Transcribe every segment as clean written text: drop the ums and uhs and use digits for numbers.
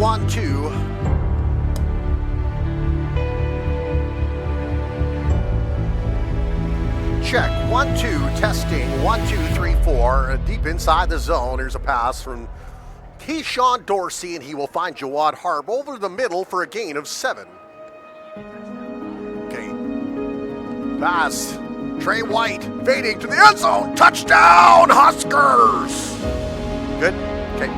1-2. Check, 1-2, testing, 1-2-3-4, deep inside the zone. Here's a pass from Keyshawn Dorsey, and he will find Jawad Harb over the middle for a gain of 7. Okay, pass, Trey White, fading to the end zone, touchdown, Huskers! Good, okay.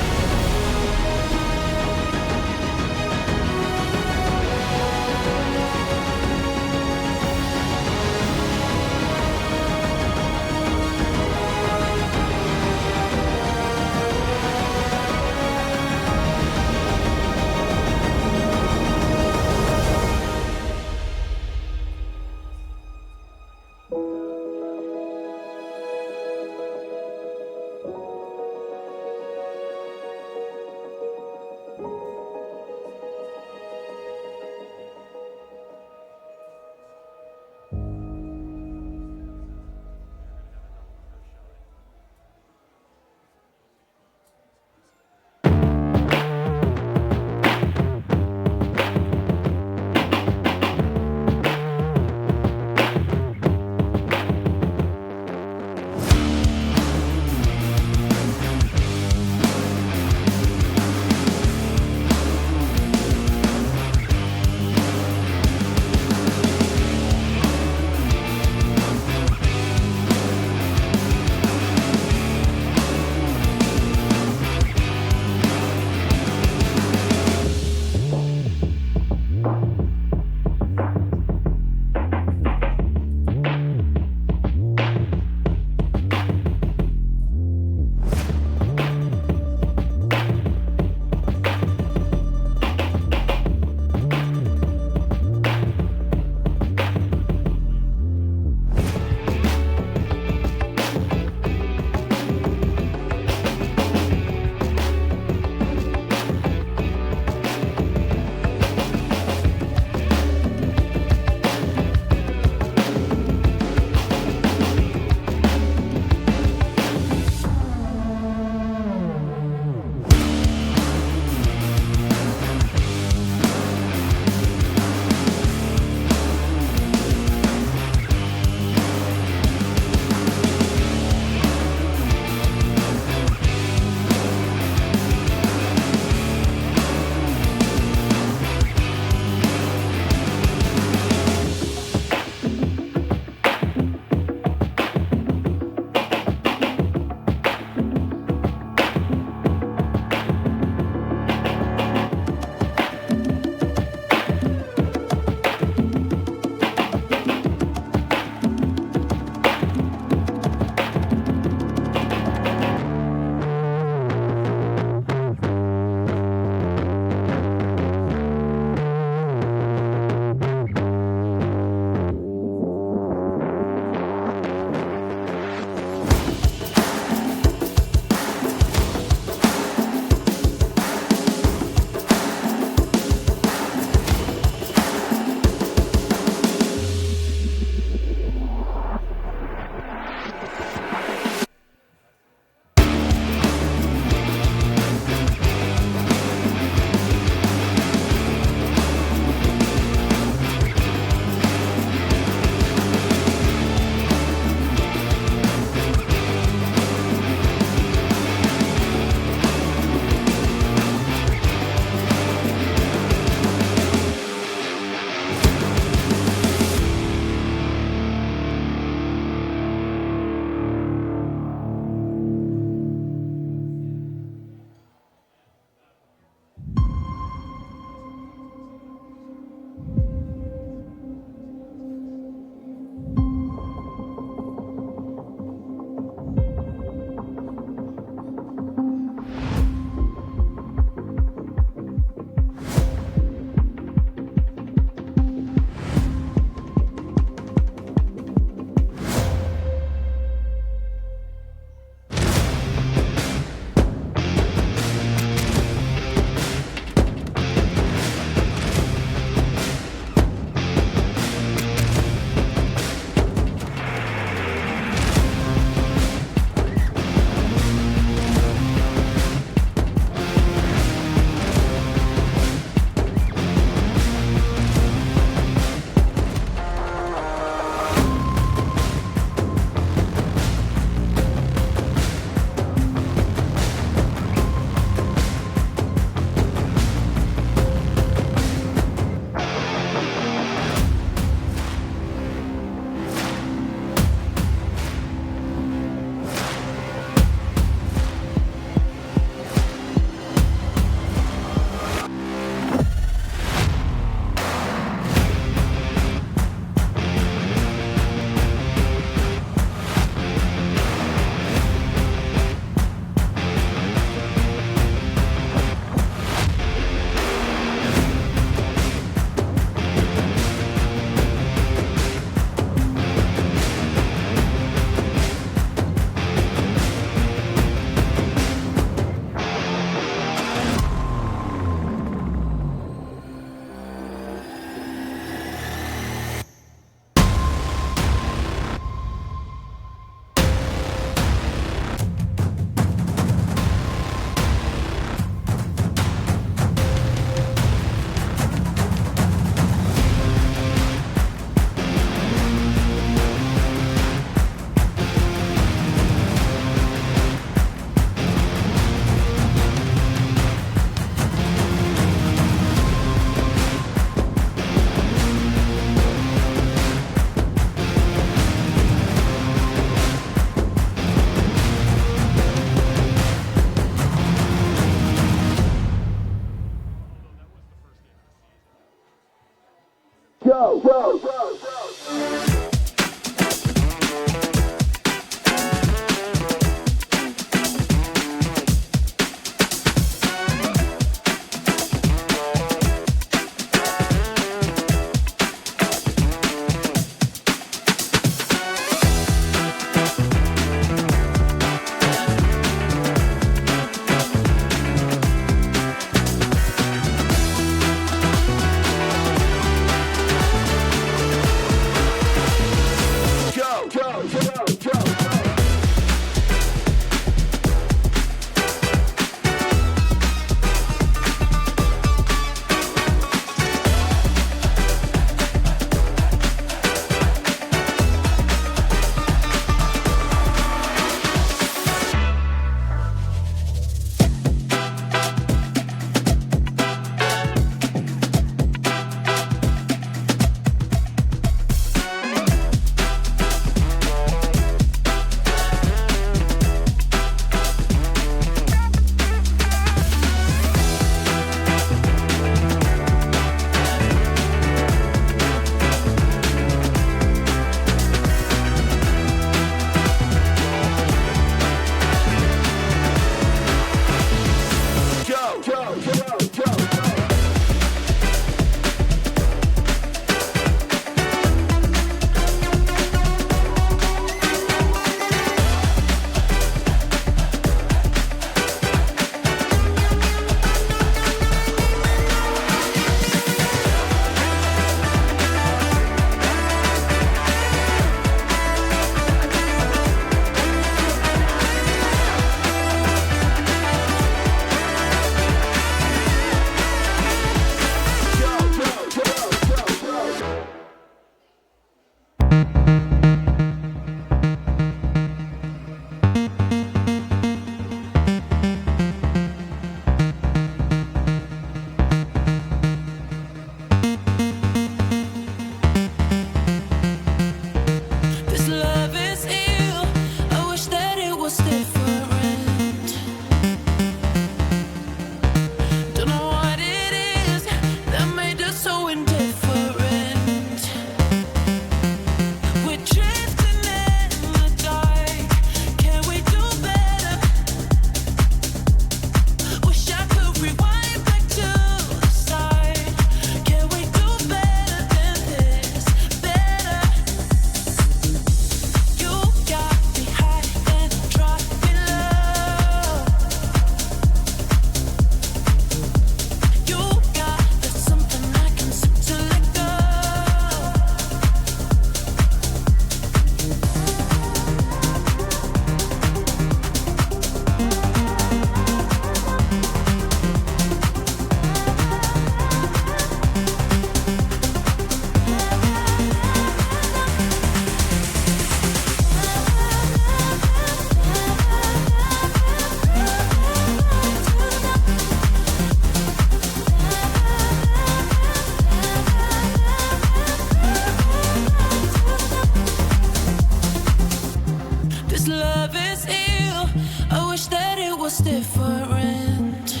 different.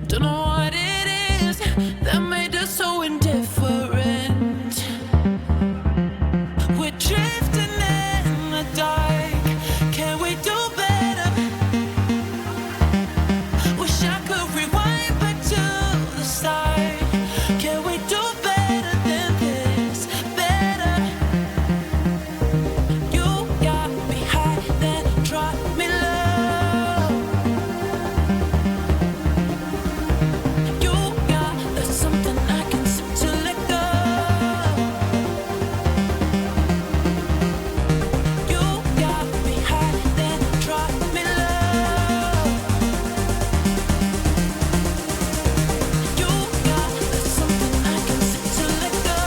Don't know what it is that made us so indifferent. We're drifting in the dark. Can we do better? Wish I could rewind back to the start. Can we do better than this? Better. You got me high, then drop me low. You got there's something I can seem to let go. You got me high, then drop me low. You got there's something I can seem to let go.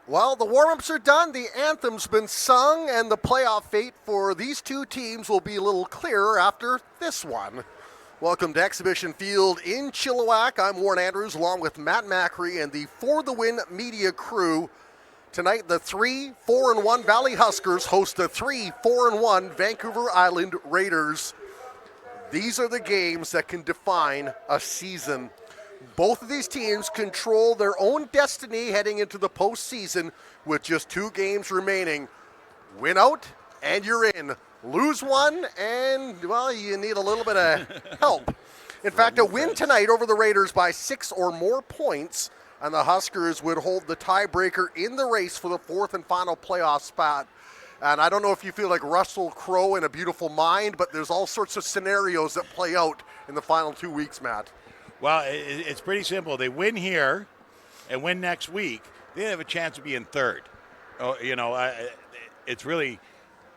Well, the warm-ups are done, the anthem's been sung, and the playoff fate for these two teams will be a little clearer after this one. Welcome to Exhibition Field in Chilliwack. I'm Warren Andrews along with Matt Macri and the For the Win media crew. Tonight, the 3-4-1 Valley Huskers host the 3-4-1 Vancouver Island Raiders. These are the games that can define a season. Both of these teams control their own destiny heading into the postseason with just 2 games remaining. Win out, and you're in. Lose one, and, well, you need a little bit of help. In fact, a win tonight over the Raiders by 6 or more points, and the Huskers would hold the tiebreaker in the race for the 4th and final playoff spot. And I don't know if you feel like Russell Crowe in A Beautiful Mind, but there's all sorts of scenarios that play out in the final 2 weeks, Matt. Well, it's pretty simple. They win here and win next week, they have a chance of being third. It's really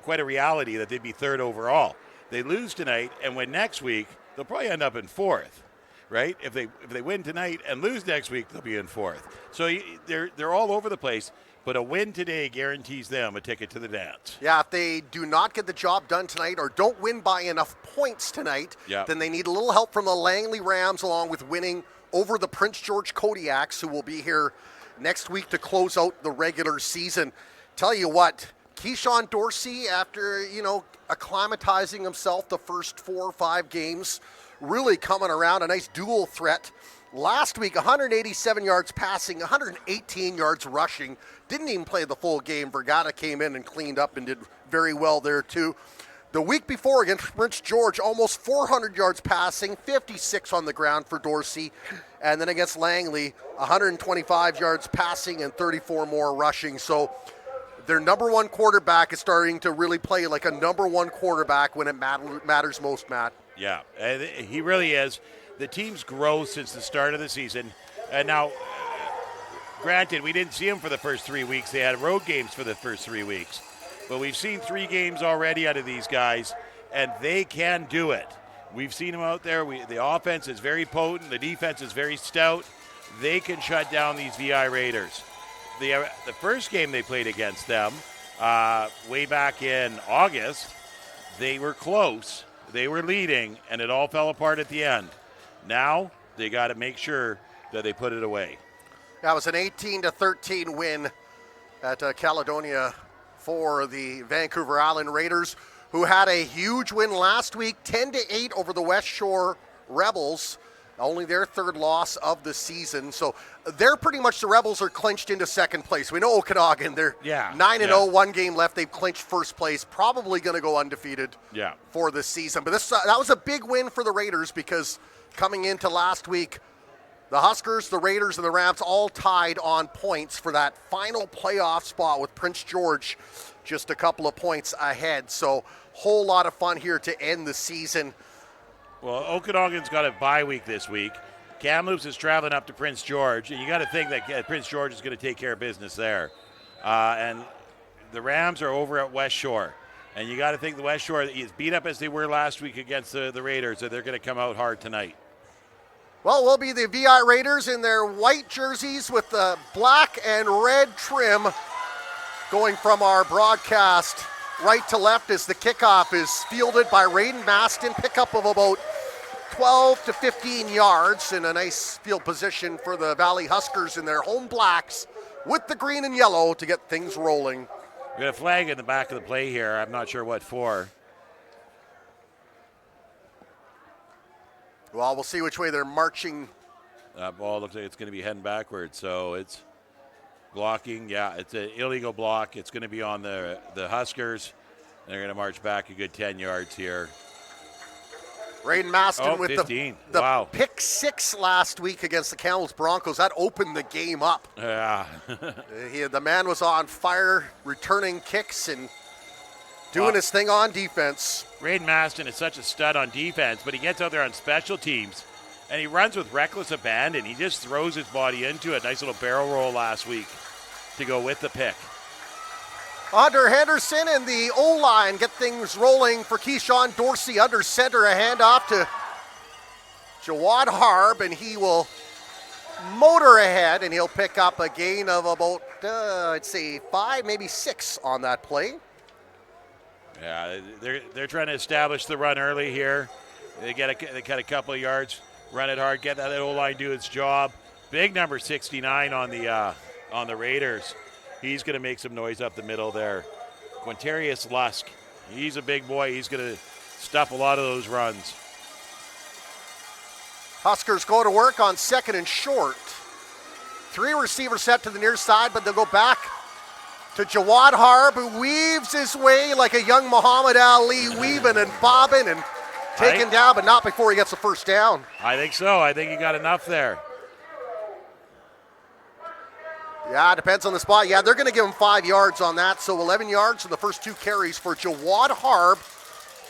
quite a reality that they'd be third overall. They lose tonight and win next week, they'll probably end up in 4th, right? If they win tonight and lose next week, they'll be in 4th. So they're all over the place. But a win today guarantees them a ticket to the dance. Yeah, if they do not get the job done tonight or don't win by enough points tonight, then they need a little help from the Langley Rams along with winning over the Prince George Kodiaks, who will be here next week to close out the regular season. Tell you what, Keyshawn Dorsey, after, acclimatizing himself the first 4 or 5 games, really coming around, a nice dual threat. Last week, 187 yards passing, 118 yards rushing. Didn't even play the full game. Vergata came in and cleaned up and did very well there, too. The week before against Prince George, almost 400 yards passing, 56 on the ground for Dorsey. And then against Langley, 125 yards passing and 34 more rushing. So their number one quarterback is starting to really play like a number one quarterback when it matters most, Matt. Yeah, he really is. The team's growth since the start of the season. And now, granted, we didn't see them for the first 3 weeks. They had road games for the first 3 weeks. But we've seen 3 games already out of these guys, and they can do it. We've seen them out there. The offense is very potent. The defense is very stout. They can shut down these VI Raiders. The first game they played against them, way back in August, they were close. They were leading, and it all fell apart at the end. Now they got to make sure that they put it away. That was an 18-13 win at Caledonia for the Vancouver Island Raiders, who had a huge win last week, 10-8 over the West Shore Rebels. Only their third loss of the season. So they're pretty much, the Rebels are clinched into second place. We know Okanagan, they're 9-0, 1 game left. They've clinched first place, probably going to go undefeated for the season. But that was a big win for the Raiders, because coming into last week, the Huskers, the Raiders, and the Rams all tied on points for that final playoff spot, with Prince George just a couple of points ahead. So whole lot of fun here to end the season. Well, Okanagan's got a bye week this week. Kamloops is traveling up to Prince George, and you got to think that Prince George is going to take care of business there. And the Rams are over at West Shore, and you got to think the West Shore, as beat up as they were last week against the Raiders, that they're going to come out hard tonight. Well, we'll be the VI Raiders in their white jerseys with the black and red trim, going from our broadcast right to left as the kickoff is fielded by Raiden Maston. Pickup of about 12 to 15 yards in a nice field position for the Valley Huskers in their home blacks with the green and yellow to get things rolling. We got a flag in the back of the play here. I'm not sure what for. Well, we'll see which way they're marching. That ball looks like it's going to be heading backwards, so it's blocking. Yeah, it's an illegal block. It's going to be on the Huskers. They're going to march back a good 10 yards here. Raiden Maston with 15. the pick 6 last week against the Kamloops Broncos. That opened the game up. Yeah. The man was on fire, returning kicks and doing his thing on defense. Raiden Maston is such a stud on defense, but he gets out there on special teams, and he runs with reckless abandon. He just throws his body into it. Nice little barrel roll last week to go with the pick. Under Henderson and the O-line get things rolling for Keyshawn Dorsey under center. A handoff to Jawad Harb, and he will motor ahead, and he'll pick up a gain of about, I'd say 5, maybe 6 on that play. Yeah, they're trying to establish the run early here. They get a couple of yards, run it hard, get that O-line do its job. Big number 69 on the Raiders. He's going to make some noise up the middle there. Quintarius Lusk, he's a big boy. He's going to stuff a lot of those runs. Huskers go to work on second and short. 3 receivers set to the near side, but they'll go back to Jawad Harb, who weaves his way like a young Muhammad Ali, weaving and bobbing and taken down, but not before he gets the first down. I think so. I think he got enough there. Yeah, depends on the spot. Yeah, they're going to give him 5 yards on that, so 11 yards in the first 2 carries for Jawad Harb,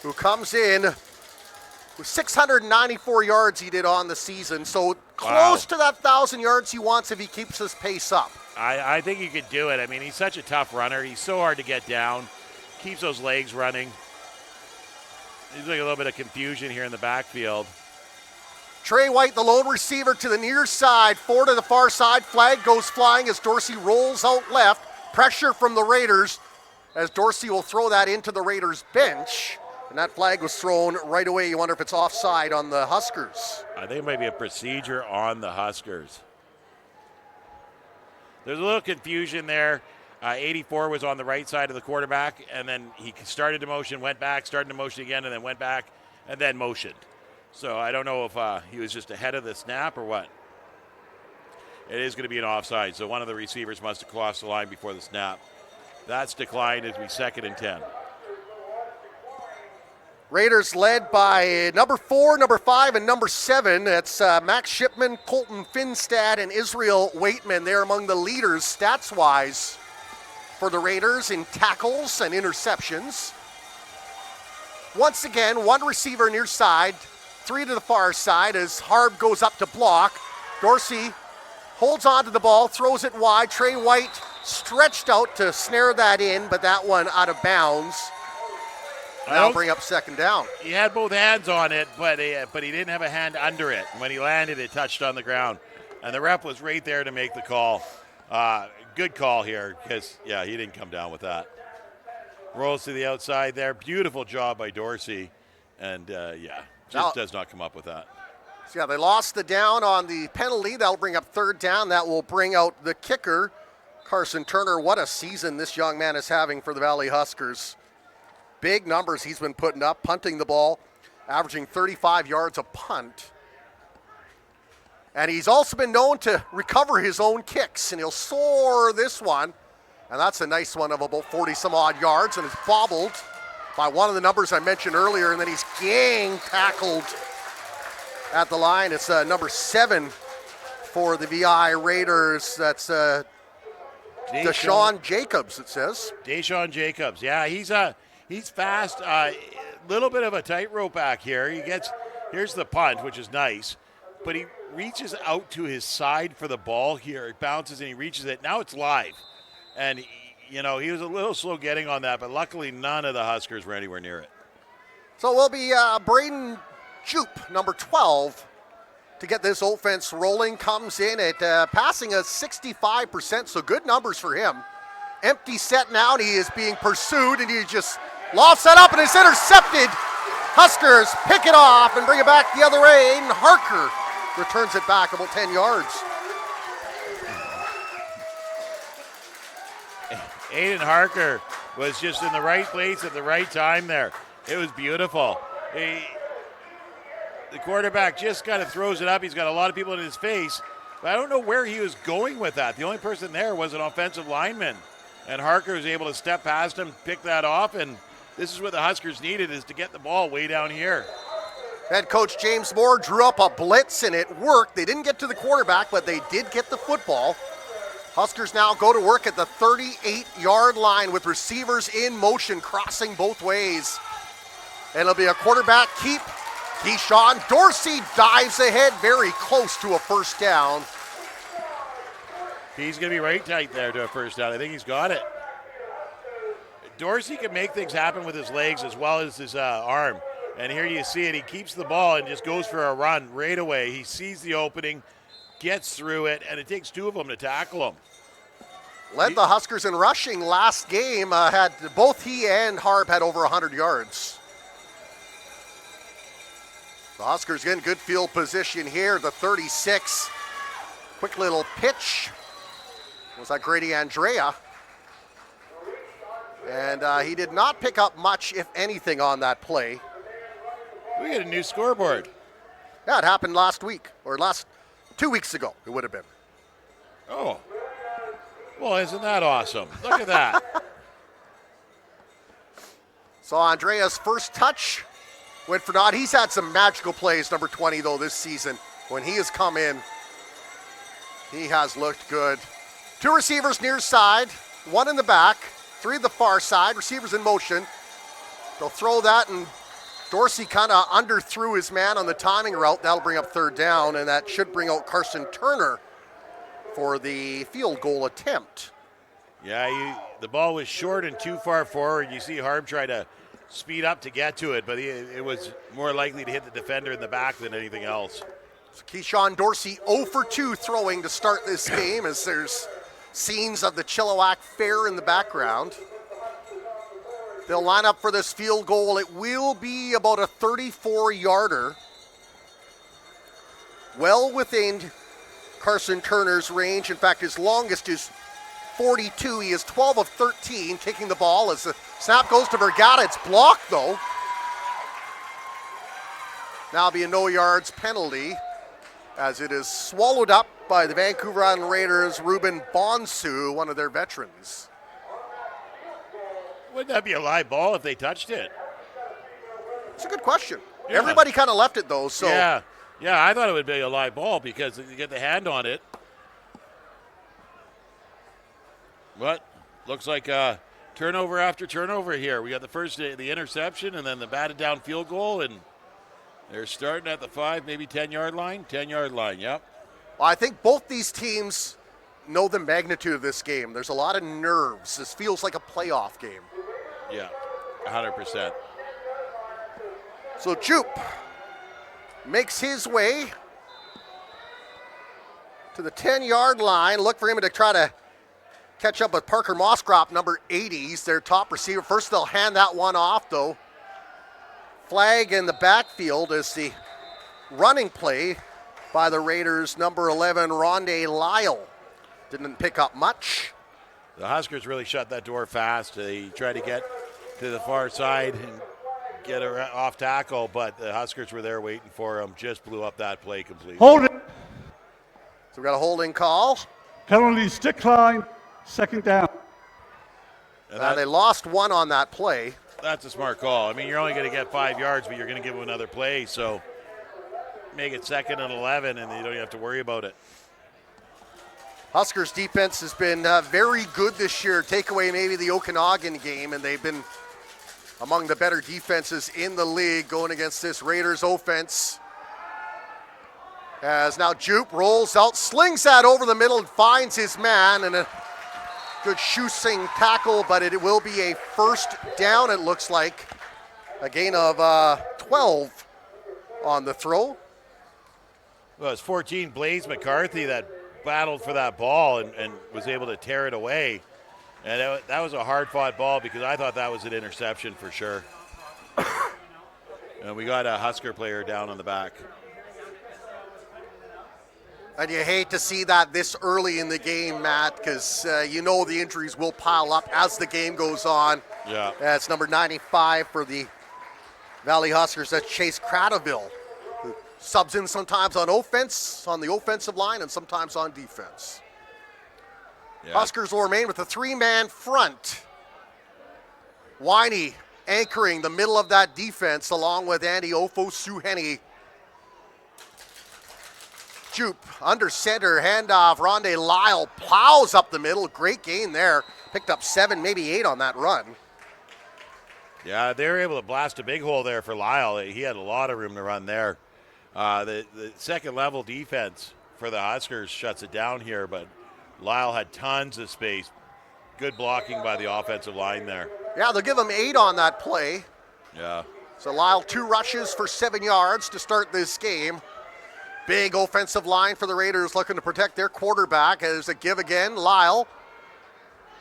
who comes in with 694 yards he did on the season, so close to that 1,000 yards he wants if he keeps his pace up. I think he could do it. I mean, he's such a tough runner. He's so hard to get down. Keeps those legs running. There's like a little bit of confusion here in the backfield. Trey White, the lone receiver, to the near side. 4 to the far side. Flag goes flying as Dorsey rolls out left. Pressure from the Raiders as Dorsey will throw that into the Raiders bench. And that flag was thrown right away. You wonder if it's offside on the Huskers. I think it might be a procedure on the Huskers. There's a little confusion there. 84 was on the right side of the quarterback, and then he started to motion, went back, started to motion again, and then went back, and then motioned. So I don't know if he was just ahead of the snap or what. It is going to be an offside, so one of the receivers must have crossed the line before the snap. That's declined. It'll be 2nd and 10. Raiders led by number 4, number 5, and number 7. That's Max Shipman, Colton Finstad, and Israel Waitman. They're among the leaders stats-wise for the Raiders in tackles and interceptions. Once again, 1 receiver near side, 3 to the far side as Harb goes up to block. Dorsey holds on to the ball, throws it wide. Trey White stretched out to snare that in, but that one out of bounds. Now bring up second down. He had both hands on it, but he didn't have a hand under it. When he landed, it touched on the ground. And the ref was right there to make the call. Good call here because, he didn't come down with that. Rolls to the outside there. Beautiful job by Dorsey. And, does not come up with that. So, they lost the down on the penalty. That'll bring up third down. That will bring out the kicker, Carson Turner. What a season this young man is having for the Valley Huskers. Big numbers he's been putting up, punting the ball, averaging 35 yards a punt. And he's also been known to recover his own kicks, and he'll soar this one. And that's a nice one of about 40-some-odd yards, and it's bobbled by one of the numbers I mentioned earlier, and then he's gang tackled at the line. It's number 7 for the VI Raiders. That's Deshaun Jacobs, it says. Deshaun Jacobs. Yeah, he's fast. Little bit of a tightrope back here. Here's the punt, which is nice, but he reaches out to his side for the ball here. It bounces and he reaches it. Now it's live. And, he was a little slow getting on that, but luckily none of the Huskers were anywhere near it. So it will be Braden Jupe, number 12, to get this offense rolling. Comes in at passing a 65%, so good numbers for him. Empty set now, and he is being pursued, and he just lofts that up, and it's intercepted. Huskers pick it off and bring it back the other way. Aiden Harker returns it back about 10 yards. Aiden Harker was just in the right place at the right time there. It was beautiful. The quarterback just kind of throws it up. He's got a lot of people in his face, but I don't know where he was going with that. The only person there was an offensive lineman, and Harker was able to step past him, pick that off, and this is what the Huskers needed, is to get the ball way down here. Head coach James Moore drew up a blitz, and it worked. They didn't get to the quarterback, but they did get the football. Huskers now go to work at the 38-yard line with receivers in motion, crossing both ways. And it'll be a quarterback keep. Keyshawn Dorsey dives ahead, very close to a first down. He's going to be right tight there to a first down. I think he's got it. Dorsey can make things happen with his legs as well as his arm. And here you see it. He keeps the ball and just goes for a run right away. He sees the opening, gets through it, and it takes two of them to tackle him. Led the Huskers in rushing last game. Had both he and Harb had over 100 yards. The Huskers getting good field position here. The 36. Quick little pitch. Was that Grady Andrea? And he did not pick up much, if anything, on that play. We got a new scoreboard. Yeah, it happened last week, or 2 weeks ago, it would have been. Oh. Well, isn't that awesome? Look at that. So Andrea's first touch went for naught. He's had some magical plays, number 20, though, this season. When he has come in, he has looked good. Two receivers near side, one in the back, three at the far side, receivers in motion. They'll throw that, and Dorsey kind of underthrew his man on the timing route. That'll bring up third down, and that should bring out Carson Turner for the field goal attempt. Yeah, the ball was short and too far forward. You see Harb try to speed up to get to it, but it was more likely to hit the defender in the back than anything else. So Keyshawn Dorsey 0 for 2 throwing to start this game, as there's scenes of the Chilliwack Fair in the background. They'll line up for this field goal. It will be about a 34-yarder. Well within Carson Turner's range. In fact, his longest is 42. He is 12 of 13 kicking the ball as the snap goes to Vergata. It's blocked, though. Now be a no yards penalty as it is swallowed up by the Vancouver Island Raiders' Ruben Bonsu, one of their veterans. Wouldn't that be a live ball if they touched it? It's a good question. Yeah. Everybody kind of left it, though. So Yeah, I thought it would be a live ball because you get the hand on it. But looks like turnover after turnover here. We got the first, the interception, and then the batted down field goal, and they're starting at the 5, maybe 10-yard line. 10-yard line, yep. Well, I think both these teams know the magnitude of this game. There's a lot of nerves. This feels like a playoff game. Yeah, 100%. So Jupe makes his way to the 10-yard line. Look for him to try to catch up with Parker Moskrop, number 80. He's their top receiver. First, they'll hand that one off, though. Flag in the backfield is the running play by the Raiders, number 11, Rondé Lyle. Didn't pick up much. The Huskers really shut that door fast. They tried to get to the far side and get off tackle, but the Huskers were there waiting for him. Just blew up that play completely. Hold it. So we've got a holding call. Penalties decline. Second down. They lost one on that play. That's a smart call. I mean, you're only going to get 5 yards, but you're going to give them another play. So make it 2nd and 11, and you don't have to worry about it. Huskers defense has been very good this year. Take away maybe the Okanagan game, and they've been among the better defenses in the league going against this Raiders offense. As now Jupe rolls out, slings that over the middle and finds his man, and a good shoestring tackle, but it will be a first down, it looks like. A gain of 12 on the throw. Well, it's 14 Blaze McCarthy that battled for that ball and was able to tear it away. And that was a hard-fought ball because I thought that was an interception for sure. And we got a Husker player down on the back. And you hate to see that this early in the game, Matt, because you know the injuries will pile up as the game goes on. Yeah. That's number 95 for the Valley Huskers. That's Chase Cradaville, who subs in sometimes on offense, on the offensive line, and sometimes on defense. Yeah. Huskers will remain with a 3-man front. Winey anchoring the middle of that defense along with Andy Ofo-Suheni. Jupe under center, handoff. Rondé Lyle plows up the middle. Great gain there. Picked up 7, maybe 8 on that run. Yeah, they were able to blast a big hole there for Lyle. He had a lot of room to run there. The second level defense for the Huskers shuts it down here, but Lyle had tons of space. Good blocking by the offensive line there. Yeah, they'll give him 8 on that play. Yeah. So Lyle 2 rushes for 7 yards to start this game. Big offensive line for the Raiders looking to protect their quarterback. There's a give again. Lyle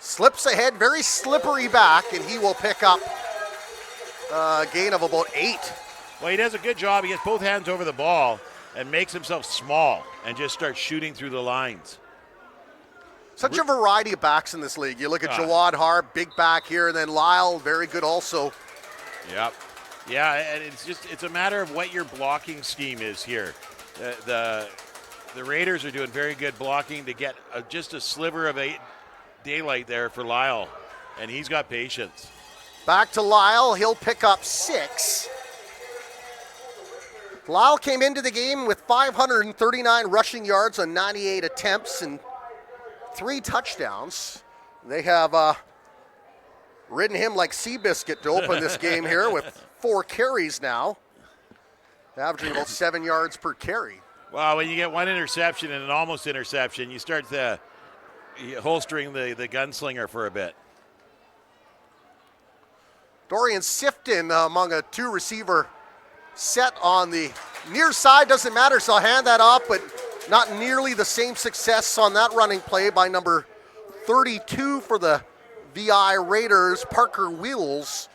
slips ahead, very slippery back, and he will pick up a gain of about 8. Well, he does a good job. He gets both hands over the ball and makes himself small and just starts shooting through the lines. Such a variety of backs in this league. You look at Jawad Harb, big back here, and then Lyle, very good also. Yep. Yeah, and it's a matter of what your blocking scheme is here. The Raiders are doing very good blocking to get just a sliver of daylight there for Lyle, and he's got patience. Back to Lyle. He'll pick up 6. Lyle came into the game with 539 rushing yards on 98 attempts and 3 touchdowns. They have ridden him like Seabiscuit to open this game here with 4 carries now, averaging about 7 yards per carry. Well, when you get 1 interception and an almost interception, you start holstering the gunslinger for a bit. Dorian Sifton among a 2-receiver set on the near side. Doesn't matter, so I'll hand that off, but not nearly the same success on that running play by number 32 for the VI Raiders, Parker Wills.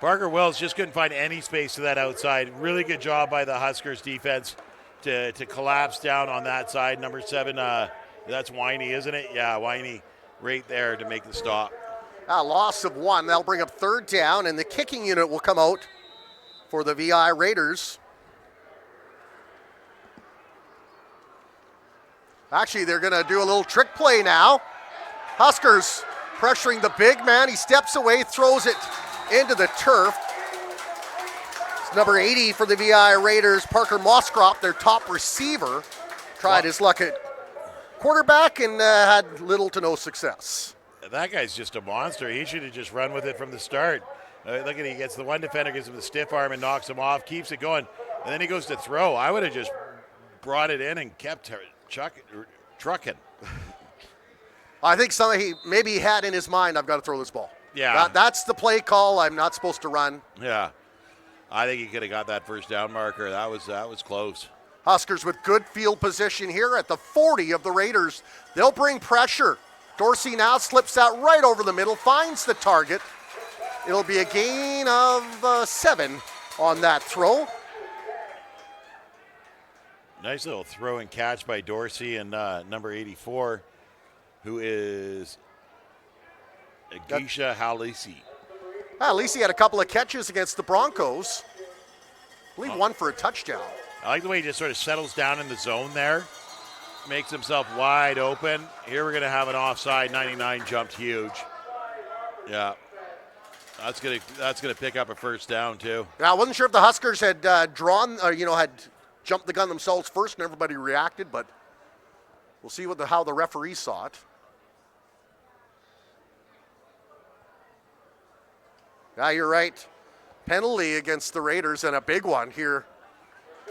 Parker Wills just couldn't find any space to that outside. Really good job by the Huskers defense to collapse down on that side. Number 7, that's Winey, isn't it? Yeah, Winey right there to make the stop. A loss of 1. That'll bring up 3rd down, and the kicking unit will come out for the VI Raiders. Actually, they're going to do a little trick play now. Huskers pressuring the big man. He steps away, throws it into the turf. It's number 80 for the VI Raiders, Parker Moskrop, their top receiver. Tried his luck at quarterback and had little to no success. That guy's just a monster. He should have just run with it from the start. Look at he gets the one defender, gives him the stiff arm and knocks him off, keeps it going, and then he goes to throw. I would have just brought it in and kept trucking. I think maybe he had in his mind, I've got to throw this ball. Yeah. That's the play call. I'm not supposed to run. Yeah. I think he could have got that first down marker. That was close. Huskers with good field position here at the 40 of the Raiders. They'll bring pressure. Dorsey now slips that right over the middle, finds the target. It'll be a gain of 7 on that throw. Nice little throw and catch by Dorsey and number 84, who is Agisha Halisi. At least he had a couple of catches against the Broncos. I believe one for a touchdown. I like the way he just sort of settles down in the zone there. Makes himself wide open. Here we're going to have an offside. 99 jumped huge. Yeah. That's gonna pick up a first down, too. Yeah, I wasn't sure if the Huskers had had jumped the gun themselves first and everybody reacted, but we'll see how the referee saw it. Yeah, you're right. Penalty against the Raiders, and a big one here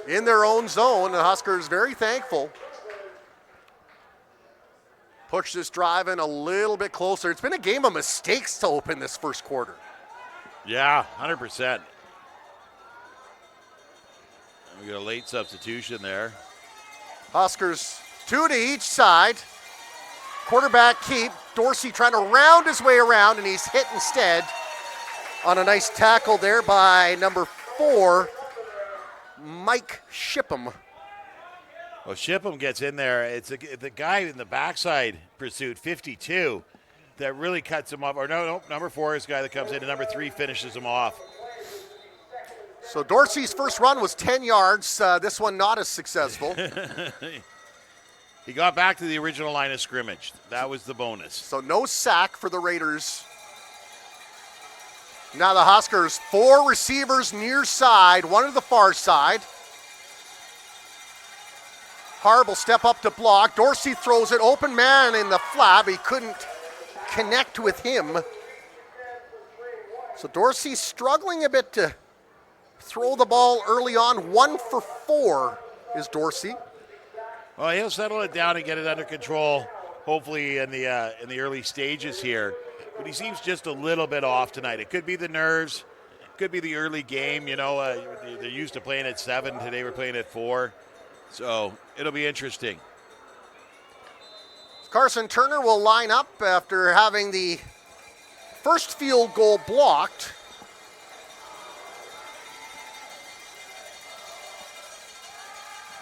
in their own zone. The Huskers very thankful. Push this drive in a little bit closer. It's been a game of mistakes to open this first quarter. Yeah, 100%. We got a late substitution there. Huskers 2 to each side. Quarterback keep. Dorsey trying to round his way around, and he's hit instead on a nice tackle there by number 4, Mike Shipham. Well, Shipham gets in there. It's the guy in the backside pursuit, 52, that really cuts him off. Or no, number 4 is the guy that comes in, and number 3 finishes him off. So Dorsey's first run was 10 yards. This one not as successful. He got back to the original line of scrimmage. That was the bonus. So no sack for the Raiders. Now the Huskers, 4 receivers near side, 1 to the far side. Harb will step up to block. Dorsey throws it, open man in the flat. He couldn't connect with him. So Dorsey struggling a bit to throw the ball early on. 1 for 4 is Dorsey. Well, he'll settle it down and get it under control, hopefully in the early stages here. But he seems just a little bit off tonight. It could be the nerves. It could be the early game. They're used to playing at 7. Today we're playing at 4. So it'll be interesting. Carson Turner will line up after having the first field goal blocked.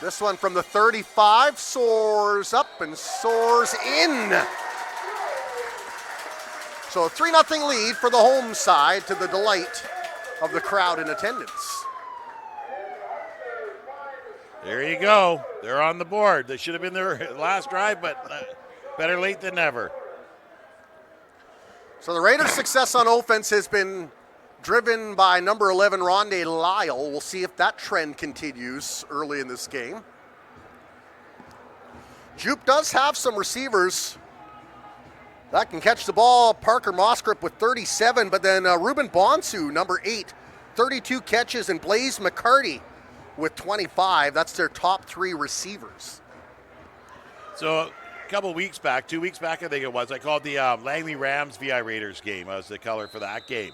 This one from the 35 soars up and soars in. So a 3-0 lead for the home side, to the delight of the crowd in attendance. There you go. They're on the board. They should have been their last drive, but better late than never. So the Raiders' success on offense has been driven by number 11, Rondé Lyle. We'll see if that trend continues early in this game. Jupe does have some receivers that can catch the ball. Parker Moskrip with 37, but then Ruben Bonsu, number 8, 32 catches, and Blaze McCarty with 25. That's their top 3 receivers. So a couple weeks back, 2 weeks back I think it was, I called the Langley Rams VI Raiders game. I was the color for that game.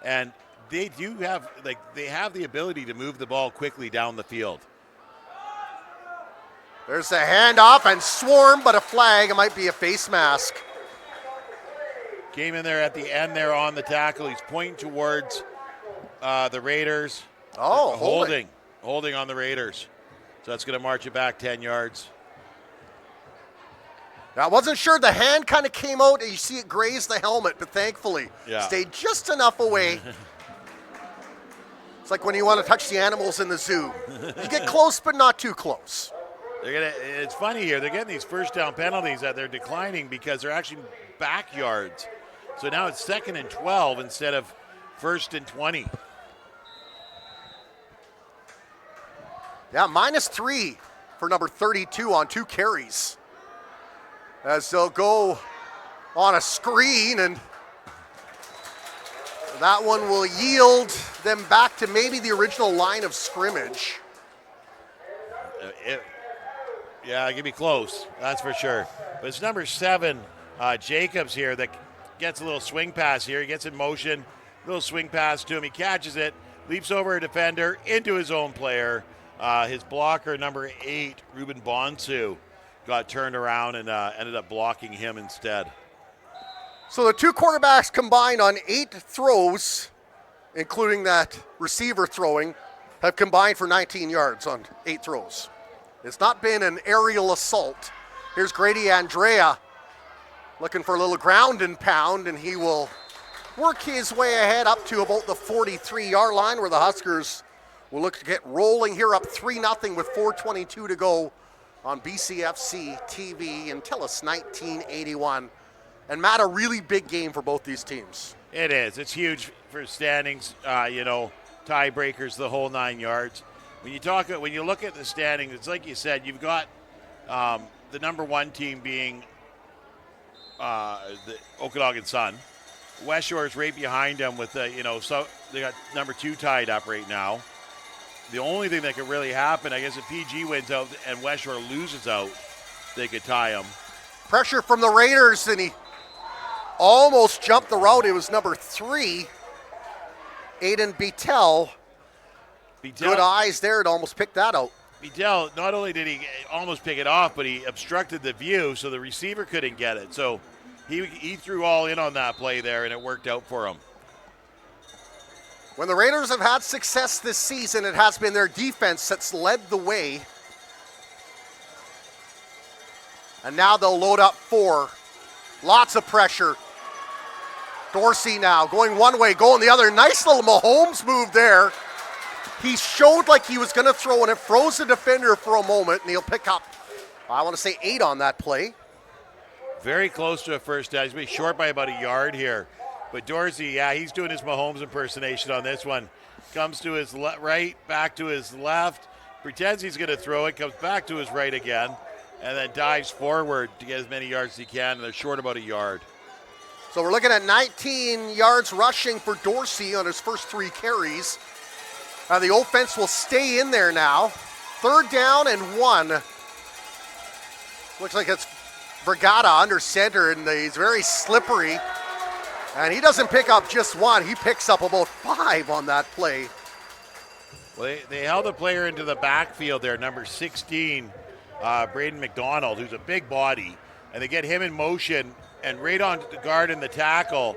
And they do have, they have the ability to move the ball quickly down the field. There's a handoff and swarm, but a flag. It might be a face mask. Came in there at the end there on the tackle. He's pointing towards the Raiders. Oh, Holding on the Raiders. So that's going to march it back 10 yards. Now, I wasn't sure. The hand kind of came out, and you see it graze the helmet, but thankfully stayed just enough away. It's like when you want to touch the animals in the zoo. You get close, but not too close. It's funny here. They're getting these first down penalties that they're declining because they're actually backyards. So now it's 2nd and 12 instead of 1st and 20. Yeah, -3 for number 32 on 2 carries. As they'll go on a screen, and that one will yield them back to maybe the original line of scrimmage. Yeah, give me close. That's for sure. But it's number 7, Jacobs here, that gets a little swing pass here. He gets in motion, little swing pass to him. He catches it, leaps over a defender into his own player. His blocker, number 8, Ruben Bonsu, got turned around and ended up blocking him instead. So the two quarterbacks combined on 8 throws, including that receiver throwing, have combined for 19 yards on 8 throws. It's not been an aerial assault. Here's Grady Andrea looking for a little ground and pound, and he will work his way ahead up to about the 43-yard line, where the Huskers will look to get rolling here, up 3-0 with 4:22 to go on BCFC TV in TELUS 1981. And Matt, a really big game for both these teams. It is. It's huge for standings, tiebreakers, the whole 9 yards. When you look at the standings, it's like you said, you've got the number 1 team being the Okanagan Sun. West Shore is right behind them with so they got number 2 tied up right now. The only thing that could really happen, I guess, if PG wins out and West Shore loses out, they could tie them. Pressure from the Raiders, and he almost jumped the route. It was number 3, Aiden Beatel. Good eyes there to almost pick that out. Beatel, not only did he almost pick it off, but he obstructed the view so the receiver couldn't get it. So he threw all in on that play there, and it worked out for him. When the Raiders have had success this season, it has been their defense that's led the way. And now they'll load up 4. Lots of pressure. Dorsey now going one way, going the other. Nice little Mahomes move there. He showed like he was going to throw, and it froze the defender for a moment, and he'll pick up, I want to say, 8 on that play. Very close to a first down. He's going to be short by about a yard here. But Dorsey, yeah, he's doing his Mahomes impersonation on this one. Comes to his right, back to his left, pretends he's going to throw it, comes back to his right again, and then dives forward to get as many yards as he can, and they're short about a yard. So we're looking at 19 yards rushing for Dorsey on his first 3 carries. The offense will stay in there now. 3rd down and 1. Looks like it's Brigada under center, and he's very slippery. And he doesn't pick up just 1. He picks up about 5 on that play. Well, they held a player into the backfield there, number 16, Braden McDonald, who's a big body. And they get him in motion, and right on the guard and the tackle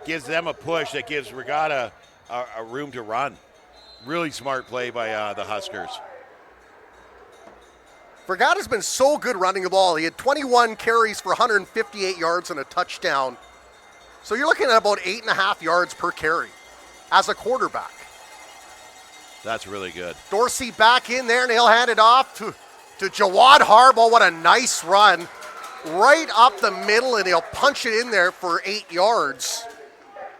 gives them a push that gives Brigada a room to run. Really smart play by the Huskers. Brigada's been so good running the ball. He had 21 carries for 158 yards and a touchdown. So you're looking at about 8.5 yards per carry as a quarterback. That's really good. Dorsey back in there, and he'll hand it off to Jawad Harbaugh. What a nice run. Right up the middle, and he'll punch it in there for 8 yards.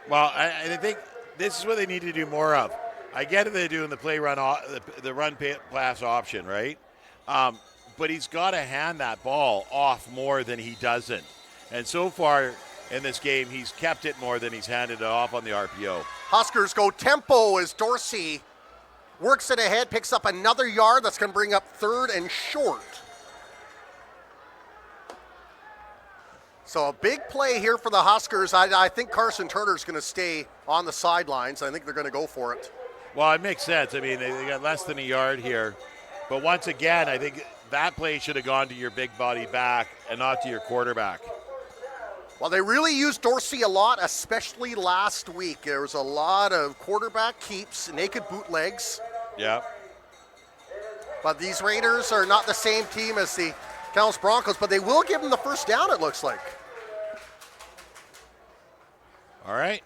Well, I think this is what they need to do more of. I get it, they're doing the run pass option, right? But he's got to hand that ball off more than he doesn't. And so far in this game, he's kept it more than he's handed it off on the RPO. Huskers go tempo as Dorsey works it ahead, picks up another yard. That's going to bring up 3rd and short. So a big play here for the Huskers. I think Carson Turner's going to stay on the sidelines. I think they're going to go for it. Well, it makes sense. I mean, they got less than a yard here. But once again, I think that play should have gone to your big body back and not to your quarterback. Well, they really used Dorsey a lot, especially last week. There was a lot of quarterback keeps, naked bootlegs. Yeah. But these Raiders are not the same team as the Kamloops Broncos, but they will give them the first down, it looks like. All right.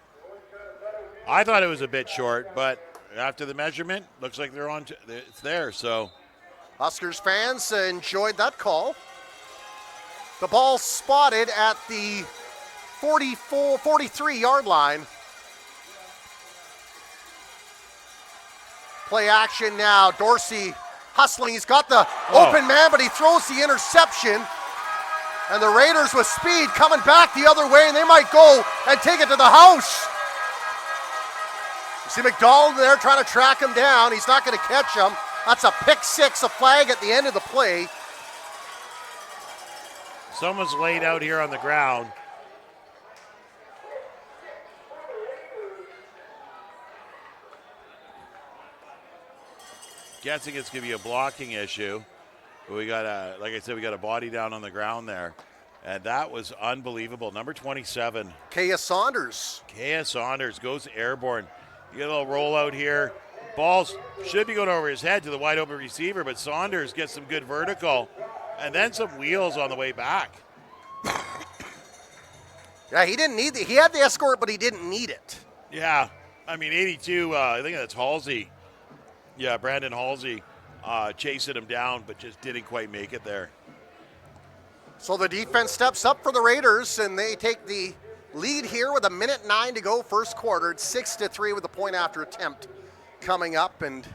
I thought it was a bit short, but after the measurement, looks like they're on. It's there, so. Huskers fans enjoyed that call. The ball spotted at the 43-yard line. Play action now. Dorsey hustling. He's got the open man, but he throws the interception. And the Raiders with speed coming back the other way, and they might go and take it to the house. You see McDonald there trying to track him down. He's not going to catch him. That's a pick 6, a flag at the end of the play. Someone's laid out here on the ground. Guessing it's going to be a blocking issue. We got like I said, we got a body down on the ground there. And that was unbelievable. Number 27. Kea Saunders. Kea Saunders goes airborne. You get a little rollout here. Balls should be going over his head to the wide open receiver, but Saunders gets some good vertical and then some wheels on the way back. Yeah, he didn't need he had the escort, but he didn't need it. Yeah, I mean, 82, I think that's Halsey. Yeah, Brandon Halsey chasing him down, but just didn't quite make it there. So the defense steps up for the Raiders, and they take the lead here with 1:09 to go, first quarter. It's 6-3 with a point after attempt coming up, and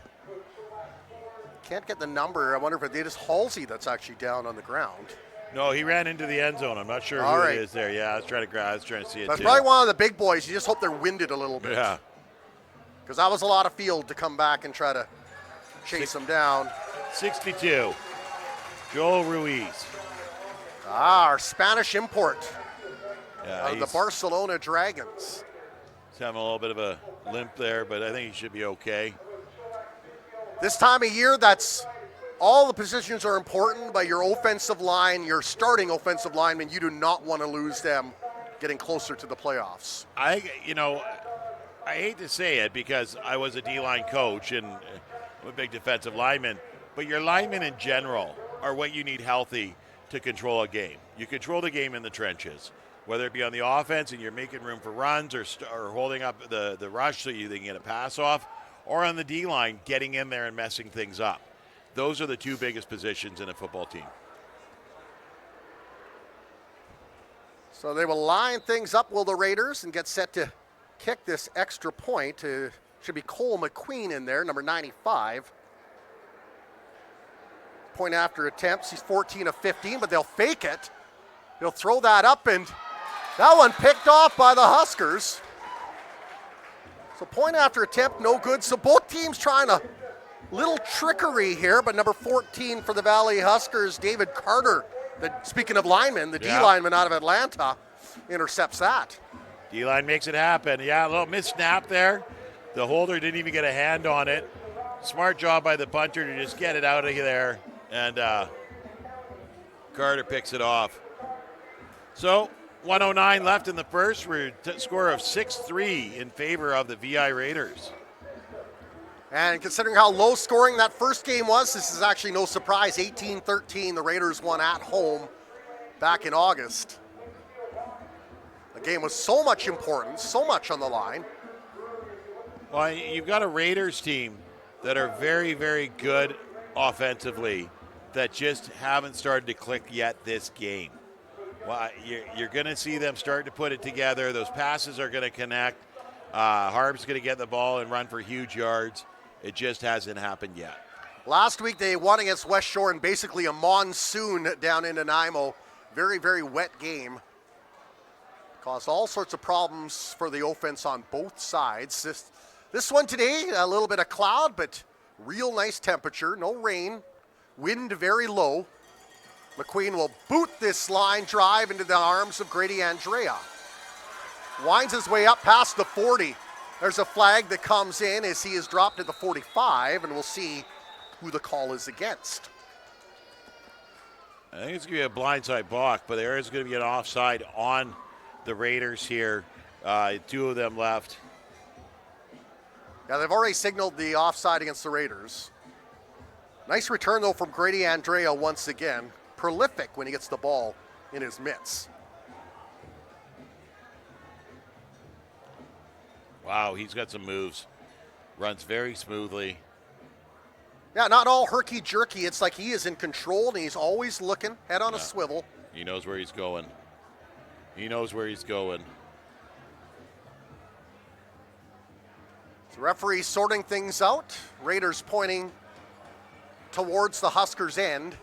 can't get the number. I wonder if it is Halsey that's actually down on the ground. No, he ran into the end zone. I'm not sure who it is there. Yeah, I was trying to see it That's too. probably one of the big boys. You just hope they're winded a little bit. Yeah. Because that was a lot of field to come back and try to chase them down. 62. Joel Ruiz. Our Spanish import Yeah, of the Barcelona Dragons. He's having a little bit of a limp there, but I think he should be okay. This time of year, that's all the positions are important, but your offensive line, your starting offensive linemen, you do not want to lose them getting closer to the playoffs. I hate to say it because I was a D-line coach and I'm a big defensive lineman, but your linemen in general are what you need healthy to control a game. You control the game in the trenches, whether it be on the offense and you're making room for runs or holding up the rush so they can get a pass off, or on the D-line getting in there and messing things up. Those are the two biggest positions in a football team. So they will line things up, will the Raiders, and get set to kick this extra point. Should be Cole McQueen in there, number 95. Point after attempts, he's 14 of 15, but they'll fake it. They'll throw that up, and that one picked off by the Huskers. So point after attempt, no good. So both teams trying a little trickery here, but number 14 for the Valley Huskers, David Carter, speaking of linemen, the D lineman out of Atlanta, intercepts that. D-line makes it happen. Yeah, a little missed snap there. The holder didn't even get a hand on it. Smart job by the punter to just get it out of there. And Carter picks it off. So 1:09 left in the first. We're score of 6-3 in favor of the VI Raiders. And considering how low scoring that first game was, this is actually no surprise. 18-13, the Raiders won at home back in August. The game was so much importance, so much on the line. Well, you've got a Raiders team that are very, very good offensively that just haven't started to click yet this game. Well, you're going to see them start to put it together. Those passes are going to connect. Harb's going to get the ball and run for huge yards. It just hasn't happened yet. Last week they won against West Shore in basically a monsoon down in Nanaimo. Very, very wet game. Caused all sorts of problems for the offense on both sides. This one today, a little bit of cloud, but real nice temperature, no rain. Wind very low. McQueen will boot this line drive into the arms of Grady Andrea. Winds his way up past the 40. There's a flag that comes in as he is dropped at the 45, and we'll see who the call is against. I think it's going to be a blindside block, but there is going to be an offside on the Raiders here. Two of them left. Yeah, they've already signaled the offside against the Raiders. Nice return, though, from Grady Andrea once again. Prolific when he gets the ball in his mitts. Wow, he's got some moves. Runs very smoothly. Yeah, not all herky-jerky. It's like he is in control, and he's always looking, head on a swivel. He knows where he's going. He knows where he's going. The referee sorting things out. Raiders pointing towards the Huskers' end.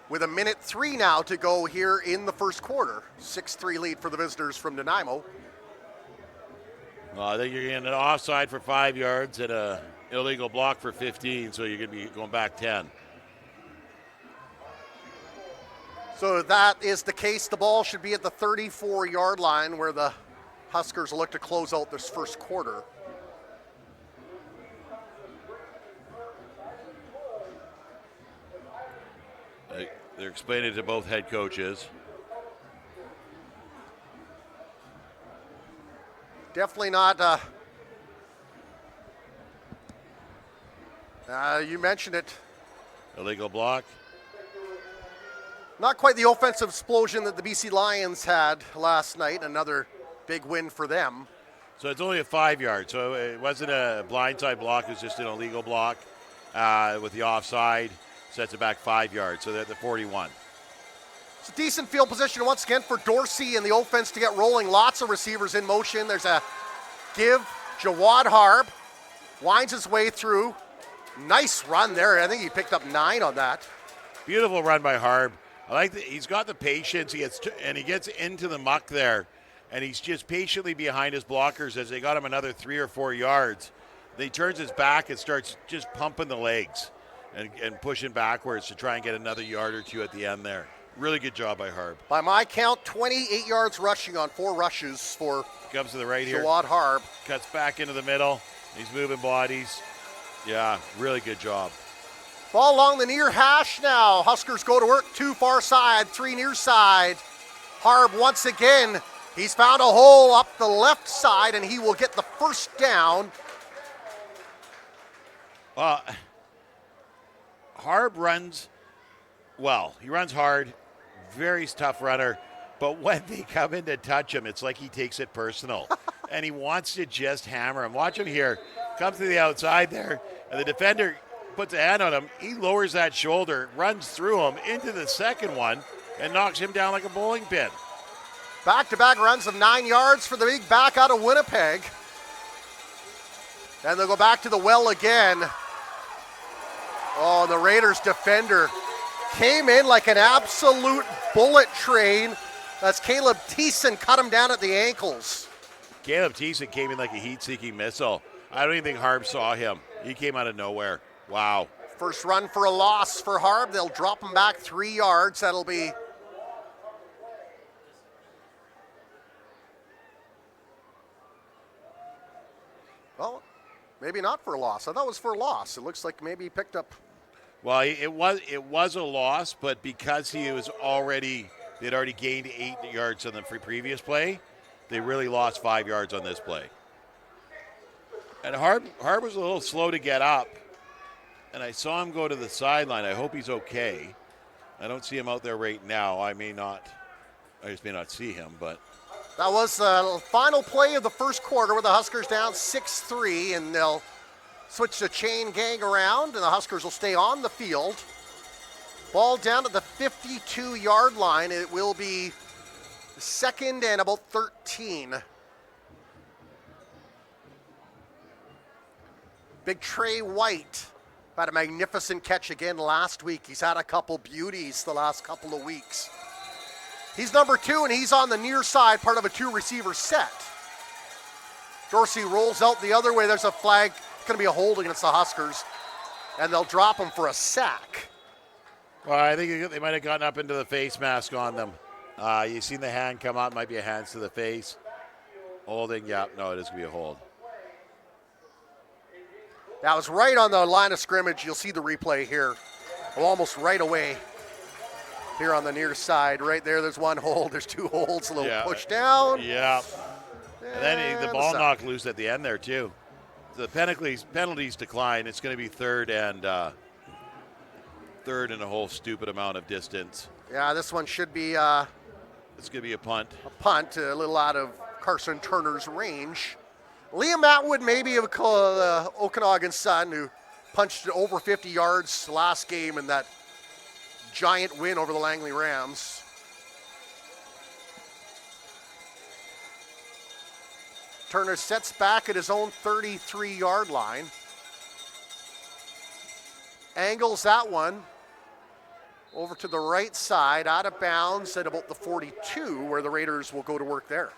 With 1:03 now to go here in the first quarter. 6-3 lead for the visitors from Nanaimo. Well, I think you're getting an offside for 5 yards and an illegal block for 15, so you're going to be going back 10. So if that is the case, the ball should be at the 34-yard line where the Huskers will look to close out this first quarter. They're explaining it to both head coaches. Definitely not. You mentioned it. Illegal block. Not quite the offensive explosion that the BC Lions had last night. Another big win for them. So it's only a 5 yard. So it wasn't a blindside block. It was just an illegal block with the offside. Sets it back 5 yards. So they're at the 41. It's a decent field position once again for Dorsey and the offense to get rolling. Lots of receivers in motion. There's a give. Jawad Harb winds his way through. Nice run there. I think he picked up 9 on that. Beautiful run by Harb. I like that he's got the patience. He gets into the muck there, and he's just patiently behind his blockers as they got him another 3 or 4 yards. Then he turns his back and starts just pumping the legs and pushing backwards to try and get another yard or 2 at the end there. Really good job by Harb. By my count, 28 yards rushing on 4 rushes for Comes to the right here. Jawad Harb. Cuts back into the middle. He's moving bodies. Yeah, really good job. Ball along the near hash now. Huskers go to work, 2 far side, 3 near side. Harb once again, he's found a hole up the left side, and he will get the first down. Harb runs well. He runs hard. Very tough runner. But when they come in to touch him, it's like he takes it personal. And he wants to just hammer him. Watch him here. Comes to the outside there. And the defender puts a hand on him. He lowers that shoulder, runs through him into the second one, and knocks him down like a bowling pin. Back-to-back runs of 9 yards for the big back out of Winnipeg. And they'll go back to the well again. Oh, the Raiders defender came in like an absolute bullet train. That's Caleb Thiessen, cut him down at the ankles. Caleb Thiessen came in like a heat-seeking missile. I don't even think Harb saw him. He came out of nowhere. Wow. First run for a loss for Harb. They'll drop him back 3 yards. That'll be well, maybe not for a loss. I thought it was for a loss. It looks like maybe he picked up. Well, it was a loss, but because they'd already gained 8 yards on the previous play, they really lost 5 yards on this play. And Harb was a little slow to get up, and I saw him go to the sideline. I hope he's okay. I don't see him out there right now. I just may not see him, but. That was the final play of the first quarter with the Huskers down 6-3, and they'll switch the chain gang around, and the Huskers will stay on the field. Ball down at the 52-yard line. It will be second and about 13. Big Trey White had a magnificent catch again last week. He's had a couple beauties the last couple of weeks. He's number 2, and he's on the near side, part of a 2-receiver set. Dorsey rolls out the other way. There's a flag. It's going to be a hold against the Huskers, and they'll drop him for a sack. Well, I think they might have gotten up into the face mask on them. You seen the hand come up. Might be a hands to the face. Holding, yeah. No, it is going to be a hold. That was right on the line of scrimmage. You'll see the replay here. Almost right away here on the near side. Right there, there's one hold. There's 2 holds. A little push down. Yeah. And then the ball knocked loose at the end there, too. The penalties decline. It's going to be third and a whole stupid amount of distance. Yeah, this one should be it's going to be a punt. A little out of Carson Turner's range. Liam Atwood, maybe of Okanagan's son, who punched over 50 yards last game in that giant win over the Langley Rams. Turner sets back at his own 33-yard line. Angles that one over to the right side, out of bounds at about the 42, where the Raiders will go to work there.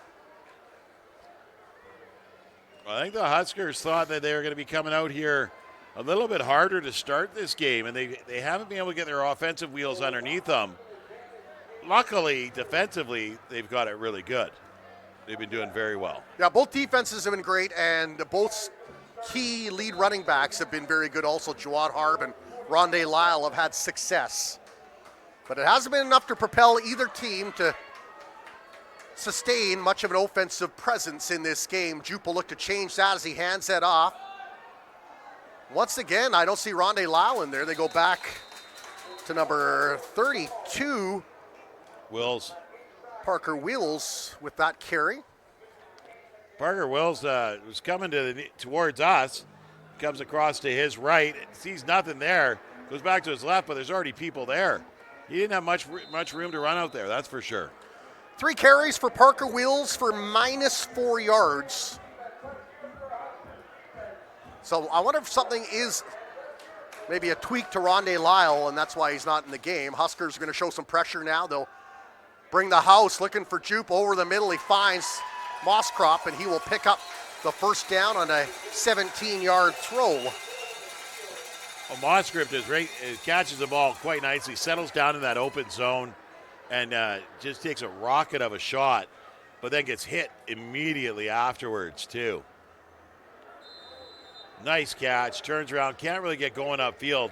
I think the Huskers thought that they were going to be coming out here a little bit harder to start this game, and they haven't been able to get their offensive wheels underneath them. luckily, defensively, they've got it really good. They've been doing very well. Yeah, both defenses have been great, and both key lead running backs have been very good also. Jawad Harb and Rondé Lyle have had success. But it hasn't been enough to propel either team to sustain much of an offensive presence in this game. Jupe will look to change that as he hands that off. Once again, I don't see Rondé Lyle in there. They go back to number 32. Wills. Parker Wills with that carry. Parker Wills was coming towards us, comes across to his right, sees nothing there, goes back to his left, but there's already people there. He didn't have much room to run out there, that's for sure. 3 carries for Parker Wills for -4 yards. So I wonder if something is maybe a tweak to Rondé Lyle, and that's why he's not in the game. Huskers are going to show some pressure now. They'll bring the house, looking for Jupe over the middle. He finds Mosscrop, and he will pick up the first down on a 17-yard throw. Well, Mosscrop catches the ball quite nicely, settles down in that open zone, and just takes a rocket of a shot, but then gets hit immediately afterwards, too. Nice catch, turns around, can't really get going upfield.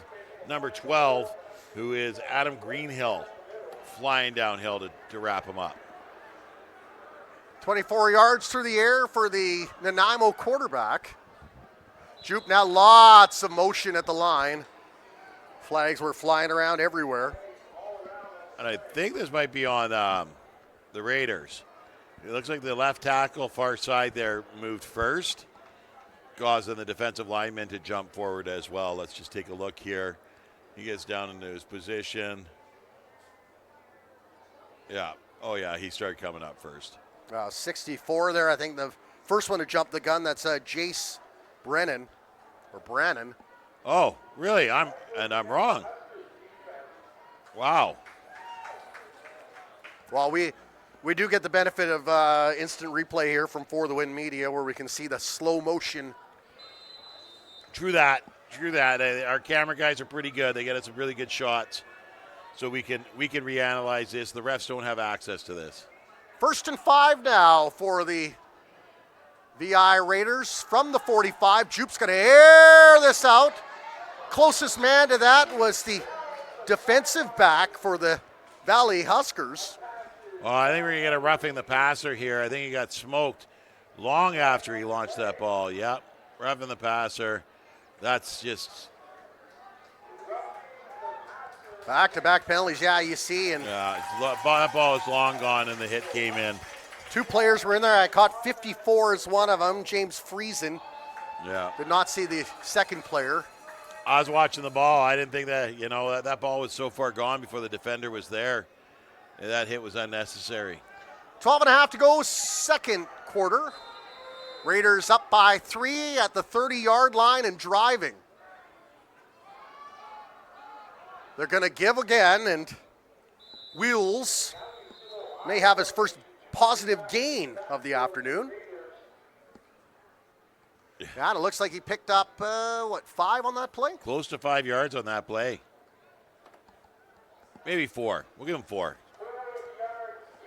Number 12, who is Adam Greenhill, flying downhill to wrap him up. 24 yards through the air for the Nanaimo quarterback. Jupe now lots of motion at the line. Flags were flying around everywhere. And I think this might be on the Raiders. It looks like the left tackle far side there moved first, causing the defensive lineman to jump forward as well. Let's just take a look here. He gets down into his position. Yeah. Oh, yeah, he started coming up first. 64 there. I think the first one to jump the gun, that's Jace Brannon. Oh, really? I'm wrong. Wow. Well, we do get the benefit of instant replay here from For the Win Media, where we can see the slow motion. True that. Our camera guys are pretty good. They get us some really good shots, so we can reanalyze this. The refs don't have access to this. 1st and 5 now for the VI Raiders from the 45. Jupe's going to air this out. Closest man to that was the defensive back for the Valley Huskers. Well, I think we're going to get a roughing the passer here. I think he got smoked long after he launched that ball. Yep, roughing the passer. That's just... Back-to-back penalties, yeah, you see. And yeah, that ball is long gone, and the hit came in. 2 players were in there. I caught 54 as one of them, James Friesen. Yeah. Did not see the second player. I was watching the ball. I didn't think that, that ball was so far gone before the defender was there. And that hit was unnecessary. 12.5 to go, second quarter. Raiders up by 3 at the 30-yard line and driving. They're going to give again, and Wheels may have his first positive gain of the afternoon. Yeah, and it looks like he picked up, 5 on that play? Close to 5 yards on that play. Maybe 4. We'll give him 4.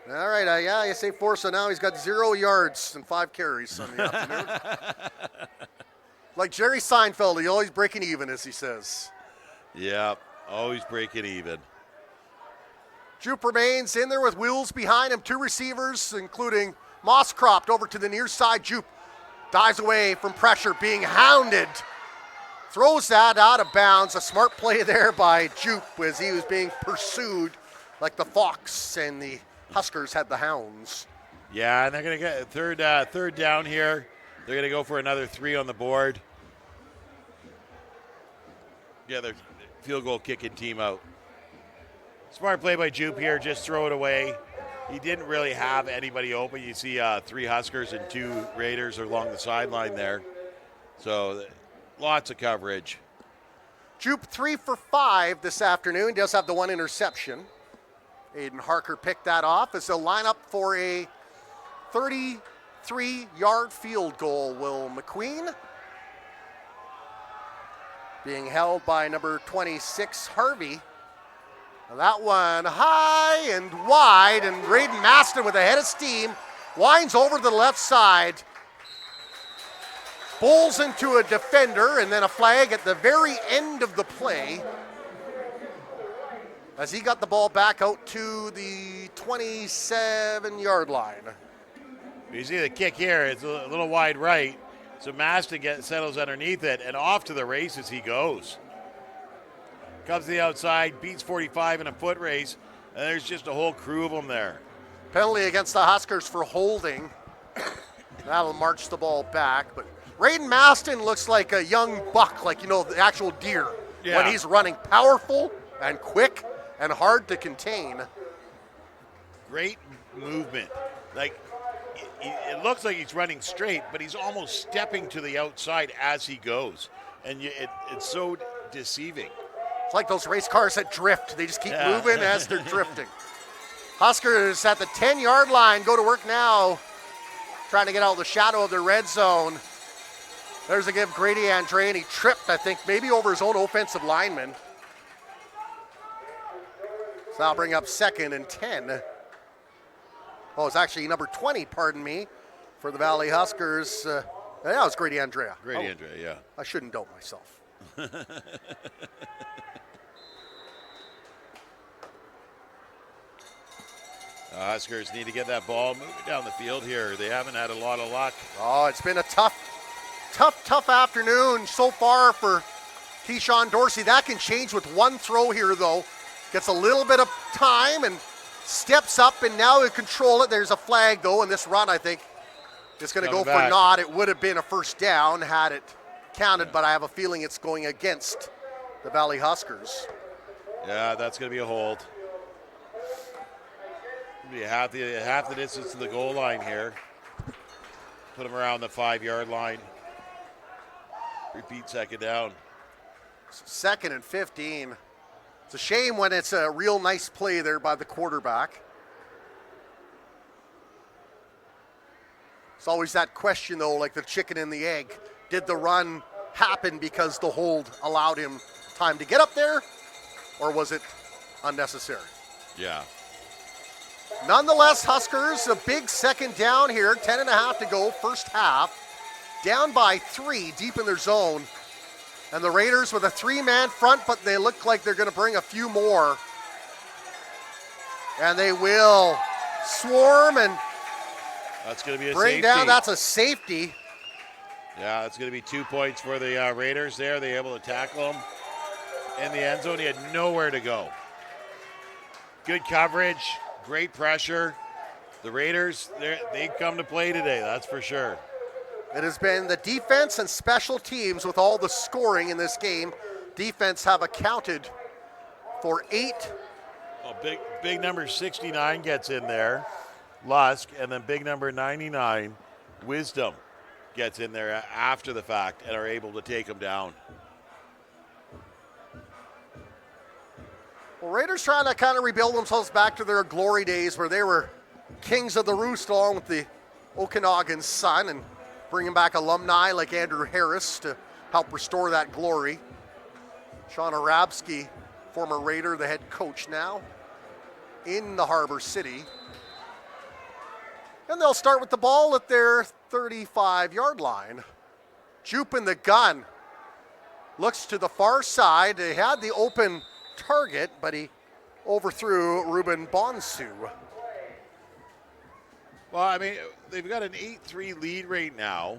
All right, yeah, you say 4, so now he's got 0 yards and 5 carries on the afternoon. Like Jerry Seinfeld, he's always breaking even, as he says. Yeah, always breaking even. Jupe remains in there with Wheels behind him. 2 receivers, including Mosscroft over to the near side. Jupe dives away from pressure, being hounded. Throws that out of bounds. A smart play there by Jupe as he was being pursued like the fox, and the Huskers had the hounds. Yeah, and they're going to get third down here. They're going to go for another 3 on the board. Yeah, they're field goal kicking team out. Smart play by Jupe here, just throw it away. He didn't really have anybody open. You see 3 Huskers and 2 Raiders along the sideline there. So lots of coverage. Jupe 3 for 5 this afternoon. Does have the 1 interception. Aiden Harker picked that off as they'll line up for a 33-yard field goal. Will McQueen being held by number 26, Harvey. That one high and wide, and Braden Maston with a head of steam winds over to the left side. Bowls into a defender, and then a flag at the very end of the play as he got the ball back out to the 27-yard line. You see the kick here, it's a little wide right, so Maston settles underneath it, and off to the races he goes. Comes to the outside, beats 45 in a foot race, and there's just a whole crew of them there. Penalty against the Huskers for holding. That'll march the ball back, but Braden Maston looks like a young buck, like, the actual deer. Yeah. When he's running, powerful and quick and hard to contain. Great movement. Like, it looks like he's running straight, but he's almost stepping to the outside as he goes. And it's so deceiving. It's like those race cars that drift. They just keep moving as they're drifting. Huskers at the 10-yard line go to work now, trying to get out of the shadow of their red zone. There's a give Grady Andre, and he tripped, I think, maybe over his own offensive lineman. So that'll bring up 2nd and 10. Oh, it's actually number 20, pardon me, for the Valley Huskers. Yeah, it was Grady Andrea. Andrea, yeah. I shouldn't doubt myself. Huskers need to get that ball moving down the field here. They haven't had a lot of luck. Oh, it's been a tough afternoon so far for Keyshawn Dorsey. That can change with one throw here, though. Gets a little bit of time and steps up, and now he control it. There's a flag, though, and this run, I think, is going to go for naught. It would have been a first down had it counted, but I have a feeling it's going against the Valley Huskers. Yeah, that's going to be a hold. Be half the distance to the goal line here. Put them around the 5-yard line. Repeat 2nd down. 2nd and 15. It's a shame when it's a real nice play there by the quarterback. It's always that question, though, like the chicken and the egg. Did the run happen because the hold allowed him time to get up there, or was it unnecessary? Yeah. Nonetheless, Huskers, a big 2nd down here, 10.5 to go, first half. Down by 3, deep in their zone. And the Raiders with a 3-man front, but they look like they're going to bring a few more. And they will swarm and that's going to be a bring safety. Down. That's a safety. Yeah, that's going to be 2 points for the Raiders there. They're able to tackle him in the end zone. He had nowhere to go. Good coverage. Great pressure. The Raiders, they come to play today, that's for sure. It has been the defense and special teams with all the scoring in this game. Defense have accounted for 8. Well, big number 69 gets in there, Lusk, and then big number 99, Wisdom, gets in there after the fact and are able to take them down. Well, Raiders trying to kind of rebuild themselves back to their glory days where they were kings of the roost along with the Okanagan Sun, and bringing back alumni like Andrew Harris to help restore that glory. Sean Arabsky, former Raider, the head coach now in the Harbor City. And they'll start with the ball at their 35-yard line. Jupe in the gun. Looks to the far side. They had the open target, but he overthrew Ruben Bonsu. Well, I mean, they've got an 8-3 lead right now.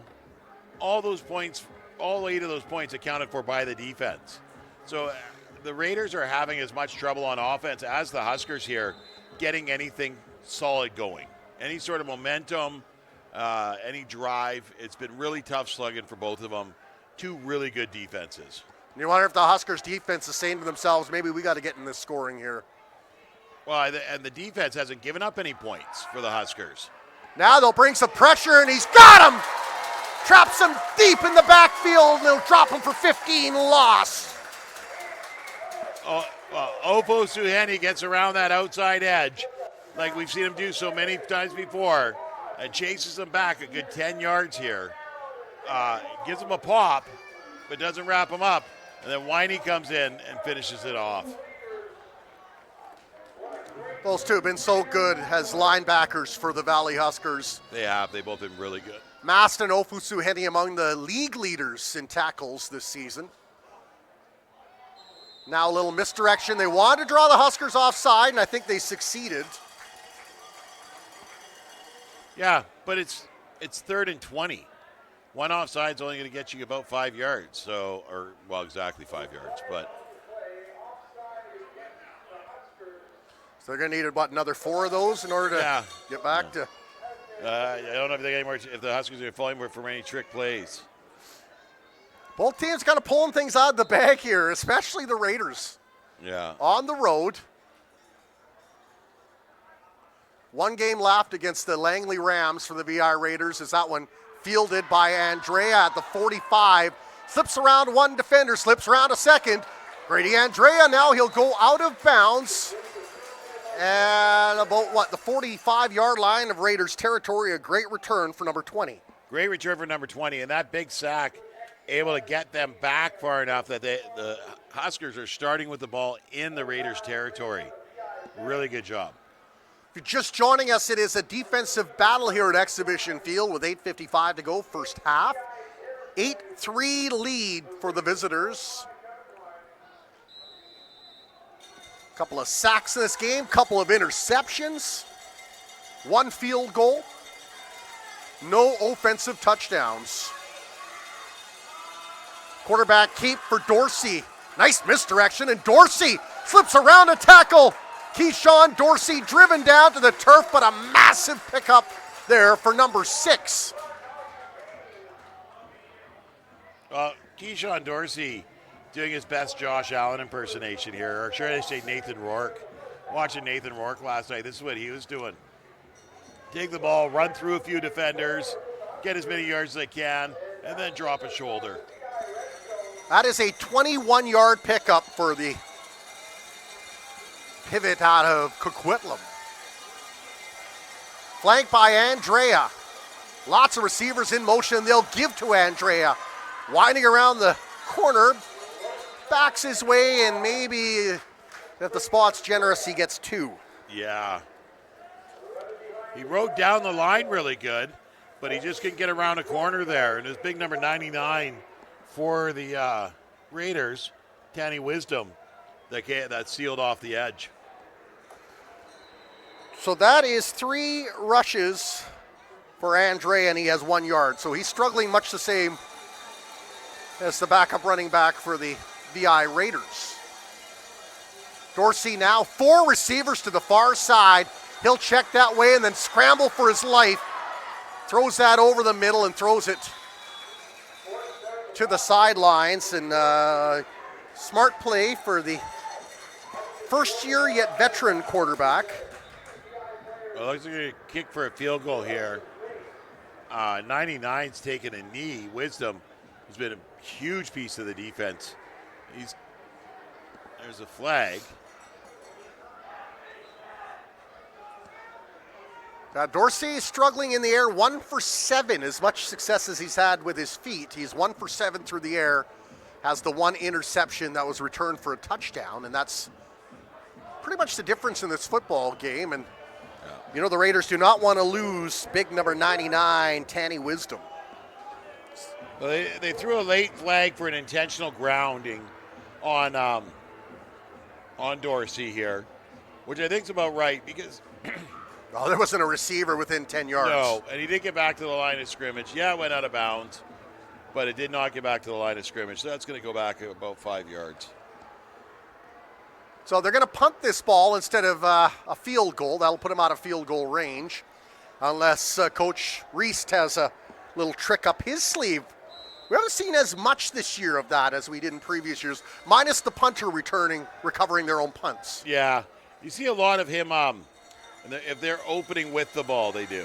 All those points, all 8 of those points accounted for by the defense. So the Raiders are having as much trouble on offense as the Huskers here getting anything solid going. Any sort of momentum, any drive. It's been really tough slugging for both of them. 2 really good defenses. You wonder if the Huskers defense is saying to themselves, maybe we got to get in this scoring here. Well, and the defense hasn't given up any points for the Huskers. Now they'll bring some pressure, and he's got him! Traps him deep in the backfield, and they'll drop him for 15, loss. Oh, well, Opo Suheni gets around that outside edge like we've seen him do so many times before and chases him back a good 10 yards here. Gives him a pop, but doesn't wrap him up. And then Winey comes in and finishes it off. Those two have been so good as linebackers for the Valley Huskers. They have. They've both been really good. Mast and Ofusuheni among the league leaders in tackles this season. Now a little misdirection. They wanted to draw the Huskers offside, and I think they succeeded. Yeah, but it's 3rd and 20. One offside's only going to get you about 5 yards. So, exactly 5 yards. But so they're going to need another 4 of those in order to get back to. I don't know if they get any more. If the Huskers are falling for any trick plays. Both teams kind of pulling things out of the bag here, especially the Raiders. Yeah. On the road. One game left against the Langley Rams for the VI Raiders. Is that one fielded by Andrea at the 45. Slips around one defender, slips around a second. Grady Andrea now, he'll go out of bounds. And about, the 45-yard line of Raiders territory. A great return for number 20. Great return for number 20. And that big sack able to get them back far enough that the Huskers are starting with the ball in the Raiders territory. Really good job. If you're just joining us, it is a defensive battle here at Exhibition Field with 8:55 to go first half. 8-3 lead for the visitors. Couple of sacks in this game, couple of interceptions, one field goal, no offensive touchdowns. Quarterback keep for Dorsey. Nice misdirection, and Dorsey slips around a tackle. Keyshawn Dorsey driven down to the turf, but a massive pickup there for number 6. Keyshawn Dorsey doing his best Josh Allen impersonation here, or should I say Nathan Rourke. Watching Nathan Rourke last night, this is what he was doing. Take the ball, run through a few defenders, get as many yards as they can, and then drop a shoulder. That is a 21-yard pickup for the pivot out of Coquitlam. Flanked by Andrea. Lots of receivers in motion. They'll give to Andrea. Winding around the corner. Backs his way, and maybe if the spot's generous, he gets 2. Yeah. He rode down the line really good, but he just couldn't get around a corner there. And his big number 99 for the Raiders, Tanny Wisdom, that sealed off the edge. So that is 3 rushes for Andre, and he has 1 yard. So he's struggling much the same as the backup running back for the VI Raiders. Dorsey now 4 receivers to the far side. He'll check that way and then scramble for his life. Throws that over the middle and throws it to the sidelines. And smart play for the first year yet veteran quarterback. Well, looks like a kick for a field goal here. 99's taken a knee. Wisdom has been a huge piece of the defense. There's a flag. Dorsey is struggling in the air, 1 for 7. As much success as he's had with his feet. He's 1 for 7 through the air. Has the 1 interception that was returned for a touchdown, and that's pretty much the difference in this football game. And you know, the Raiders do not want to lose big number 99, Tanny Wisdom. Well, they threw a late flag for an intentional grounding on Dorsey here, which I think is about right because Oh, there wasn't a receiver within 10 yards. no, and he did get back to the line of scrimmage. Yeah, it went out of bounds, but it did not get back to the line of scrimmage. So that's going to go back about 5 yards. So they're going to punt this ball instead of a field goal. That'll put him out of field goal range, unless Coach Reese has a little trick up his sleeve. We haven't seen as much this year of that as we did in previous years, minus the punter recovering their own punts. Yeah, you see a lot of him. If they're opening with the ball, they do.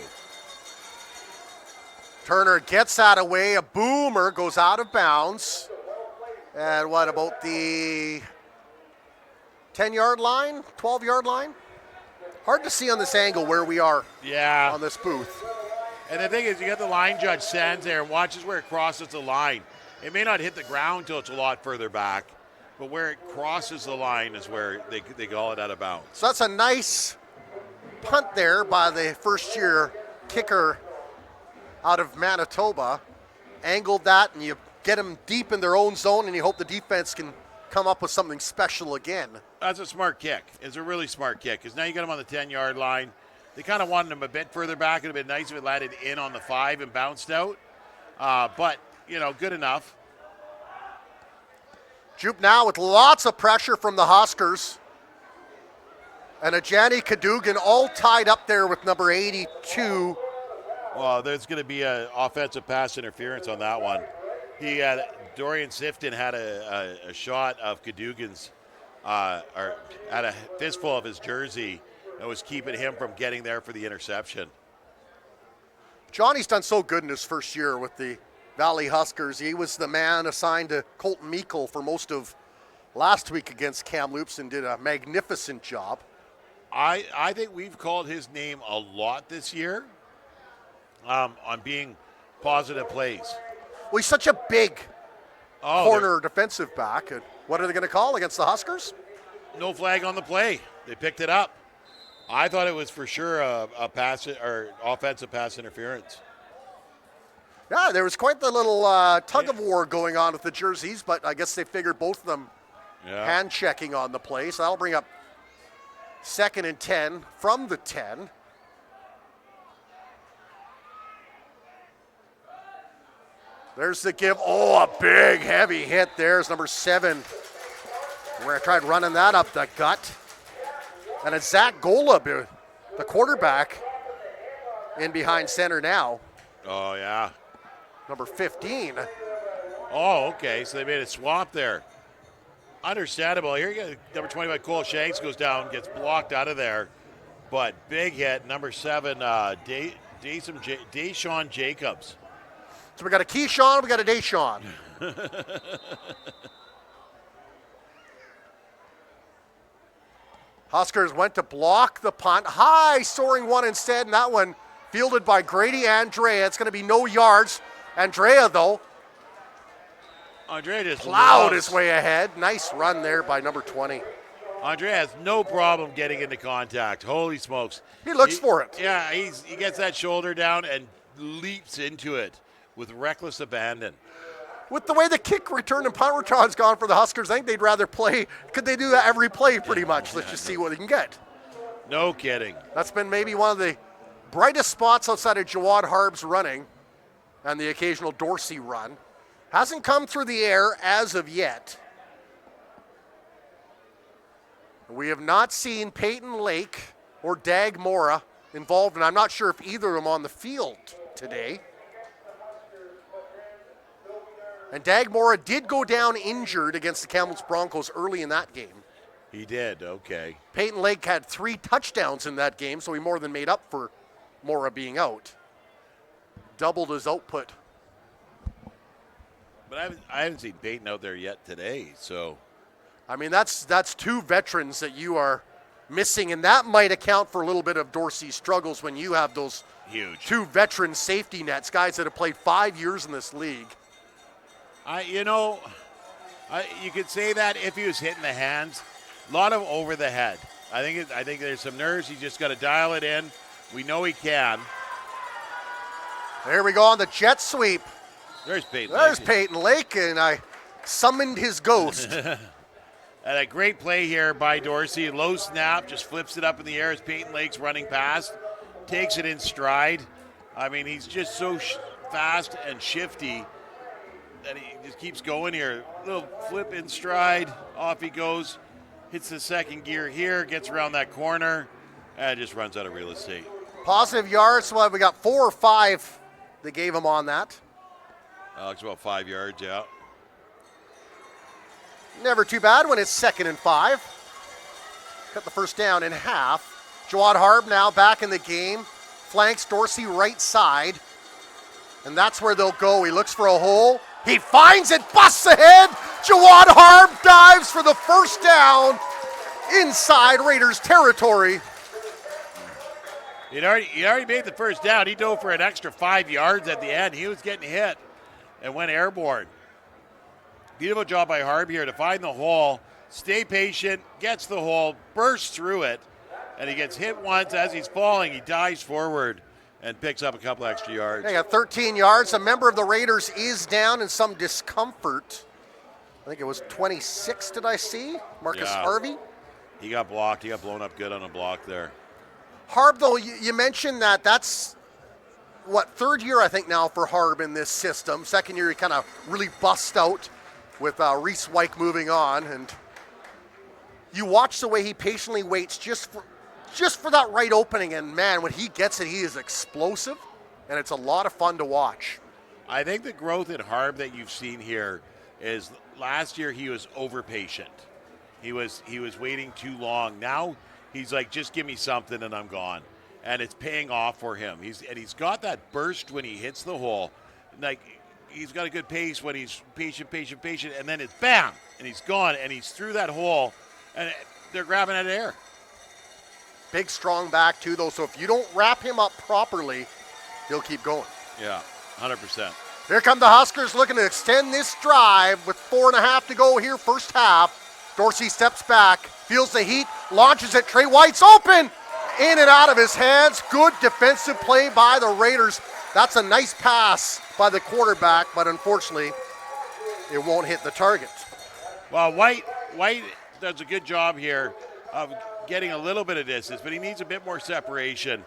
Turner gets that away. A boomer goes out of bounds. And what about the 10-yard line, 12-yard line? Hard to see on this angle where we are on this booth. And the thing is, you got the line judge stands there and watches where it crosses the line. It may not hit the ground until it's a lot further back, but where it crosses the line is where they call it out of bounds. So that's a nice punt there by the first-year kicker out of Manitoba. Angled that, and you get them deep in their own zone, and you hope the defense can come up with something special again. That's a smart kick. It's a really smart kick because now you got him on the 10-yard line. They kind of wanted him a bit further back. It would have been nice if it landed in on the 5 and bounced out. But, good enough. Jupe now with lots of pressure from the Huskers. And Ajani Cadogan all tied up there with number 82. Well, there's going to be an offensive pass interference on that one. Dorian Sifton had a shot of Cadogan's, or had a fistful of his jersey that was keeping him from getting there for the interception. Johnny's done so good in his first year with the Valley Huskers. He was the man assigned to Colton Meikle for most of last week against Kamloops and did a magnificent job. I think we've called his name a lot this year on being positive plays. Well, he's such a big corner defensive back. And what are they going to call against the Huskers? No flag on the play. They picked it up. I thought it was for sure a pass or offensive pass interference. Yeah, there was quite the little tug of war going on with the jerseys, but I guess they figured both of them hand checking on the play. So that'll bring up 2nd and 10 from the 10. There's the give. Oh, a big, heavy hit. There's number 7. Where I tried running that up the gut. And it's Zach Golub, the quarterback, in behind center now. Oh, yeah. Number 15. Oh, okay. So they made a swap there. Understandable. Here you go. Number 25, Cole Shanks goes down, gets blocked out of there. But big hit. Number 7, Deshaun Jacobs. So we got a Keyshawn, we got a Deshaun. Huskers went to block the punt. High, soaring one instead, and that one fielded by Grady Andrea. It's going to be no yards. Andrea, though, Andrea just plowed his way ahead. Nice run there by number 20. Andrea has no problem getting into contact. Holy smokes. He looks for it. Yeah, he gets that shoulder down and leaps into it with reckless abandon. With the way the kick return and punt return's gone for the Huskers, I think they'd rather play. Could they do that every play pretty much? Let's just see what they can get. No kidding. That's been maybe one of the brightest spots outside of Jawad Harb's running and the occasional Dorsey run. Hasn't come through the air as of yet. We have not seen Peyton Lake or Dag Mora involved, and I'm not sure if either of them on the field today. And Dag Mora did go down injured against the Kamloops Broncos early in that game. He did, okay. Peyton Lake had 3 touchdowns in that game, so he more than made up for Mora being out. Doubled his output. But I haven't seen Peyton out there yet today, so. I mean, that's 2 veterans that you are missing, and that might account for a little bit of Dorsey's struggles when you have those huge 2 veteran safety nets, guys that have played 5 years in this league. You could say that if he was hitting the hands. A lot of over the head. I think there's some nerves. He's just got to dial it in. We know he can. There we go on the jet sweep. There's Peyton Lake, and I summoned his ghost. And a great play here by Dorsey. Low snap, just flips it up in the air as Peyton Lake's running past. Takes it in stride. I mean, he's just so fast and shifty that he just keeps going here. Little flip in stride, off he goes. Hits the second gear here, gets around that corner, and just runs out of real estate. Positive yards, well, we got 4 or 5 they gave him on that. It's about 5 yards, yeah. Never too bad when it's 2nd and 5. Cut the first down in half. Jawad Harb now back in the game. Flanks Dorsey right side. And that's where they'll go. He looks for a hole. He finds it, busts ahead. Jawad Harb dives for the first down inside Raiders territory. He'd already made the first down. He dove for an extra 5 yards at the end. He was getting hit and went airborne. Beautiful job by Harb here to find the hole, stay patient, gets the hole, bursts through it, And he gets hit once as he's falling. He dives forward and picks up a couple extra yards. They got 13 yards. A member of the Raiders is down in some discomfort. I think it was 26, did I see? Marcus Harvey. He got blocked. He got blown up good on a block there. Harb, though, you mentioned that's, third year, I think, now for Harb in this system. Second year, he kind of really bust out with Reese Wyke moving on. And you watch the way he patiently waits just for that right opening. And, man, when he gets it, he is explosive. And it's a lot of fun to watch. I think the growth in Harb that you've seen here is last year he was over patient. He was waiting too long. Now he's like, just give me something and I'm gone. And it's paying off for him. He's got that burst when he hits the hole. Like, he's got a good pace when he's patient, and then it's bam, and he's gone, and he's through that hole, and they're grabbing at air. Big, strong back, too, though, so if you don't wrap him up properly, he'll keep going. Yeah, 100%. Here come the Huskers looking to extend this drive with 4.5 to go here, first half. Dorsey steps back, feels the heat, launches it. Trey White's open, in and out of his hands. Good defensive play by the Raiders. That's a nice pass by the quarterback, but unfortunately, it won't hit the target. Well, White does a good job here of getting a little bit of distance, but he needs a bit more separation.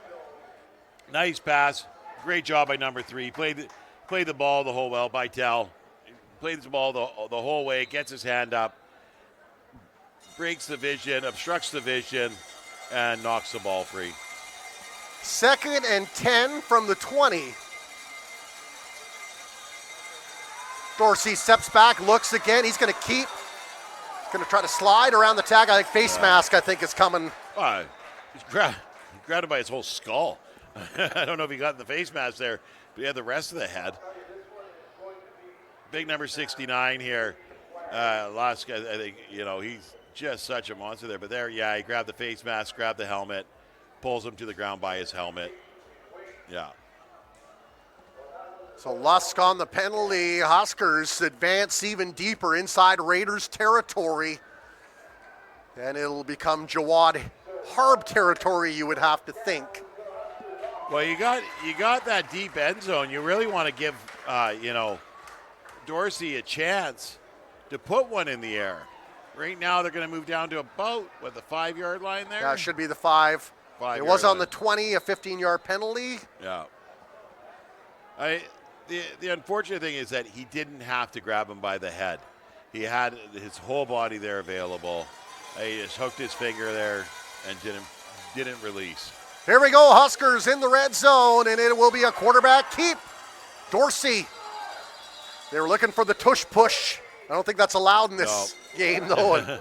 Nice pass. Great job by number 3. Played the ball the whole well by Tell. Plays the ball the whole way, gets his hand up, breaks the vision, obstructs the vision, and knocks the ball free. 2nd and 10 from the 20. Dorsey steps back, looks again. He's going to try to slide around the tag. I think face mask, is coming. He's grabbed him by his whole skull. I don't know if he got in the face mask there, but he had the rest of the head. Big number 69 here. Last guy, I think, he's just such a monster there. But there, he grabbed the face mask, grabbed the helmet, pulls him to the ground by his helmet. Yeah. So Lusk on the penalty. Huskers advance even deeper inside Raiders territory. And it'll become Jawad Harb territory, you would have to think. Well, you got that deep end zone. You really want to give, Dorsey a chance to put one in the air. Right now, they're going to move down to about, the 5-yard line there? Yeah, it should be the 5. It was on the 20, a 15-yard penalty. Yeah. The unfortunate thing is that he didn't have to grab him by the head. He had his whole body there available. He just hooked his finger there and didn't release. Here we go, Huskers in the red zone, and it will be a quarterback keep. Dorsey. They were looking for the tush push. I don't think that's allowed in this game, though.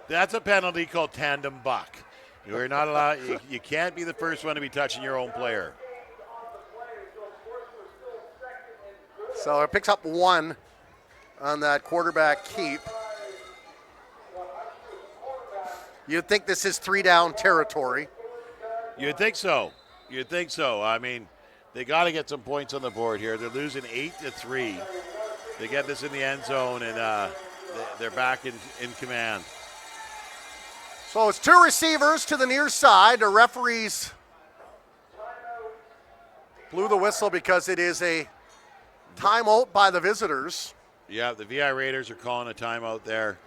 That's a penalty called tandem buck. You are not allowed. You can't be the first one to be touching your own player. So it picks up 1 on that quarterback keep. You'd think this is 3-down territory. You'd think so. I mean, they got to get some points on the board here. They're losing 8-3. They get this in the end zone, and they're back in command. So it's 2 receivers to the near side. The referees blew the whistle because it is a timeout by the visitors. Yeah, the VI Raiders are calling a timeout there.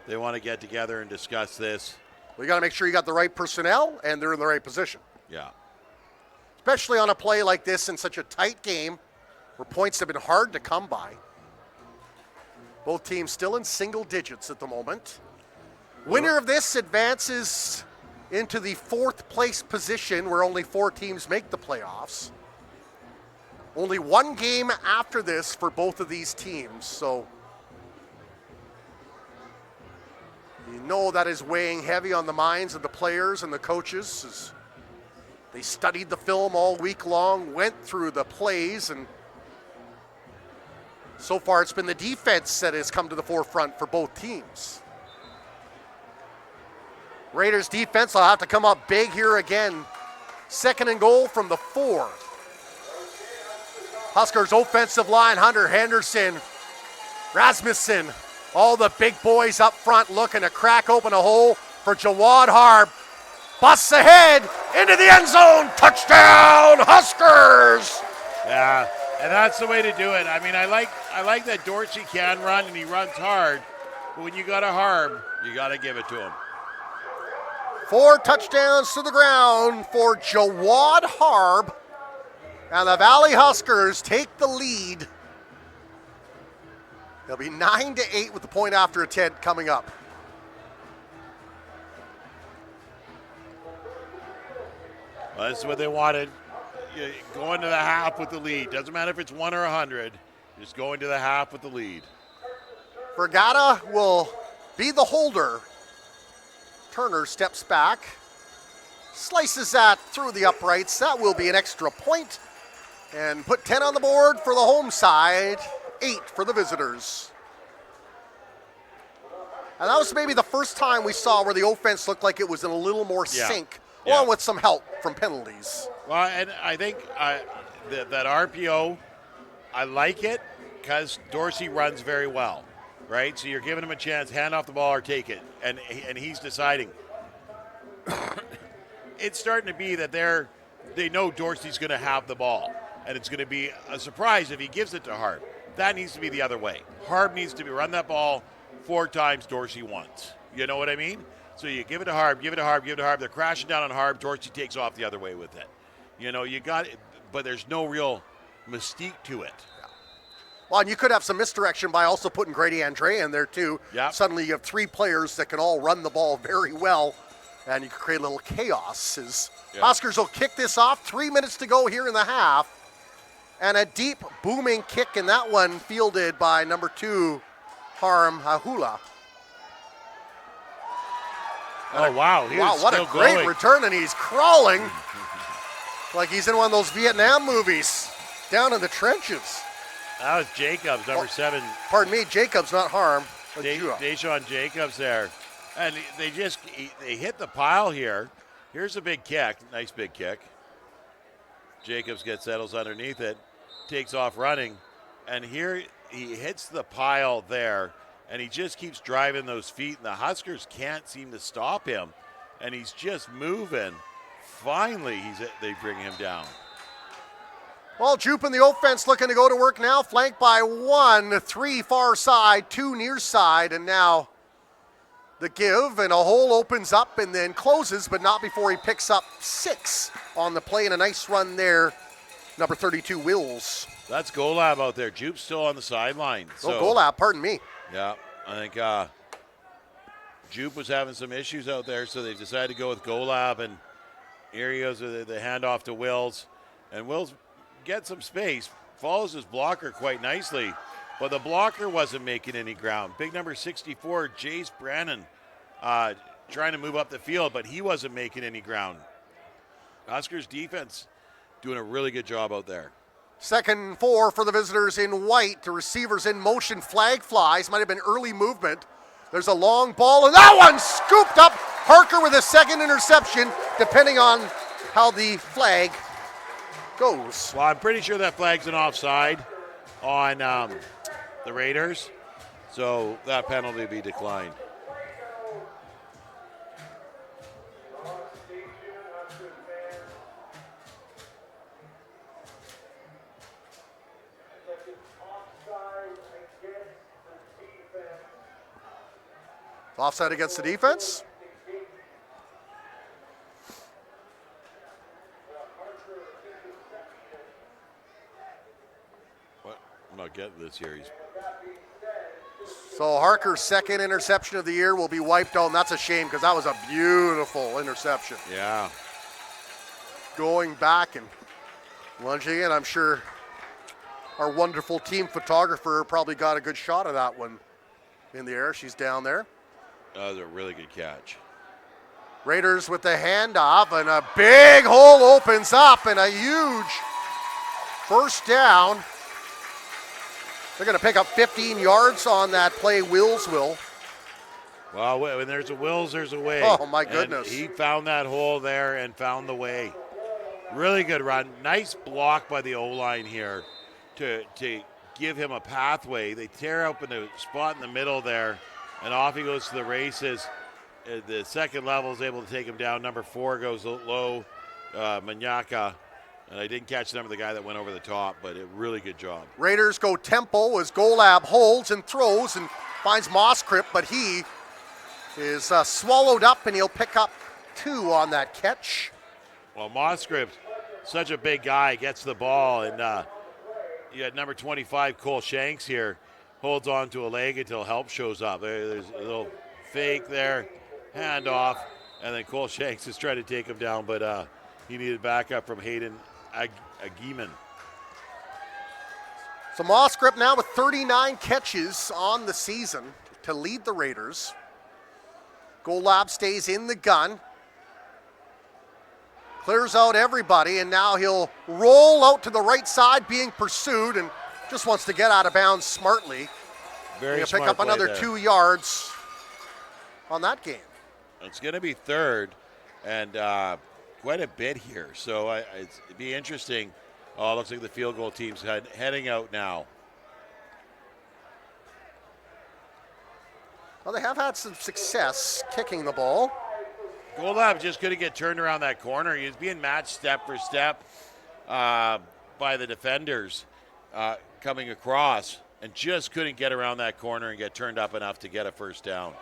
They want to get together and discuss this. We got to make sure you got the right personnel and they're in the right position. Yeah. Especially on a play like this in such a tight game where points have been hard to come by. Both teams still in single digits at the moment. Winner of this advances into the 4th place position where only 4 teams make the playoffs. Only 1 game after this for both of these teams, so you know that is weighing heavy on the minds of the players and the coaches as they studied the film all week long, went through the plays, and so far it's been the defense that has come to the forefront for both teams. Raiders defense will have to come up big here again. 2nd and goal from the 4. Huskers offensive line, Hunter Henderson, Rasmussen, all the big boys up front looking to crack open a hole for Jawad Harb. Busts ahead into the end zone. Touchdown, Huskers! Yeah, and that's the way to do it. I mean, I like that Dorsey can run and he runs hard, but when you got a Harb, you got to give it to him. 4 touchdowns to the ground for Jawad Harb. And the Valley Huskers take the lead. They'll be 9-8 with the point after attempt coming up. Well, that's what they wanted. You go into the half with the lead. Doesn't matter if it's 1 or 100. Just go into the half with the lead. Vergata will be the holder. Turner steps back, slices that through the uprights. That will be an extra point. And put 10 on the board for the home side, 8 for the visitors. And that was maybe the first time we saw where the offense looked like it was in a little more sync, along with some help from penalties. Well, and I think that RPO, I like it because Dorsey runs very well, right? So you're giving him a chance, hand off the ball or take it, and he's deciding. It's starting to be that they know Dorsey's going to have the ball, and it's going to be a surprise if he gives it to Harb. That needs to be the other way. Harb needs to run that ball 4 times Dorsey once. You know what I mean? So you give it to Harb, give it to Harb, give it to Harb. They're crashing down on Harb. Dorsey takes off the other way with it. You know, you got it, but there's no real mystique to it. Yeah. Well, and you could have some misdirection by also putting Grady Andre in there, too. Yeah. Suddenly you have 3 players that can all run the ball very well, and you can create a little chaos. Huskers will kick this off. 3 minutes to go here in the half. And a deep, booming kick, and that one fielded by number 2, Harm Hahula. Oh, wow. What a great return, and he's crawling like he's in one of those Vietnam movies, down in the trenches. That was Jacobs, number 7. Pardon me, Jacobs, not Harm. Deshaun Jacobs there. And they hit the pile here. Here's a big kick, nice big kick. Jacobs settles underneath it, takes off running, and here he hits the pile there, and he just keeps driving those feet, and the Huskers can't seem to stop him, and he's just moving. Finally, they bring him down. Well, Jupe and the offense looking to go to work now, flanked by 1, 3 far side, 2 near side, and now the give, and a hole opens up and then closes, but not before he picks up 6 on the play, and a nice run there, number 32, Wills. That's Golab out there. Jupe's still on the sideline. Golab, pardon me. Yeah, I think Jupe was having some issues out there, so they decided to go with Golab, and here he goes with the handoff to Wills, and Wills gets some space, follows his blocker quite nicely, but the blocker wasn't making any ground. Big number 64, Jace Brannon, trying to move up the field, but he wasn't making any ground. Huskers defense doing a really good job out there. 2nd and 4 for the visitors in white. The receivers in motion, flag flies. Might have been early movement. There's a long ball, and that one scooped up. Harker with a 2nd interception, depending on how the flag goes. Well, I'm pretty sure that flag's an offside on the Raiders, so that penalty will be declined. Offside against the defense. What? I'm not getting this here. So Harker's 2nd interception of the year will be wiped out, and that's a shame because that was a beautiful interception. Yeah. Going back and lunging in, I'm sure our wonderful team photographer probably got a good shot of that one in the air. She's down there. That was a really good catch. Raiders with the handoff, and a big hole opens up, and a huge first down. They're going to pick up 15 yards on that play, Wills will. Well, when there's a Wills, there's a way. Oh, my goodness. And he found that hole there and found the way. Really good run. Nice block by the O-line here to give him a pathway. They tear open a spot in the middle there, and off he goes to the races. the second level is able to take him down. Number 4 goes low, Manyaka. And I didn't catch the number of the guy that went over the top, but a really good job. Raiders go tempo as Golab holds and throws and finds Moskrip, but he is swallowed up, and he'll pick up 2 on that catch. Well, Moskrip, such a big guy, gets the ball, and you got number 25, Cole Shanks here, holds on to a leg until help shows up. There's a little fake there, handoff, and then Cole Shanks is trying to take him down, but he needed backup from Hayden Agiman. So Moskrip now with 39 catches on the season to lead the Raiders. Golab stays in the gun. Clears out everybody, and now he'll roll out to the right side being pursued and just wants to get out of bounds smartly. Very He'll smart pick up play another there. 2 yards on that game. It's going to be third, and quite a bit here. So it'd be interesting. Oh, it looks like the field goal team's heading out now. Well, they have had some success kicking the ball. Golab just couldn't get turned around that corner. He was being matched step for step by the defenders coming across, and just couldn't get around that corner and get turned up enough to get a first down.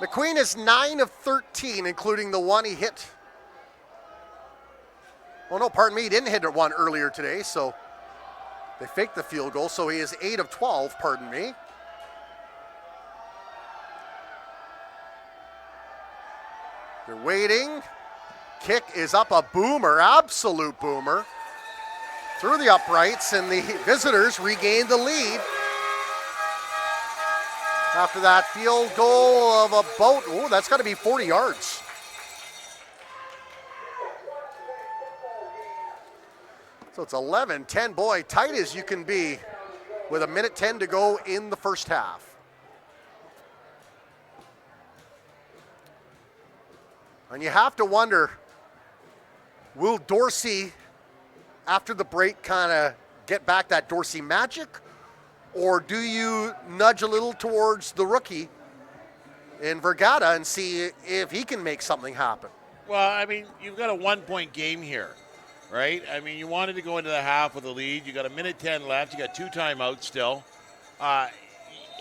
McQueen is 9 of 13, including the one he hit. Oh, no, pardon me, he didn't hit one earlier today, so they faked the field goal, so he is 8 of 12, pardon me. They're waiting. Kick is up, a boomer, absolute boomer. Through the uprights, and the visitors regain the lead. After that field goal of about, oh, that's got to be 40 yards. So it's 11-10. Boy, tight as you can be with 1:10 to go in the first half. And you have to wonder, will Dorsey, after the break, kind of get back that Dorsey magic? Or do you nudge a little towards the rookie in Vergata and see if he can make something happen? Well, I mean, you've got a 1-point game here, right? I mean, you wanted to go into the half with a lead. You got 1:10 left. You got 2 timeouts still.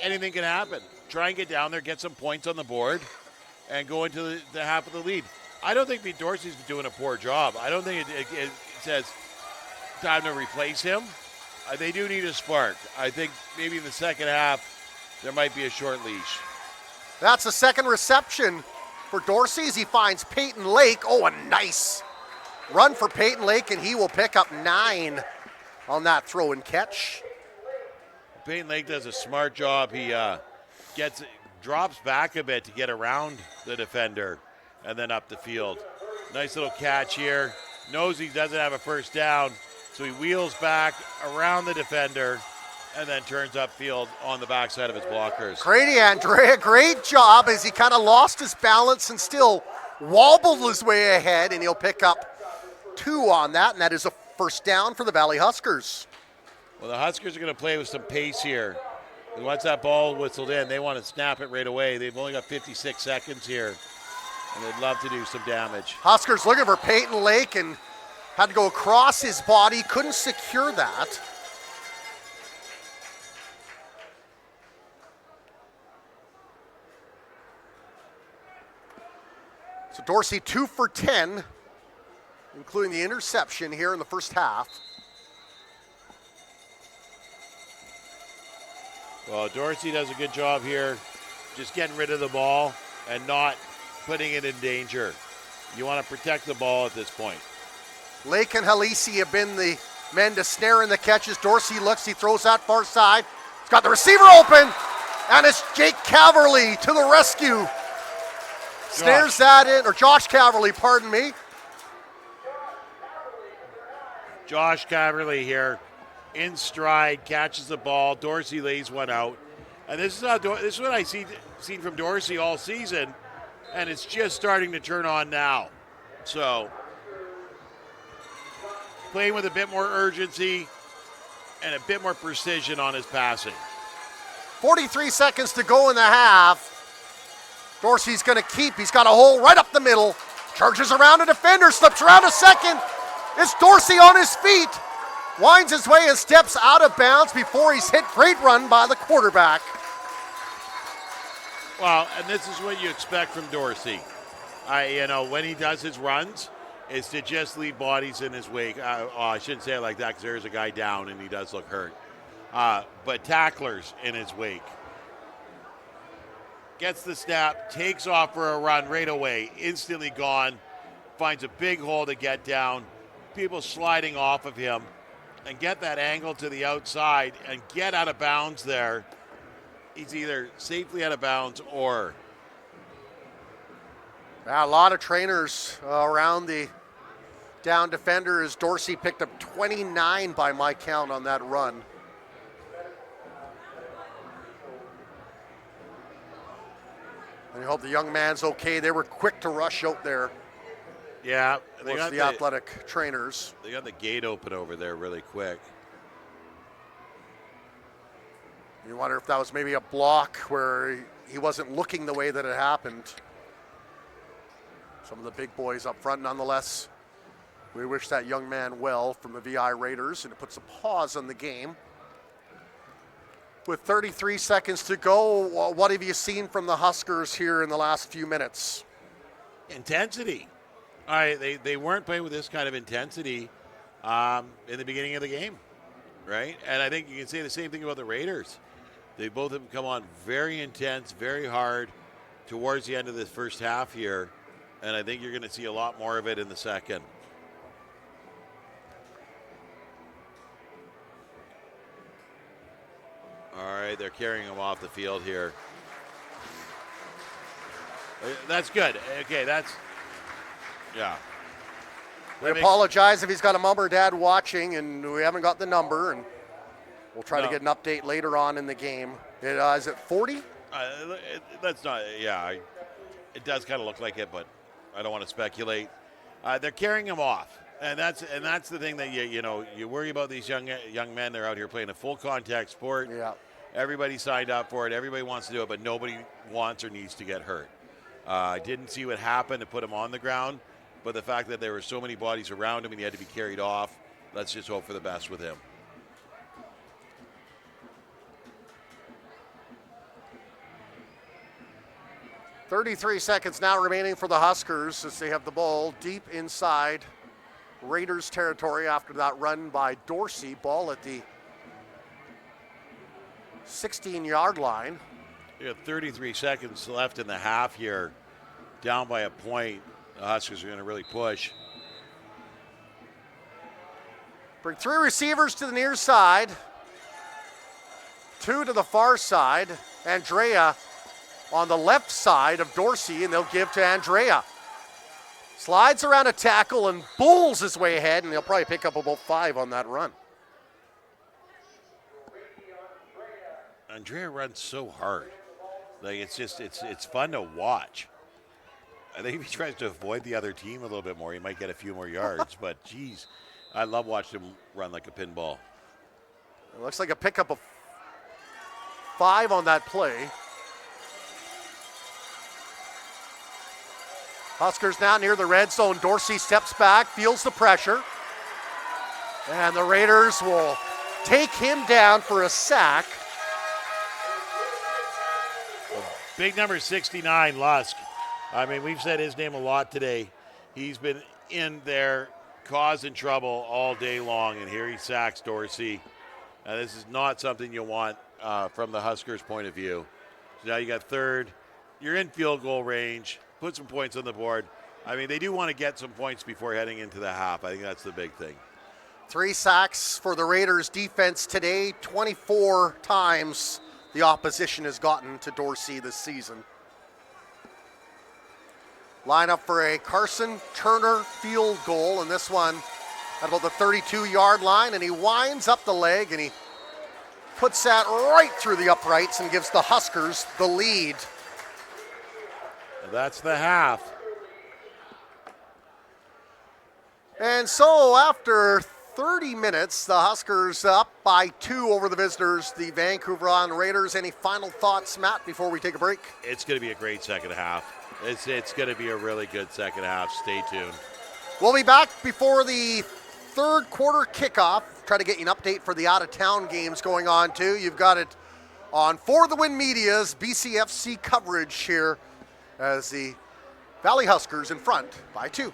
Anything can happen. Try and get down there, get some points on the board, and go into the half of the lead. I don't think Pete Dorsey's doing a poor job. I don't think it says time to replace him. They do need a spark. I think maybe in the second half there might be a short leash. That's the second reception for Dorsey as he finds Peyton Lake. Oh, a nice run for Peyton Lake, and he will pick up 9 on that throw and catch. Peyton Lake does a smart job. He drops back a bit to get around the defender and then up the field. Nice little catch here. Knows he doesn't have a first down, so he wheels back around the defender and then turns upfield on the backside of his blockers. Grady Andrea, great job as he kind of lost his balance and still wobbled his way ahead, and he'll pick up 2 on that, and that is a first down for the Valley Huskers. Well, the Huskers are going to play with some pace here. And once that ball whistled in, they want to snap it right away. They've only got 56 seconds here, and they'd love to do some damage. Huskers looking for Peyton Lake and had to go across his body, couldn't secure that. So Dorsey 2 for 10, including the interception here in the first half. Well, Dorsey does a good job here just getting rid of the ball and not putting it in danger. You want to protect the ball at this point. Lake and Halisi have been the men to snare in the catches. Dorsey looks, he throws that far side. He's got the receiver open, and it's Jake Caverly to the rescue. Snares that in, or Josh Caverly, pardon me. Josh Caverly here in stride, catches the ball. Dorsey lays one out. And this is what I seen from Dorsey all season, and it's just starting to turn on now. So, playing with a bit more urgency and a bit more precision on his passing. 43 seconds to go in the half. Dorsey's going to keep. He's got a hole right up the middle. Charges around a defender, slips around a second. It's Dorsey on his feet. Winds his way and steps out of bounds before he's hit. Great run by the quarterback. Well, and this is what you expect from Dorsey. When he does his runs, is to just leave bodies in his wake. I shouldn't say it like that because there's a guy down and he does look hurt. But tacklers in his wake. Gets the snap, takes off for a run right away, instantly gone, finds a big hole to get down, people sliding off of him, and get that angle to the outside and get out of bounds there. He's either safely out of bounds or... A lot of trainers around the down defender as Dorsey picked up 29 by my count on that run. And I hope the young man's okay. They were quick to rush out there. Yeah. They got the athletic trainers. They got the gate open over there really quick. You wonder if that was maybe a block where he wasn't looking the way that it happened. Some of the big boys up front nonetheless. We wish that young man well from the VI Raiders, and it puts a pause on the game. With 33 seconds to go, what have you seen from the Huskers here in the last few minutes? Intensity. All right, they weren't playing with this kind of intensity in the beginning of the game, right? And I think you can say the same thing about the Raiders. They both have come on very intense, very hard towards the end of this first half here, and I think you're going to see a lot more of it in the second. All right, they're carrying him off the field here. That's good. Okay, yeah. We apologize if he's got a mom or dad watching and we haven't got the number, and we'll try to get an update later on in the game. Is it 40? That's not, yeah. It does kind of look like it, but I don't want to speculate. They're carrying him off. And that's the thing that you worry about these young men. They're out here playing a full contact sport. Yeah. Everybody signed up for it. Everybody wants to do it, but nobody wants or needs to get hurt. I didn't see what happened to put him on the ground, but the fact that there were so many bodies around him and he had to be carried off, let's just hope for the best with him. .33 seconds now remaining for the Huskers as they have the ball deep inside Raiders territory after that run by Dorsey. Ball at the 16-yard line. You got 33 seconds left in the half here. Down by a point. The Huskers are going to really push. Bring three receivers to the near side. Two to the far side. Andrea on the left side of Dorsey, and they'll give to Andrea. Slides around a tackle and bulls his way ahead, and they'll probably pick up about 5 on that run. Andrea runs so hard. Like it's fun to watch. I think if he tries to avoid the other team a little bit more, he might get a few more yards. But geez, I love watching him run like a pinball. It looks like a pickup of 5 on that play. Huskers now near the red zone. Dorsey steps back, feels the pressure. And the Raiders will take him down for a sack. Big number 69, Lusk. I mean, we've said his name a lot today. He's been in there causing trouble all day long, and here he sacks Dorsey. This is not something you want from the Huskers' point of view. So now you got third. You're in field goal range. Put some points on the board. I mean, they do want to get some points before heading into the half. I think that's the big thing. 3 sacks for the Raiders defense today. 24 times the opposition has gotten to Dorsey this season. Line up for a Carson Turner field goal, and this one at about the 32-yard line, and he winds up the leg, and he puts that right through the uprights and gives the Huskers the lead. That's the half. And so after 30 minutes. The Huskers up by 2 over the visitors, the Vancouver Island Raiders. Any final thoughts, Matt, before we take a break? It's going to be a great second half. It's going to be a really good second half. Stay tuned. We'll be back before the third quarter kickoff. Try to get you an update for the out-of-town games going on, too. You've got it on For the Win Media's BCFC coverage here as the Valley Huskers in front by 2.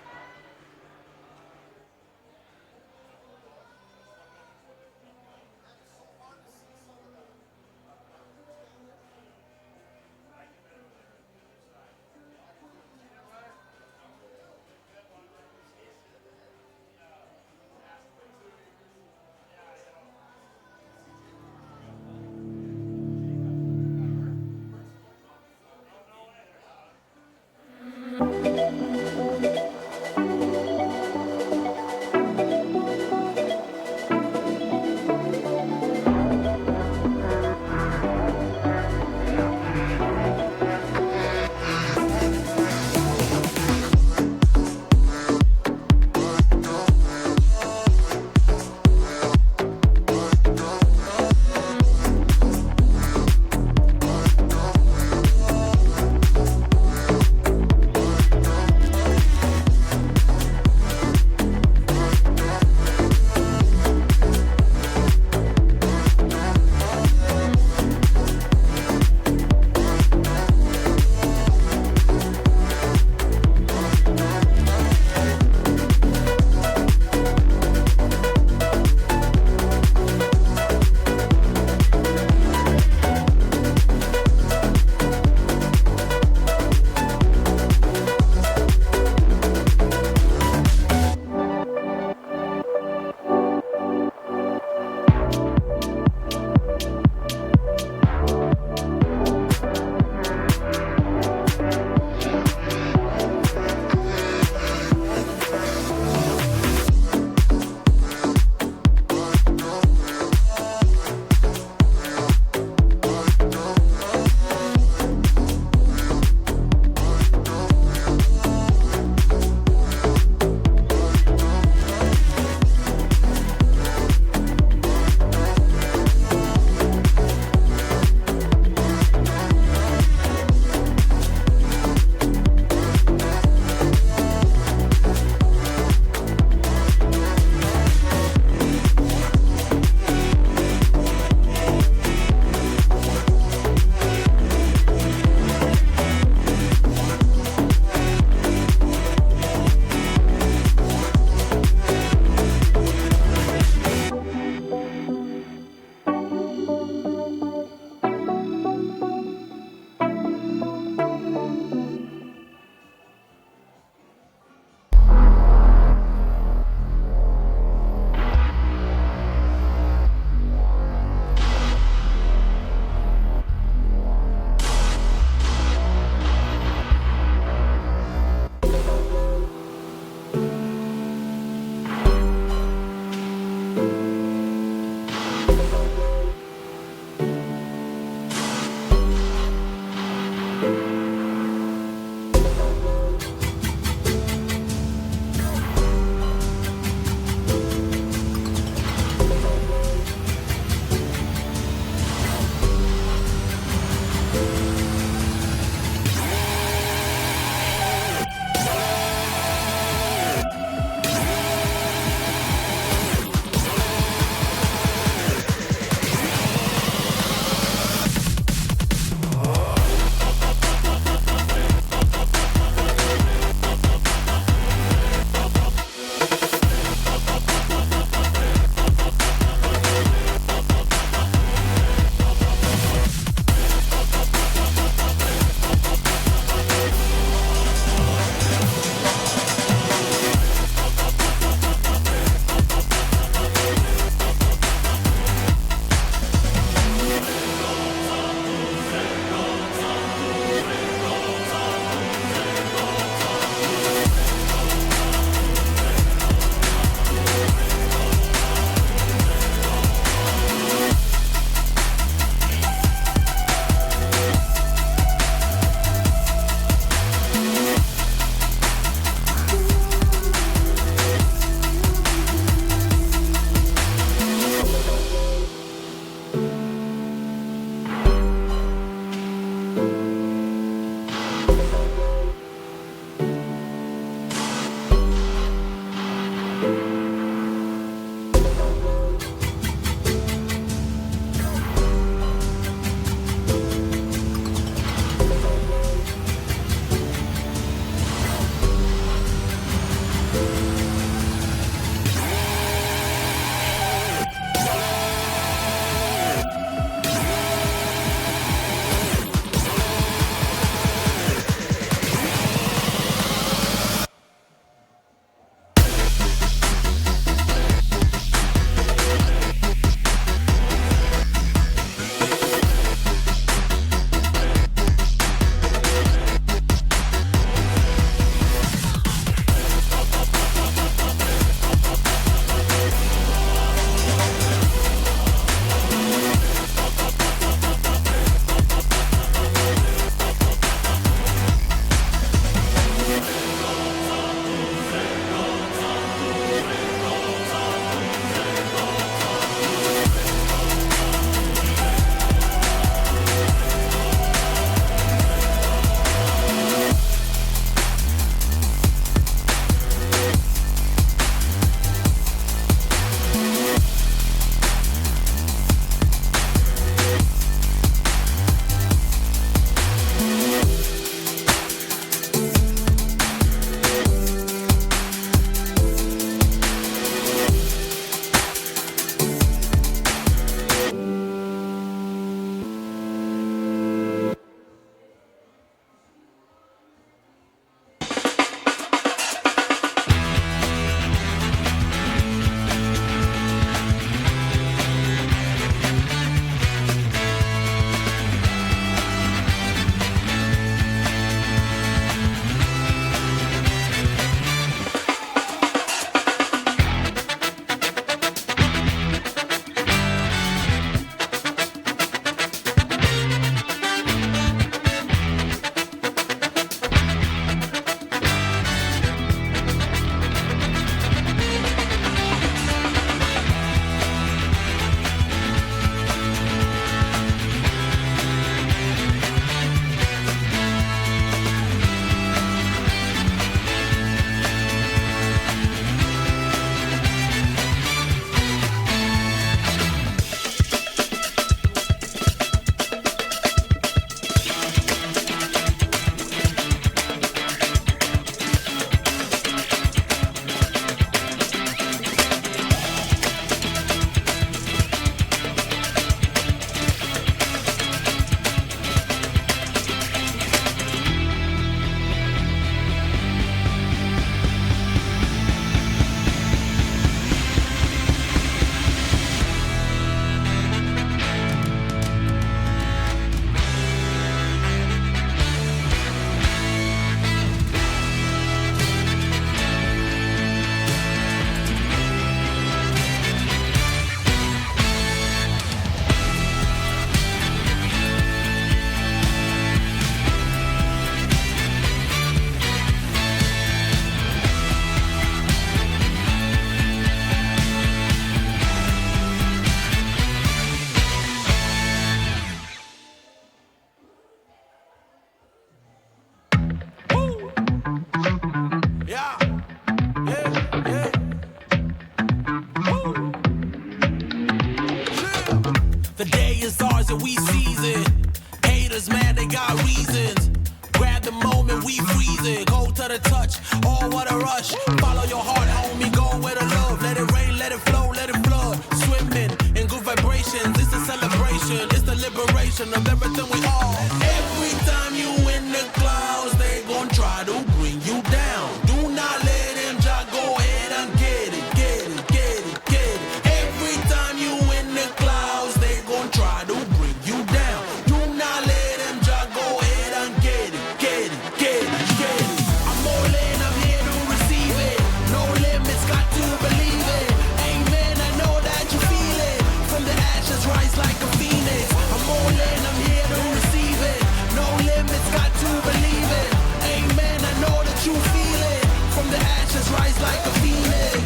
what a touch, oh what a rush. Follow your heart, homie, go with a love. Let it rain, let it flow, let it flood. Swimming in good vibrations, it's a celebration, it's the liberation of everything we are. Every time you in the clouds, they gon' try to bring you down. Do not let them just go ahead and get it, get it, get it, get it. Every time you in the clouds, they gon' try to bring you down. Do not let them just go ahead and get it, get it, get it, get it. I'm all in, I'm here to receive it. No limits, got to believe it. Amen, I know that you feel it. From the ashes, rise like a phoenix. I'm all in, I'm here to receive it. No limits, got to believe it. Amen, I know that you feel it. From the ashes, rise like a phoenix.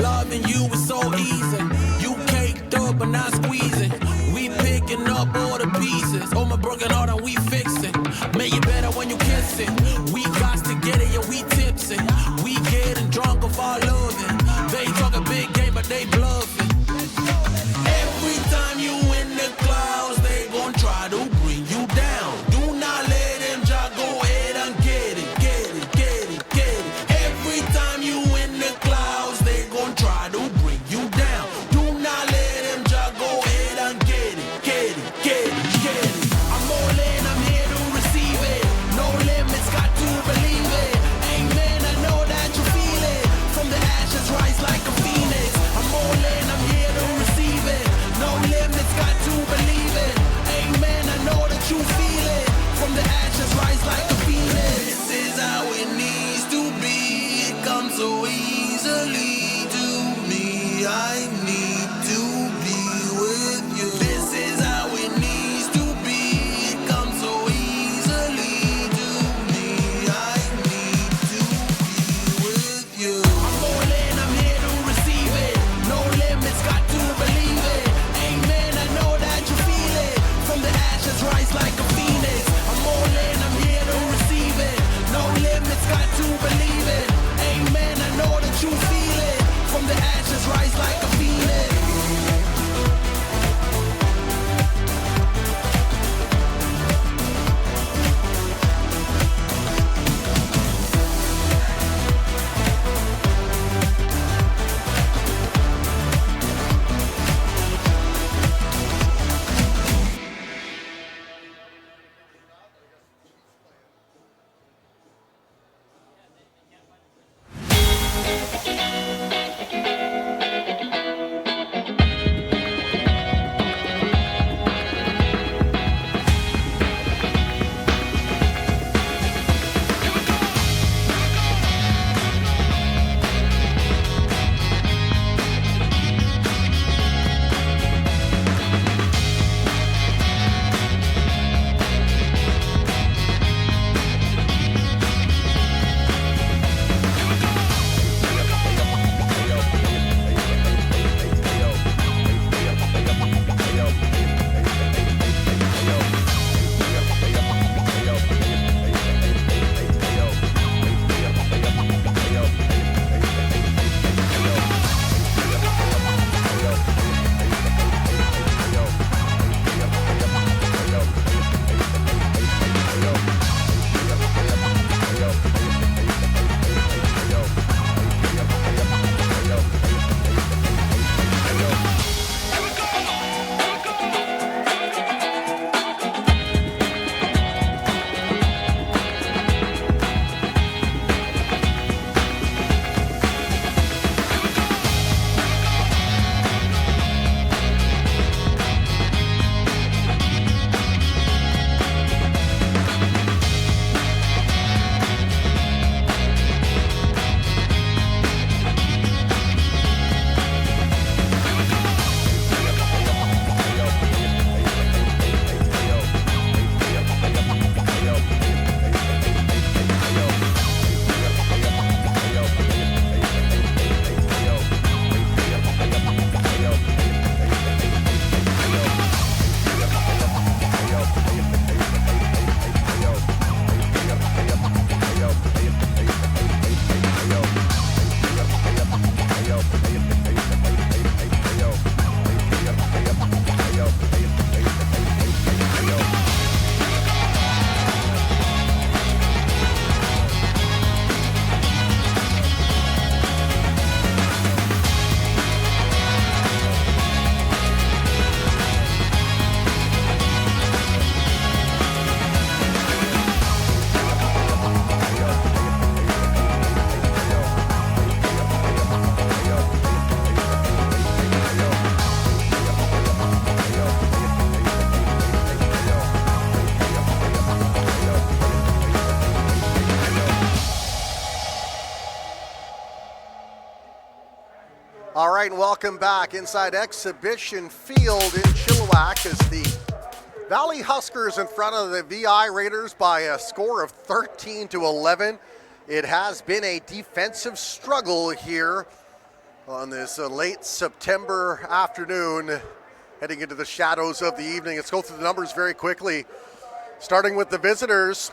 Loving you is so easy. You caked up and not squeezing. We picking up all the pieces. Oh, my broken heart and we fixing. Make it better when you kiss it. We got to get it, yeah, we tipsy. We getting drunk of our loving. They talk a big game, but they bluffing. Every time you in the clouds, they gon' try to bring you down. Do not let them just go ahead and get it, get it, get it, get it. Every time you in the clouds, they gon' try to bring you down. Do not let them just go ahead and get it, get it, get it, get it. I'm all in, I'm here to receive it. No limits, got to believe it. Amen, I know that you feel it. From the ashes, rise like a phoenix. I'm all in, I'm All right, and welcome back inside Exhibition Field in Chilliwack as the Valley Huskers in front of the VI Raiders by a score of 13-11. It has been a defensive struggle here on this late September afternoon, heading into the shadows of the evening. Let's go through the numbers very quickly. Starting with the visitors,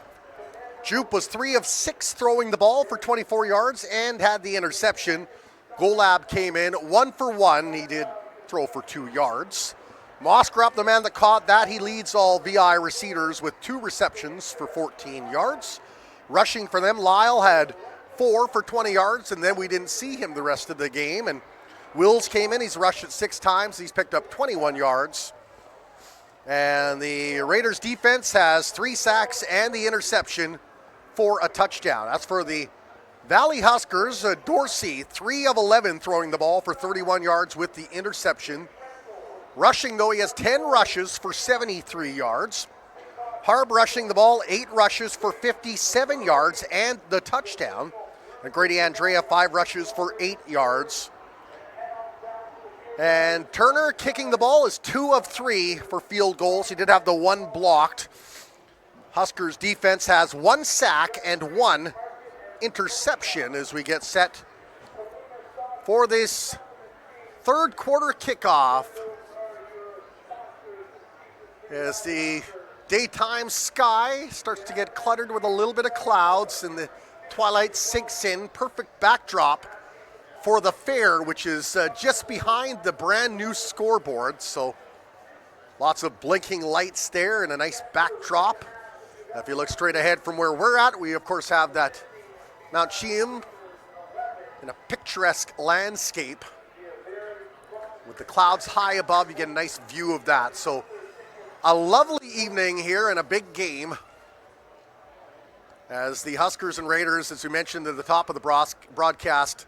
Jupe was 3 of 6 throwing the ball for 24 yards and had the interception. Golab came in 1 for 1. He did throw for 2 yards. Moskrop, the man that caught that, he leads all VI receivers with 2 receptions for 14 yards. Rushing for them, Lyle had 4 for 20 yards, and then we didn't see him the rest of the game. And Wills came in, he's rushed it 6 times, he's picked up 21 yards. And the Raiders defense has 3 sacks and the interception for a touchdown. That's for the Valley Huskers. Dorsey, 3 of 11 throwing the ball for 31 yards with the interception. Rushing, though, he has 10 rushes for 73 yards. Harb rushing the ball, 8 rushes for 57 yards and the touchdown. And Grady Andrea, 5 rushes for 8 yards. And Turner kicking the ball is 2 of 3 for field goals. He did have the 1 blocked. Huskers defense has 1 sack and 1 interception as we get set for this third quarter kickoff. As the daytime sky starts to get cluttered with a little bit of clouds and the twilight sinks in, perfect backdrop for the fair, which is just behind the brand new scoreboard. So lots of blinking lights there and a nice backdrop. If you look straight ahead from where we're at, we of course have that Mount Cheam in a picturesque landscape. With the clouds high above, you get a nice view of that. So a lovely evening here and a big game as the Huskers and Raiders, as we mentioned at the top of the broadcast,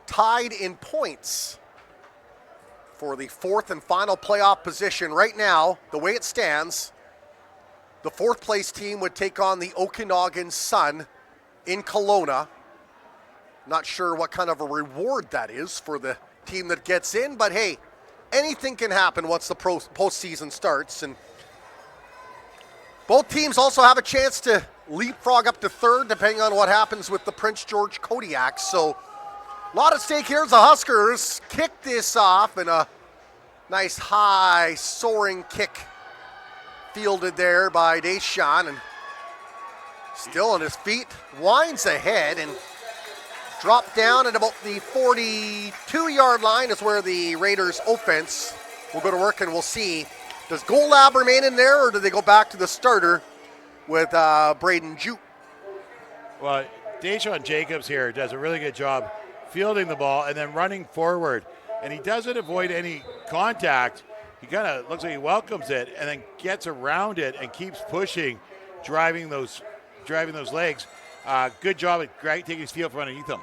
tied in points for the 4th and final playoff position. Right now, the way it stands, the 4th place team would take on the Okanagan Sun in Kelowna. Not sure what kind of a reward that is for the team that gets in, but hey, anything can happen once the postseason starts. And both teams also have a chance to leapfrog up to 3rd, depending on what happens with the Prince George Kodiaks. So a lot at stake here as the Huskers kick this off, and a nice high soaring kick fielded there by Deschamps, and still on his feet, winds ahead and dropped down at about the 42-yard line is where the Raiders offense will go to work, and we'll see. Does Golab remain in there, or do they go back to the starter with Braden Jupe? Well, Deshaun Jacobs here does a really good job fielding the ball and then running forward. And he doesn't avoid any contact. He kind of looks like he welcomes it and then gets around it and keeps pushing, driving those legs. Good job at taking his field from underneath him.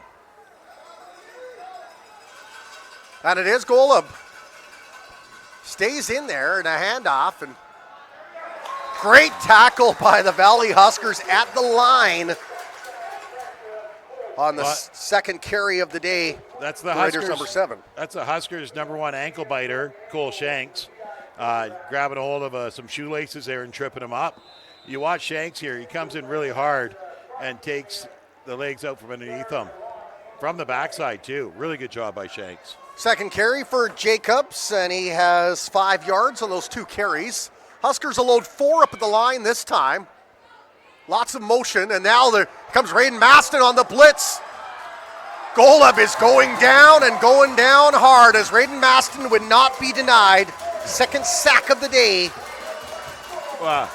And it is Golub. Stays in there in a handoff, and great tackle by the Valley Huskers at the line on the second carry of the day. That's the Raiders Huskers, number 7. That's the Huskers' number 1 ankle biter, Cole Shanks, grabbing a hold of some shoelaces there and tripping him up. You watch Shanks here; he comes in really hard and takes the legs out from underneath him, from the backside too. Really good job by Shanks. Second carry for Jacobs, and he has 5 yards on those 2 carries. Huskers will load 4 up at the line this time. Lots of motion, and now there comes Raiden Maston on the blitz. Golub is going down and going down hard as Raiden Maston would not be denied. Second sack of the day. Well,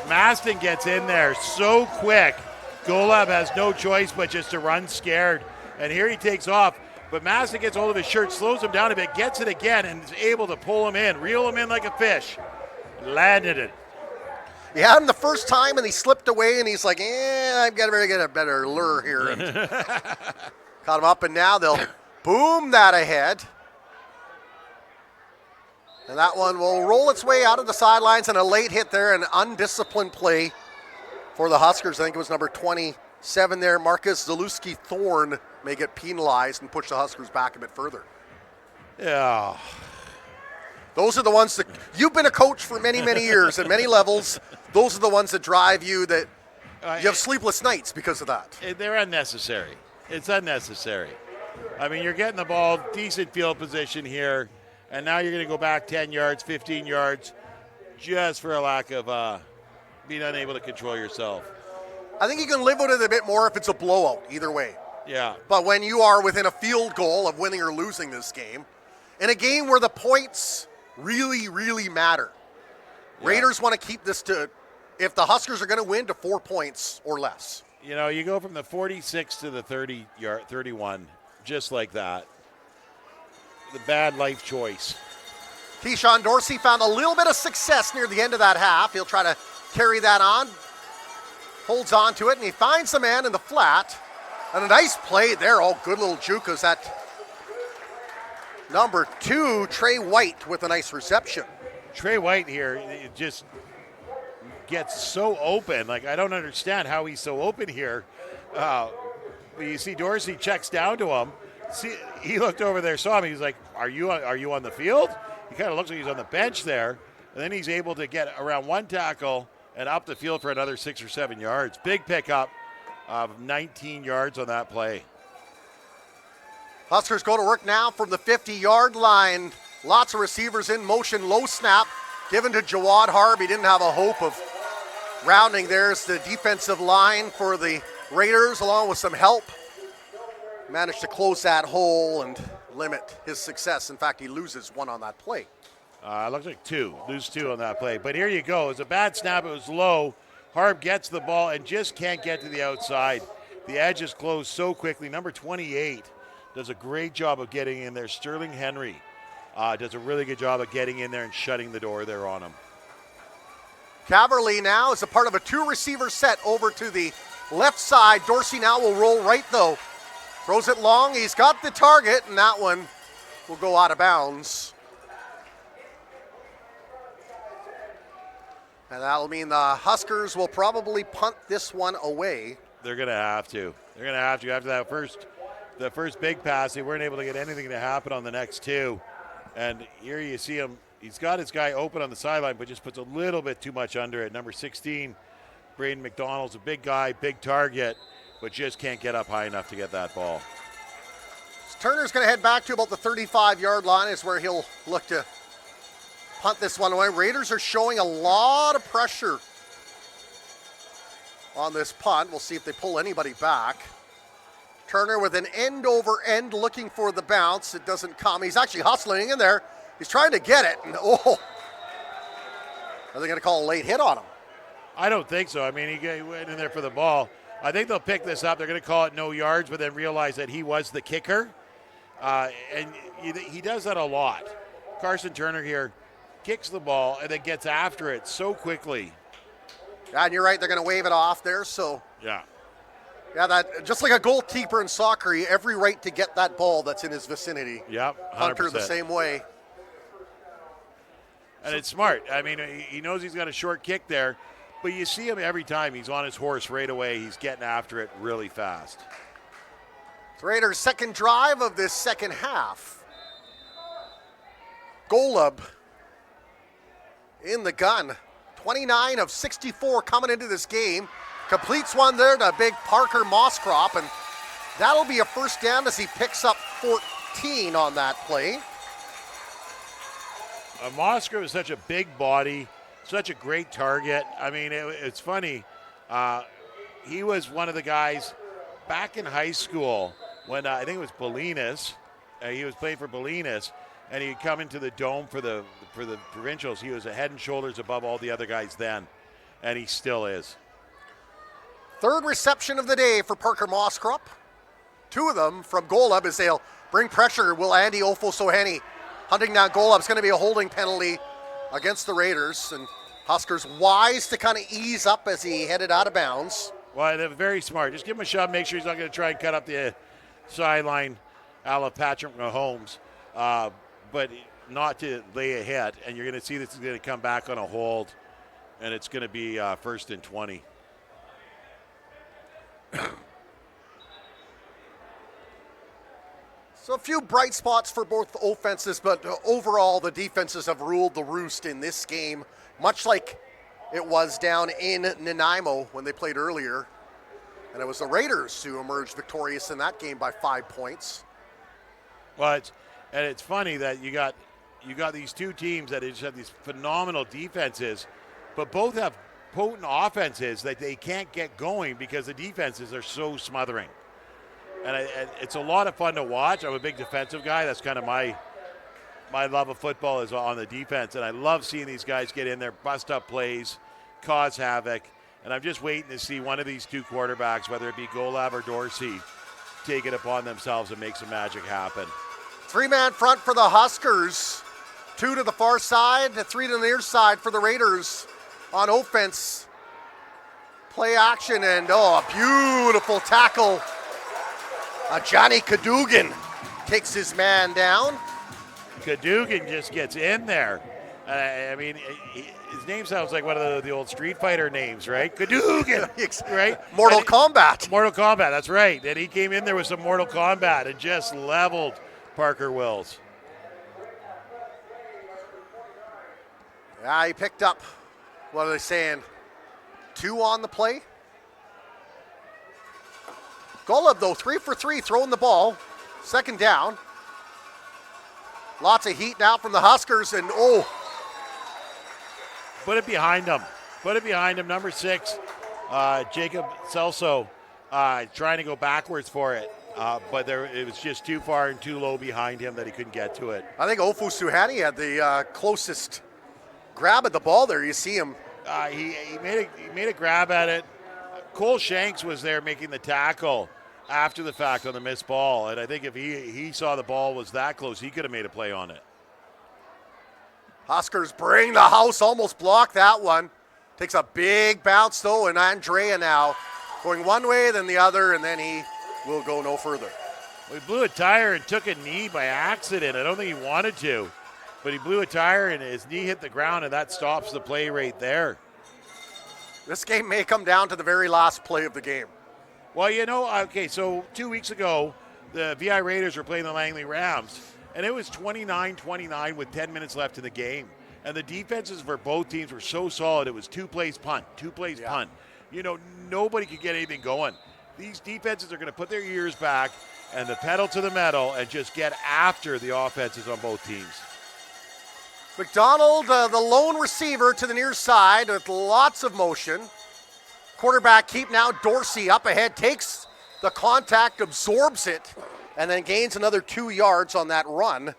Maston gets in there so quick. Golub has no choice but just to run scared. And here he takes off. But Maston gets hold of his shirt, slows him down a bit, gets it again, and is able to pull him in, reel him in like a fish. Landed it. He had him the first time, and he slipped away, and he's like, I've got to get a better lure here. And caught him up, and now they'll boom that ahead. And that one will roll its way out of the sidelines, and a late hit there, an undisciplined play for the Huskers. I think it was number 27 there. Marcus Zalewski-Thorne may get penalized and push the Huskers back a bit further. Yeah. Those are the ones that you've been a coach for many, many years at many levels. Those are the ones that drive you, that you have sleepless nights because of that. They're unnecessary. It's unnecessary. I mean, you're getting the ball, decent field position here, and now you're going to go back 10 yards, 15 yards, just for a lack of being unable to control yourself. I think you can live with it a bit more if it's a blowout, either way. Yeah. But when you are within a field goal of winning or losing this game, in a game where the points really, really matter, Raiders want to keep this to, if the Huskers are going to win, to 4 points or less. You know, you go from the 46 to the 31, just like that. The bad life choice. Keyshawn Dorsey found a little bit of success near the end of that half. He'll try to carry that on. Holds on to it, and he finds the man in the flat. And a nice play there. Oh, good little jukas at number 2, Trey White, with a nice reception. Trey White here, it just gets so open. Like, I don't understand how he's so open here. But you see Dorsey checks down to him. See, he looked over there, saw him. He's like, are you on the field? He kind of looks like he's on the bench there. And then he's able to get around one tackle and up the field for another 6 or 7 yards. Big pickup of 19 yards on that play. Huskers go to work now from the 50-yard line. Lots of receivers in motion. Low snap given to Jawad Harb. He didn't have a hope of rounding. There's the defensive line for the Raiders, along with some help. Managed to close that hole and limit his success. In fact, he loses one on that play. Looks like 2. Lose 2 on that play. But here you go. It's a bad snap. It was low. Harb gets the ball and just can't get to the outside. The edge is closed so quickly. Number 28 does a great job of getting in there. Sterling Henry does a really good job of getting in there and shutting the door there on him. Caverly now is a part of a 2-receiver set over to the left side. Dorsey now will roll right, though. Throws it long. He's got the target, and that one will go out of bounds. And that'll mean the Huskers will probably punt this one away. They're going to have to. They're going to have to. After the first big pass, they weren't able to get anything to happen on the next 2. And here you see him. He's got his guy open on the sideline, but just puts a little bit too much under it. Number 16, Braden McDonald's a big guy, big target, but just can't get up high enough to get that ball. Turner's going to head back to about the 35-yard line is where he'll look to punt this one away. Raiders are showing a lot of pressure on this punt. We'll see if they pull anybody back. Turner with an end over end looking for the bounce. It doesn't come. He's actually hustling in there. He's trying to get it. And are they going to call a late hit on him? I don't think so. I mean, he went in there for the ball. I think they'll pick this up. They're going to call it no yards, but then realize that he was the kicker. And he does that a lot. Carson Turner here kicks the ball and then gets after it so quickly. Yeah, and you're right. They're going to wave it off there. So yeah, that just like a goalkeeper in soccer, he every right to get that ball that's in his vicinity. Yep, 100%. Hunter the same way. And it's smart. I mean, he knows he's got a short kick there, but you see him every time. He's on his horse right away. He's getting after it really fast. It's Raiders' second drive of this second half. Golub in the gun. 29 of 64 coming into this game. Completes one there to big Parker Mosscrop, and that'll be a first down as he picks up 14 on that play. Mosscrop is such a big body, such a great target. I mean, it's funny. He was one of the guys back in high school when I think it was Bolinas. He was playing for Bolinas, and he'd come into the dome for the provincials. He was a head and shoulders above all the other guys then, and he still is. Third reception of the day for Parker Mosscrop. 2 of them from Golub as they'll bring pressure. Will Andy Ofosoheni hunting down Golub. It's going to be a holding penalty against the Raiders, and Huskers wise to kind of ease up as he headed out of bounds. Well, they're very smart. Just give him a shove. Make sure he's not going to try and cut up the sideline a la Patrick Mahomes, but not to lay a hit. And you're going to see this is going to come back on a hold, and it's going to be 1st and 20. So a few bright spots for both offenses, but overall the defenses have ruled the roost in this game, much like it was down in Nanaimo when they played earlier. And it was the Raiders who emerged victorious in that game by 5 points. Well, it's funny that you got these two teams that just have these phenomenal defenses, but both have potent offenses that they can't get going because the defenses are so smothering. And it's a lot of fun to watch. I'm a big defensive guy. That's kind of my love of football is on the defense. And I love seeing these guys get in there, bust up plays, cause havoc. And I'm just waiting to see one of these two quarterbacks, whether it be Golab or Dorsey, take it upon themselves and make some magic happen. 3-man front for the Huskers. 2 to the far side, 3 to the near side for the Raiders on offense. Play action and a beautiful tackle. Johnny Cadogan takes his man down. Cadogan just gets in there. I mean, his name sounds like one of the old Street Fighter names, right? Cadogan, right? Mortal Kombat. Mortal Kombat, that's right. And he came in there with some Mortal Kombat and just leveled Parker Wills. Yeah, he picked up, what are they saying, 2 on the play. Golub, though, 3 for 3, throwing the ball. 2nd down. Lots of heat now from the Huskers, and Put it behind him. Put it behind him. Number 6, Jacob Celso, trying to go backwards for it. But it was just too far and too low behind him that he couldn't get to it. I think Ofu Suhani had the closest grab at the ball there. You see him. He made a grab at it. Cole Shanks was there making the tackle after the fact on the missed ball. And I think if he saw the ball was that close, he could have made a play on it. Huskers bring the house, almost blocked that one. Takes a big bounce, though, and Andrea now going one way, then the other, and then he will go no further. Well, he blew a tire and took a knee by accident. I don't think he wanted to, but he blew a tire and his knee hit the ground, and that stops the play right there. This game may come down to the very last play of the game. Well, okay, so 2 weeks ago, the VI Raiders were playing the Langley Rams, and it was 29-29 with 10 minutes left in the game. And the defenses for both teams were so solid, it was 2 plays punt. Nobody could get anything going. These defenses are going to put their ears back and the pedal to the metal and just get after the offenses on both teams. McDonald, the lone receiver to the near side with lots of motion. Quarterback keep now. Dorsey up ahead, takes the contact, absorbs it, and then gains another 2 yards on that run.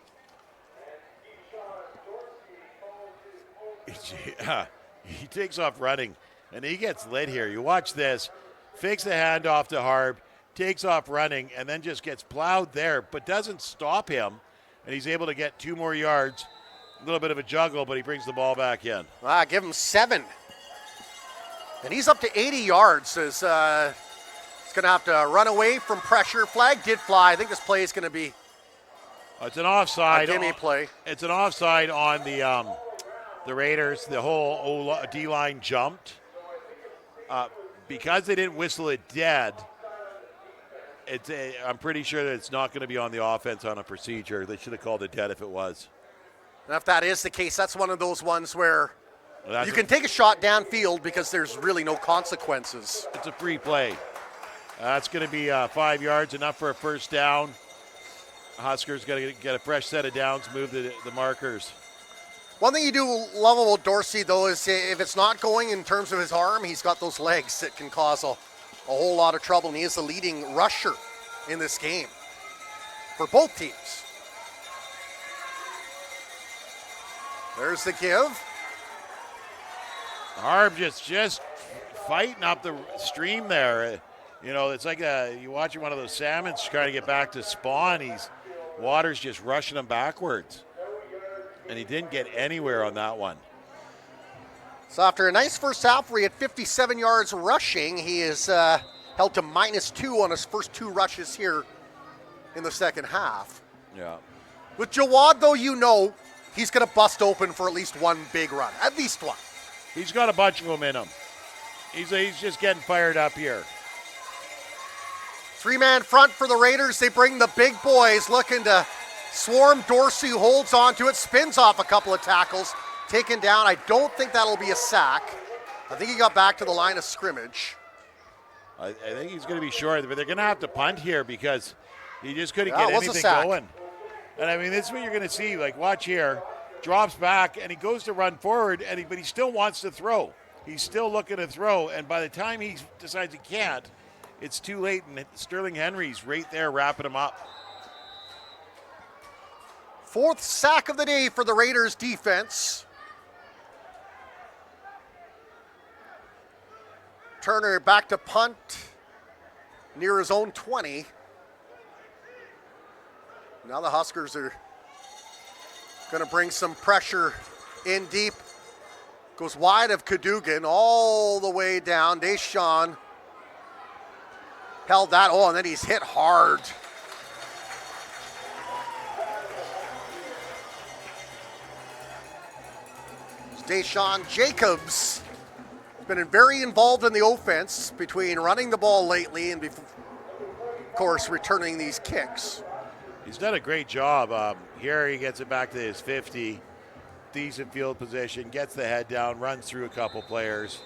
He takes off running, and he gets lit here. You watch this. Fakes the handoff to Harb, takes off running, and then just gets plowed there, but doesn't stop him, and he's able to get 2 more yards. A little bit of a juggle, but he brings the ball back in. Give him 7. And he's up to 80 yards. He's going to have to run away from pressure. Flag did fly. I think this play is going to be it's an offside. Give me a play. It's an offside on the Raiders. The whole D-line jumped. Because they didn't whistle it dead, I'm pretty sure that it's not going to be on the offense on a procedure. They should have called it dead if it was. And if that is the case, that's one of those ones where you can take a shot downfield because there's really no consequences. It's a free play. That's going to be 5 yards, enough for a first down. Huskers got to get a fresh set of downs, move the markers. One thing you do love about Dorsey, though, is if it's not going in terms of his arm, he's got those legs that can cause a whole lot of trouble, and he is the leading rusher in this game for both teams. There's the give. Harb just fighting up the stream there. It's like you watching one of those salmons trying to get back to spawn. Water's just rushing him backwards. And he didn't get anywhere on that one. So after a nice first half where he had 57 yards rushing, he is held to -2 on his first 2 rushes here in the second half. Yeah. With Jawad, though, he's going to bust open for at least one big run. At least one. He's got a bunch of them in him. He's just getting fired up here. Three-man front for the Raiders. They bring the big boys looking to swarm. Dorsey holds on to it, spins off a couple of tackles, taken down. I don't think that'll be a sack. I think he got back to the line of scrimmage. I think he's going to be short, but they're going to have to punt here because he just couldn't Yeah, get it was a anything sack. going. And I mean, this is what you're going to see. Like, watch here, drops back, and he goes to run forward, but he still wants to throw. He's still looking to throw, and by the time he decides he can't, it's too late, and Sterling Henry's right there wrapping him up. Fourth sack of the day for the Raiders defense. Turner back to punt near his own 20. Now the Huskers are going to bring some pressure in deep. Goes wide of Cadogan all the way down. Deshaun held that. Oh, and then he's hit hard. Deshaun Jacobs has been very involved in the offense between running the ball lately and, of course, returning these kicks. He's done a great job. Here he gets it back to his 50. Decent field position, gets the head down, runs through a couple players.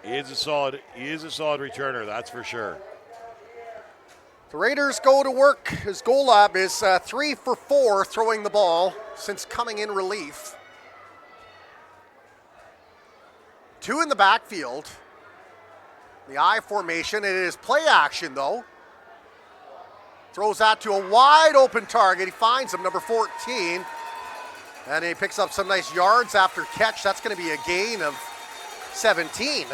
He is a solid returner, that's for sure. The Raiders go to work. His goal lab is 3 for 4 throwing the ball since coming in relief. 2 in the backfield. The I formation. It is play action though. Throws that to a wide open target. He finds him, number 14. And he picks up some nice yards after catch. That's going to be a gain of 17.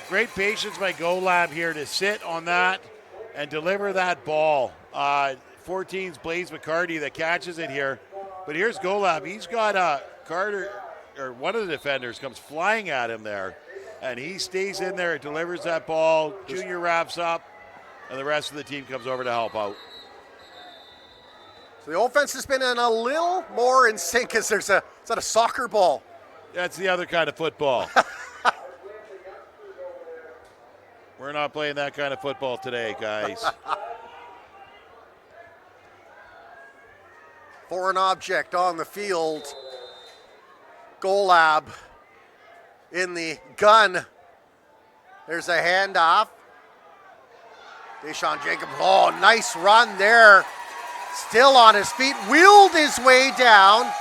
Great patience by Go Lab here to sit on that and deliver that ball. 14's Blaze McCarty that catches it here. But here's Go Lab. He's got Carter, or one of the defenders, comes flying at him there. And he stays in there and delivers that ball. Junior wraps up, and the rest of the team comes over to help out. So the offense has been in a little more in sync as is that a soccer ball? That's the other kind of football. We're not playing that kind of football today, guys. Foreign object on the field. Goal lab in the gun. There's a handoff. Deshaun Jacobs, oh, nice run there. Still on his feet, wheeled his way down.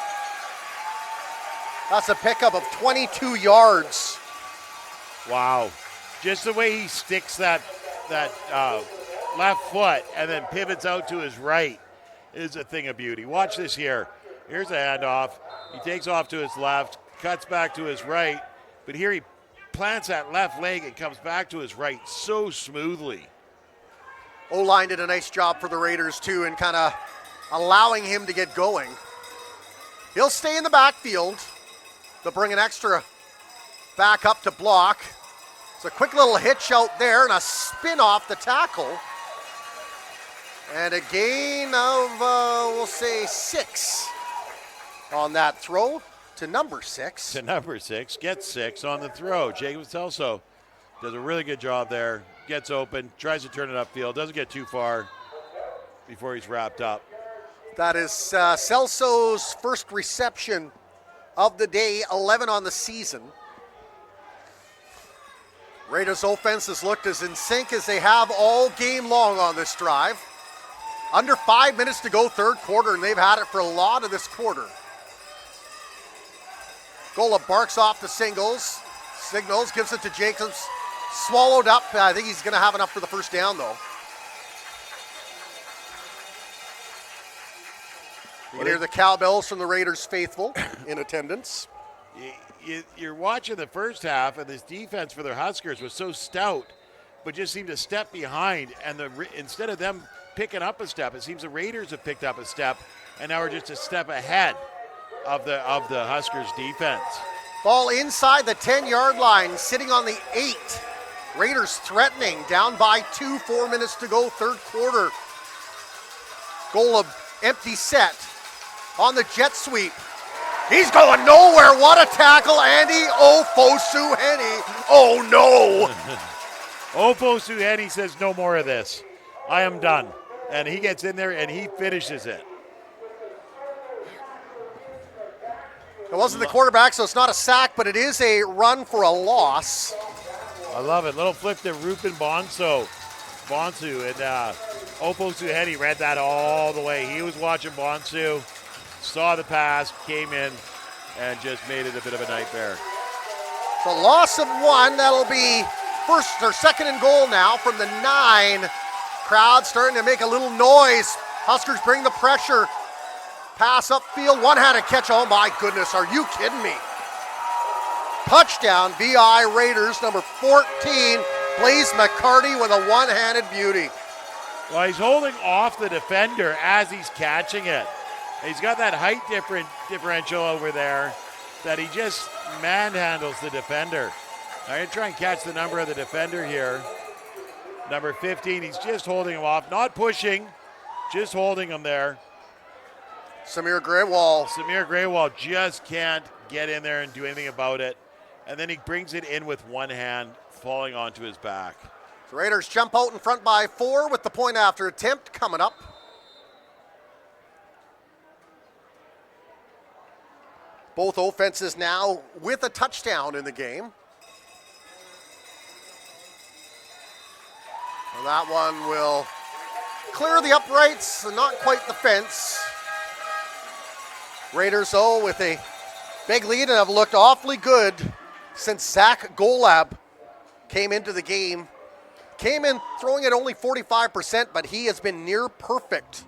That's a pickup of 22 yards. Wow. Just the way he sticks that left foot and then pivots out to his right is a thing of beauty. Watch this here. Here's a handoff. He takes off to his left, cuts back to his right, but here he plants that left leg and comes back to his right so smoothly. O-line did a nice job for the Raiders too in kind of allowing him to get going. He'll stay in the backfield. They'll bring an extra back up to block. It's a quick little hitch out there and a spin off the tackle. And a gain of, we'll say, 6 on that throw to number 6. To number 6, gets 6 on the throw. Jacobs also does a really good job there. Gets open, tries to turn it upfield, doesn't get too far before he's wrapped up. That is Celso's first reception of the day, 11 on the season. Raiders offense has looked as in sync as they have all game long on this drive. Under 5 minutes to go, third quarter, and they've had it for a lot of this quarter. Gola barks off the signals, gives it to Jacobs. Swallowed up. I think he's going to have enough for the first down, though. You can hear the cowbells from the Raiders faithful in attendance. You're watching the first half, and this defense for the Huskers was so stout, but just seemed to step behind. And instead of them picking up a step, it seems the Raiders have picked up a step, and now we're just a step ahead of the Huskers defense. Ball inside the 10-yard line, sitting on the 8. Raiders threatening, down by 2, 4 minutes to go, third quarter. Goal of empty set on the jet sweep. He's going nowhere. What a tackle, Andy Ofosu-Henny. Oh, no. Suheni says, no more of this. I am done. And he gets in there and he finishes it. It wasn't the quarterback, so it's not a sack, but it is a run for a loss. I love it. Little flip to Rupen Bonsu. And Suheni read that all the way. He was watching Bonsu, saw the pass, came in, and just made it a bit of a nightmare. The loss of 1. That'll be first or second and goal now from the 9. Crowd starting to make a little noise. Huskers bring the pressure. Pass upfield, one-handed catch. Oh my goodness, are you kidding me? Touchdown, VI Raiders, number 14, Blaze McCarty with a one-handed beauty. Well, he's holding off the defender as he's catching it. He's got that height differential over there that he just manhandles the defender. I'm going to try and catch the number of the defender here. Number 15, he's just holding him off, not pushing, just holding him there. Samir Graywall. Samir Graywall just can't get in there and do anything about it. And then he brings it in with one hand, falling onto his back. The Raiders jump out in front by 4 with the point after attempt coming up. Both offenses now with a touchdown in the game. And that one will clear the uprights and not quite the fence. Raiders, though, with a big lead and have looked awfully good since Zach Golab came into the game. Came in throwing at only 45%, but he has been near perfect,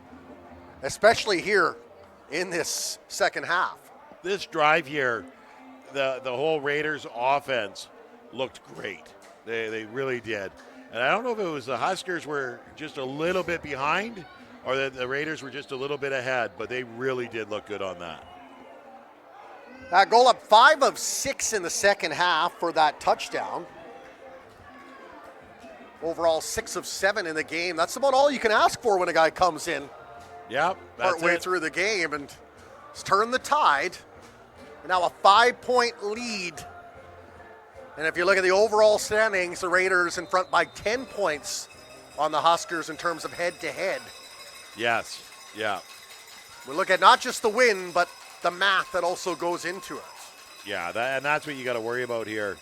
especially here in this second half. This drive here, the whole Raiders offense looked great. They really did. And I don't know if it was the Huskers were just a little bit behind or that the Raiders were just a little bit ahead, but they really did look good on that. Goal up 5 of 6 in the second half for that touchdown. Overall 6 of 7 in the game. That's about all you can ask for when a guy comes in Yep, that's partway it. through the game and turn the tide. Now a 5-point lead. And if you look at the overall standings, the Raiders in front by 10 points on the Huskers in terms of head-to-head. Yes, yeah. We look at not just the win, but the math that also goes into it. Yeah, and that's what you got to worry about here.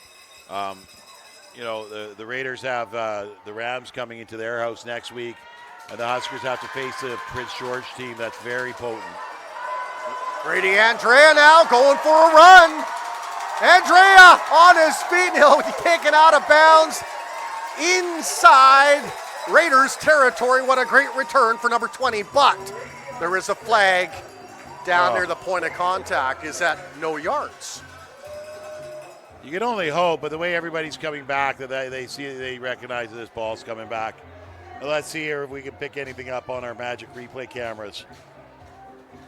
You know, the Raiders have the Rams coming into their house next week, and the Huskers have to face a Prince George team that's very potent. Grady Andrea now going for a run. Andrea on his feet, and he'll be taken out of bounds inside Raiders territory. What a great return for number 20, but there is a flag down near the point of contact. Is that no yards? You can only hope, but the way everybody's coming back, that they recognize that this ball's coming back. Well, let's see here if we can pick anything up on our magic replay cameras.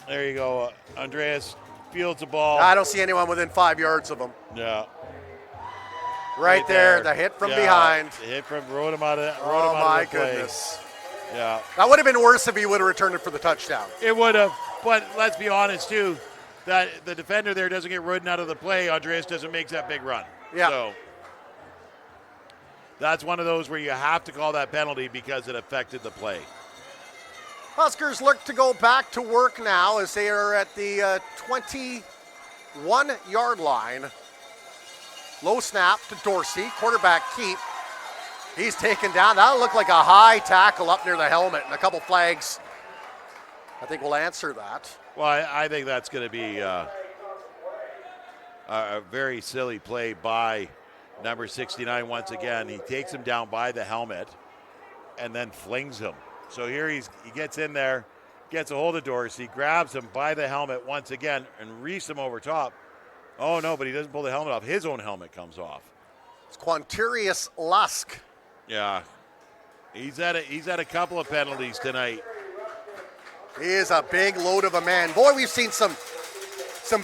There you go. Andreas fields the ball. I don't see anyone within 5 yards of him. Yeah. Right there, the hit from behind. The hit from rode him out of the my play. goodness. Yeah. That would have been worse if he would have returned it for the touchdown. It would have, but let's be honest too, that the defender there doesn't get ridden out of the play. Andreas doesn't make that big run. Yeah. So that's one of those where you have to call that penalty because it affected the play. Huskers look to go back to work now as they are at the 21-yard line. Low snap to Dorsey, quarterback keep. He's taken down. That'll look like a high tackle up near the helmet, and a couple flags I think will answer that. Well, I think that's going to be a very silly play by number 69 once again. He takes him down by the helmet and then flings him. So here he gets in there, gets a hold of Dorsey, grabs him by the helmet once again and reefs him over top. Oh, no, but he doesn't pull the helmet off. His own helmet comes off. It's Quantarius Lusk. Yeah. He's had a couple of penalties tonight. He is a big load of a man. Boy, we've seen some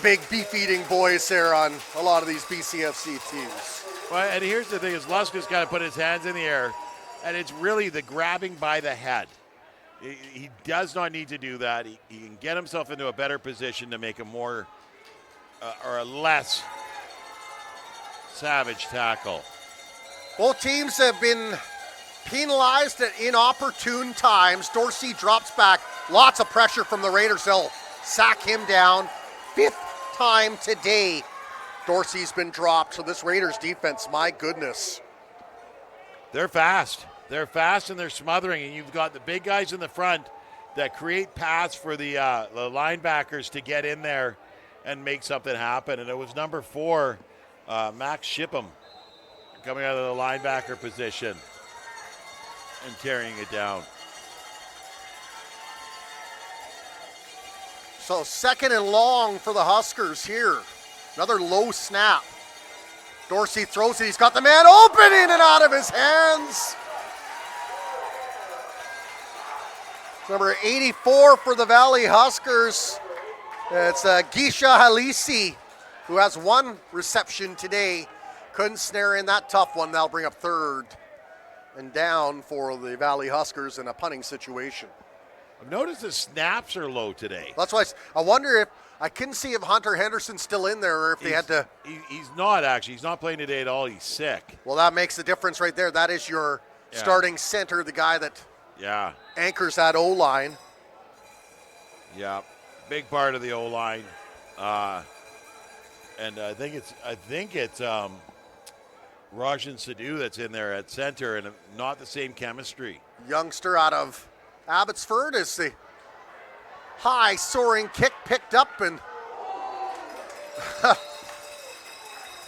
big beef-eating boys there on a lot of these BCFC teams. Well, and here's the thing is Lusk has got to put his hands in the air, and it's really the grabbing by the head. He does not need to do that. He can get himself into a better position to make a more or a less savage tackle. Both teams have been penalized at inopportune times. Dorsey drops back. Lots of pressure from the Raiders. They'll sack him down. 5th time today Dorsey's been dropped. So this Raiders defense, my goodness. They're fast. They're fast and they're smothering. And you've got the big guys in the front that create paths for the linebackers to get in there and make something happen. And it was number 4, Max Shipham, coming out of the linebacker position and carrying it down. So 2nd and long for the Huskers here. Another low snap. Dorsey throws it. He's got the man open, in and out of his hands. Number 84 for the Valley Huskers. It's Gisha Halisi, who has 1 reception today. Couldn't snare in that tough one. That'll bring up 3rd and down for the Valley Huskers in a punting situation. I've noticed the snaps are low today. That's why I wonder if, I couldn't see if Hunter Henderson's still in there or if they had to. He's not actually. He's not playing today at all. He's sick. Well, that makes the difference right there. That is your starting center, the guy that anchors that O-line. Yeah, big part of the O-line. And I think it's Rajan Sidhu that's in there at center, and not the same chemistry. Youngster out of Abbotsford is the high soaring kick picked up, and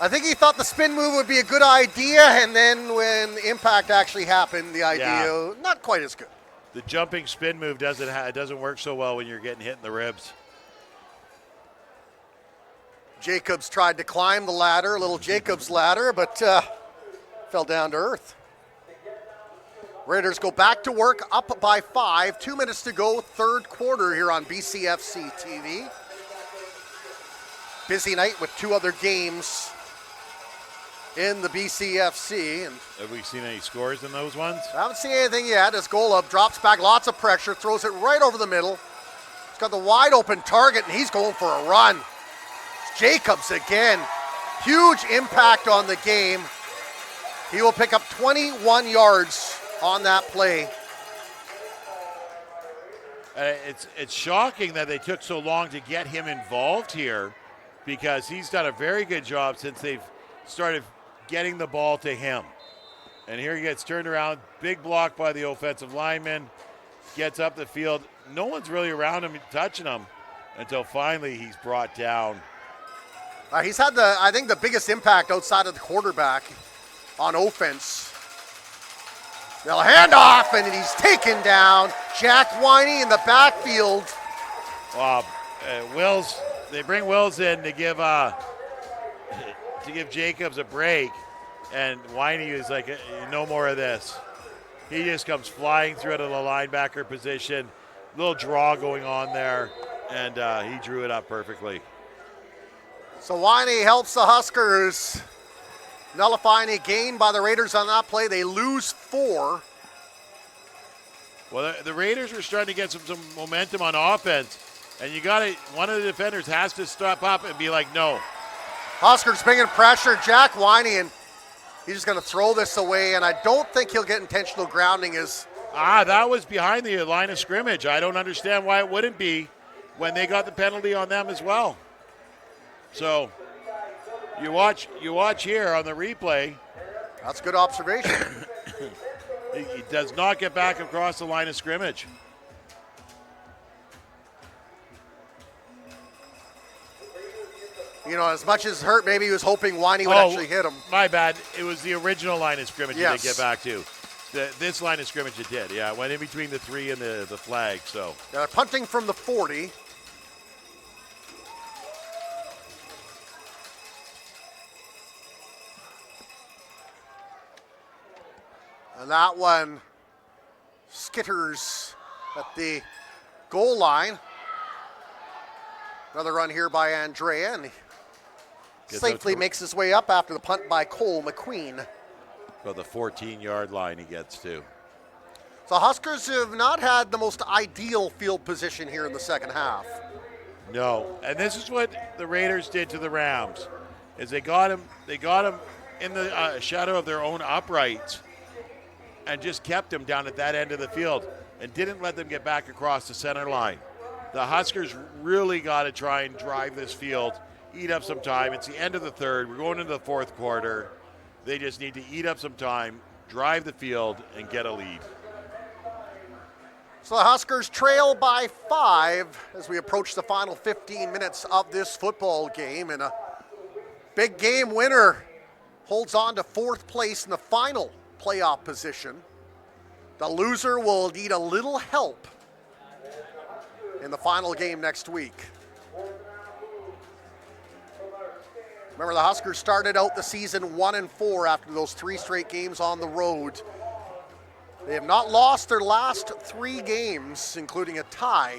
I think he thought the spin move would be a good idea, and then when impact actually happened, the idea not quite as good. The jumping spin move doesn't work so well when you're getting hit in the ribs. Jacobs tried to climb the ladder, a little Jacobs ladder, but fell down to earth. Raiders go back to work, up by 5. 2 minutes to go, 3rd quarter here on BCFC TV. Busy night with 2 other games in the BCFC. And have we seen any scores in those ones? I haven't seen anything yet as Golub drops back, lots of pressure, throws it right over the middle. He's got the wide open target, and he's going for a run. It's Jacobs again. Huge impact on the game. He will pick up 21 yards on that play. It's shocking that they took so long to get him involved here, because he's done a very good job since they've started getting the ball to him. And here he gets turned around, big block by the offensive lineman, gets up the field. No one's really around him touching him until finally he's brought down. He's had I think the biggest impact outside of the quarterback on offense. They'll hand off, and he's taken down. Jack Winey in the backfield. Wills, they bring Wills in to give Jacobs a break, and Winey is like, no more of this. He just comes flying through out of the linebacker position. Little draw going on there, and he drew it up perfectly. So Winey helps the Huskers nullifying a gain by the Raiders on that play. They lose 4. Well, the Raiders were starting to get some momentum on offense, and one of the defenders has to step up and be like, no. Huskers bringing pressure. Jack Winey, and he's just going to throw this away, and I don't think he'll get intentional grounding. That was behind the line of scrimmage. I don't understand why it wouldn't be when they got the penalty on them as well. So you watch here on the replay. That's a good observation. He does not get back across the line of scrimmage. You know, as much as hurt, maybe he was hoping Winey would actually hit him. My bad. It was the original line of scrimmage that they get back to. This line of scrimmage it did. Yeah, it went in between the 3 and the flag. So they're punting from the 40. And that one skitters at the goal line. Another run here by Andrea, and he safely makes his way up after the punt by Cole McQueen. About the 14-yard line he gets to. So Huskers have not had the most ideal field position here in the second half. No, and this is what the Raiders did to the Rams, is they got him in the shadow of their own uprights and just kept them down at that end of the field and didn't let them get back across the center line. The Huskers really got to try and drive this field, eat up some time. It's the end of the third. We're going into the fourth quarter. They just need to eat up some time, drive the field, and get a lead. So the Huskers trail by 5 as we approach the final 15 minutes of this football game. And a big game winner holds on to 4th place in the final playoff position. The loser will need a little help in the final game next week. Remember, the Huskers started out the season 1-4 after those 3 straight games on the road. They have not lost their last 3 games, including a tie,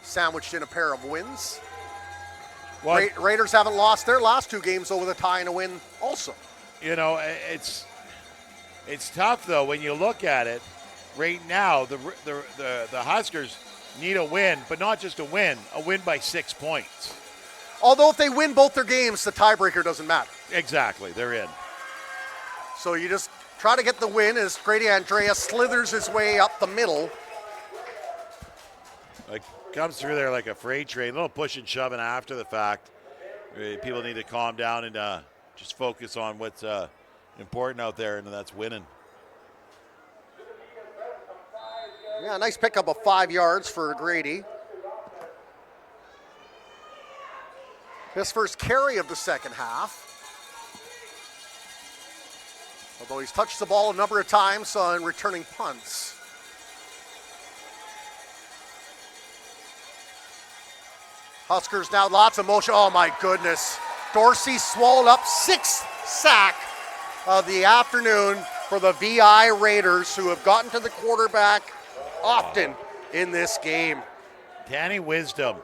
sandwiched in a pair of wins. Raiders haven't lost their last 2 games over the tie and a win also. You know, it's tough, though, when you look at it. Right now, the Huskers need a win, but not just a win by 6 points. Although if they win both their games, the tiebreaker doesn't matter. Exactly, they're in. So you just try to get the win as Grady Andreas slithers his way up the middle. Like, comes through there like a freight train, a little push and shoving after the fact. People need to calm down and just focus on what's important out there, and that's winning. Yeah, nice pickup of 5 yards for Grady. His first carry of the second half. Although he's touched the ball a number of times on returning punts. Huskers now lots of motion. Oh my goodness. Dorsey swallowed up 6th sack of the afternoon for the VI Raiders, who have gotten to the quarterback often in this game. Danny Wisdom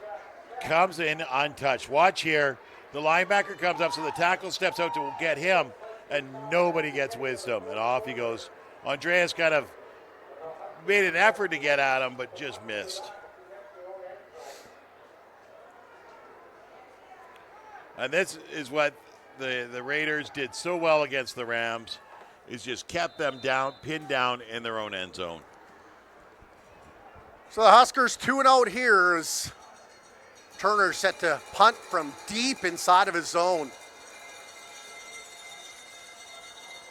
comes in untouched. Watch here. The linebacker comes up, so the tackle steps out to get him, and nobody gets Wisdom, and off he goes. Andreas kind of made an effort to get at him, but just missed. And this is what the Raiders did so well against the Rams, is just kept them down, pinned down in their own end zone. So the Huskers 2-0 here as Turner set to punt from deep inside of his zone.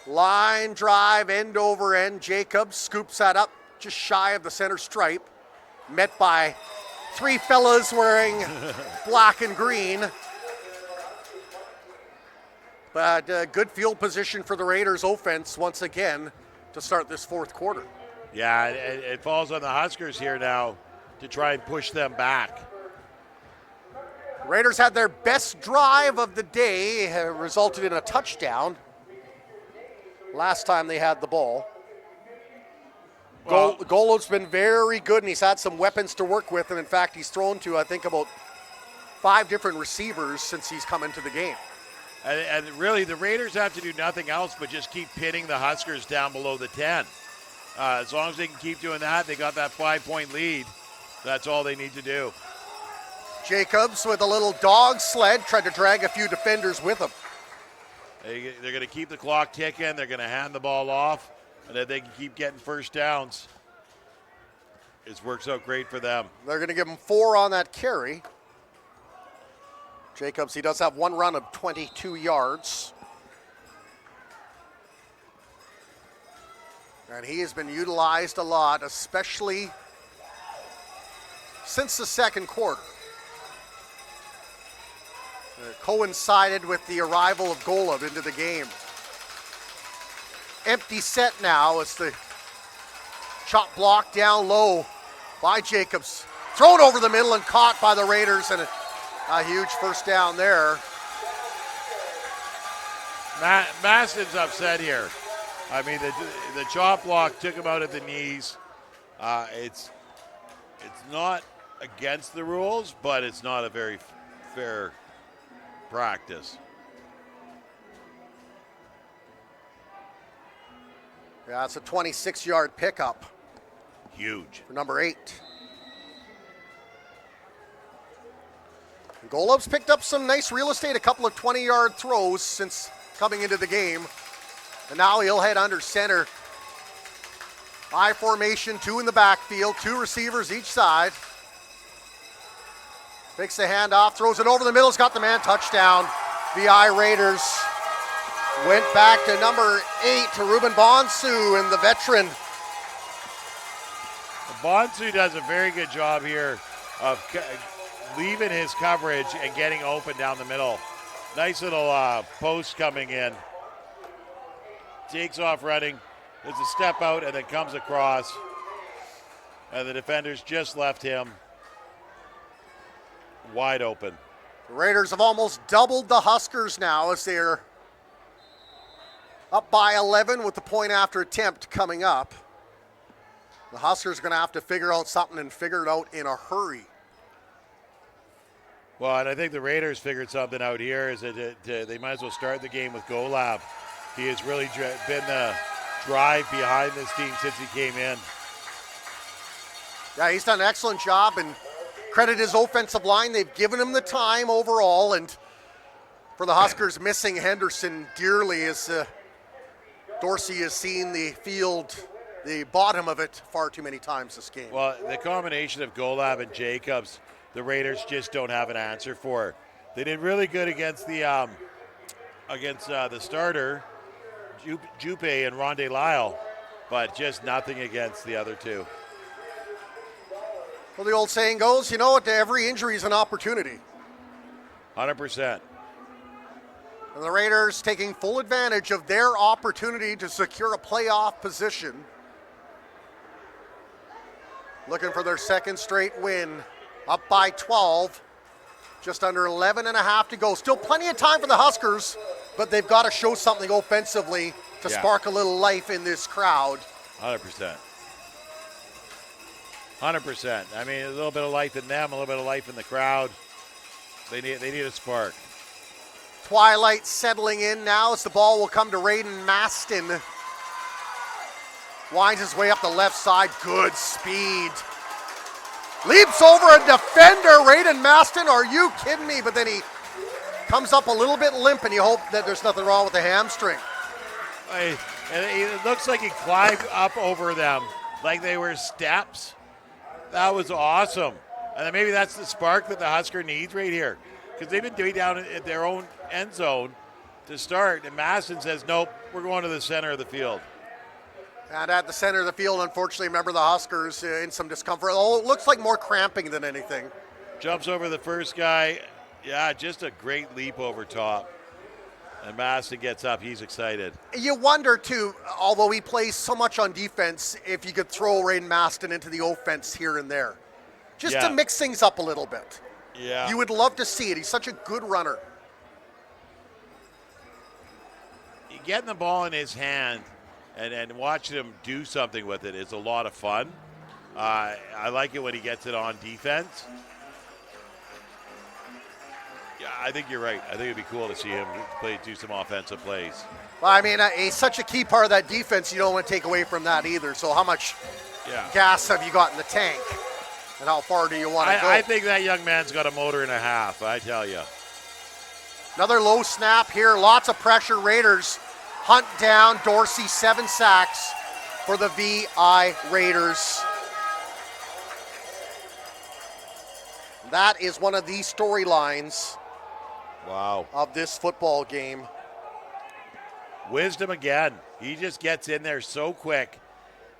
Line drive, end over end. Jacobs scoops that up just shy of the center stripe. Met by 3 fellas wearing black and green. But good field position for the Raiders offense once again to start this fourth quarter. Yeah, it falls on the Huskers here now to try and push them back. Raiders had their best drive of the day, resulted in a touchdown last time they had the ball. Well, Golov's been very good, and he's had some weapons to work with, and in fact, he's thrown to, I think, about 5 different receivers since he's come into the game. And really, the Raiders have to do nothing else but just keep pinning the Huskers down below the 10. As long as they can keep doing that, they got that 5-point lead. That's all they need to do. Jacobs with a little dog sled tried to drag a few defenders with him. They're going to keep the clock ticking. They're going to hand the ball off, and if they can keep getting first downs, it works out great for them. They're going to give him 4 on that carry. Jacobs, he does have 1 run of 22 yards. And he has been utilized a lot, especially since the second quarter. Coincided with the arrival of Golov into the game. Empty set now as the chop block down low by Jacobs. Thrown over the middle and caught by the Raiders, and a huge first down there. Maston's upset here. I mean, the chop block took him out at the knees. It's not against the rules, but it's not a very fair practice. Yeah, it's a 26-yard pickup. Huge. For number 8. Golov's picked up some nice real estate, a couple of 20-yard throws since coming into the game. And now he'll head under center. I formation, 2 in the backfield, 2 receivers each side. Takes the handoff, throws it over the middle, has got the man, touchdown. VI Raiders went back to number 8, to Ruben Bonsu, and the veteran. Bonsu does a very good job here of leaving his coverage and getting open down the middle. Nice little post coming in. Takes off running. There's a step out and then comes across. And the defenders just left him wide open. The Raiders have almost doubled the Huskers now as they're up by 11 with the point after attempt coming up. The Huskers are going to have to figure out something and figure it out in a hurry. Well, and I think the Raiders figured something out here is that they might as well start the game with Golab. He has really been the drive behind this team since he came in. Yeah, he's done an excellent job, and credit his offensive line. They've given him the time overall, and for the Huskers, missing Henderson dearly as Dorsey has seen the field, the bottom of it, far too many times this game. Well, the combination of Golab and Jacobs, the Raiders just don't have an answer for. They did really good against the starter, Jupe and Rondé Lyle, but just nothing against the other two. Well, the old saying goes, you know what, every injury is an opportunity. 100%. And the Raiders taking full advantage of their opportunity to secure a playoff position. Looking for their second straight win, up by 12. Just under 11 and a half to go. Still plenty of time for the Huskers, but they've got to show something offensively to spark a little life in this crowd. 100%. 100%. I mean, a little bit of life in them, a little bit of life in the crowd. They need a spark. Twilight settling in now as the ball will come to Raiden Maston. Winds his way up the left side. Good speed. Leaps over a defender. Raiden Maston, are you kidding me? But then he comes up a little bit limp, and you hope that there's nothing wrong with the hamstring. And it looks like he climbed up over them like they were steps. That was awesome. And then maybe that's the spark that the Husker needs right here. Because they've been doing down at their own end zone to start. And Maston says, nope, we're going to the center of the field. And at the center of the field, unfortunately, remember the Huskers in some discomfort. Oh, it looks like more cramping than anything. Jumps over the first guy. Yeah, just a great leap over top. And Maston gets up. He's excited. You wonder, too, although he plays so much on defense, if you could throw Raiden Maston into the offense here and there. Just to mix things up a little bit. Yeah. You would love to see it. He's such a good runner. Getting the ball in his hand and watching him do something with it is a lot of fun. I like it when he gets it on defense. Yeah, I think you're right. I think it'd be cool to see him do some offensive plays. Well, I mean, he's such a key part of that defense. You don't want to take away from that either. So how much gas have you got in the tank? And how far do you want to go? I think that young man's got a motor and a half, I tell you. Another low snap here. Lots of pressure. Raiders hunt down Dorsey. 7 sacks for the VI Raiders. That is one of the storylines of this football game. Wisdom again. He just gets in there so quick,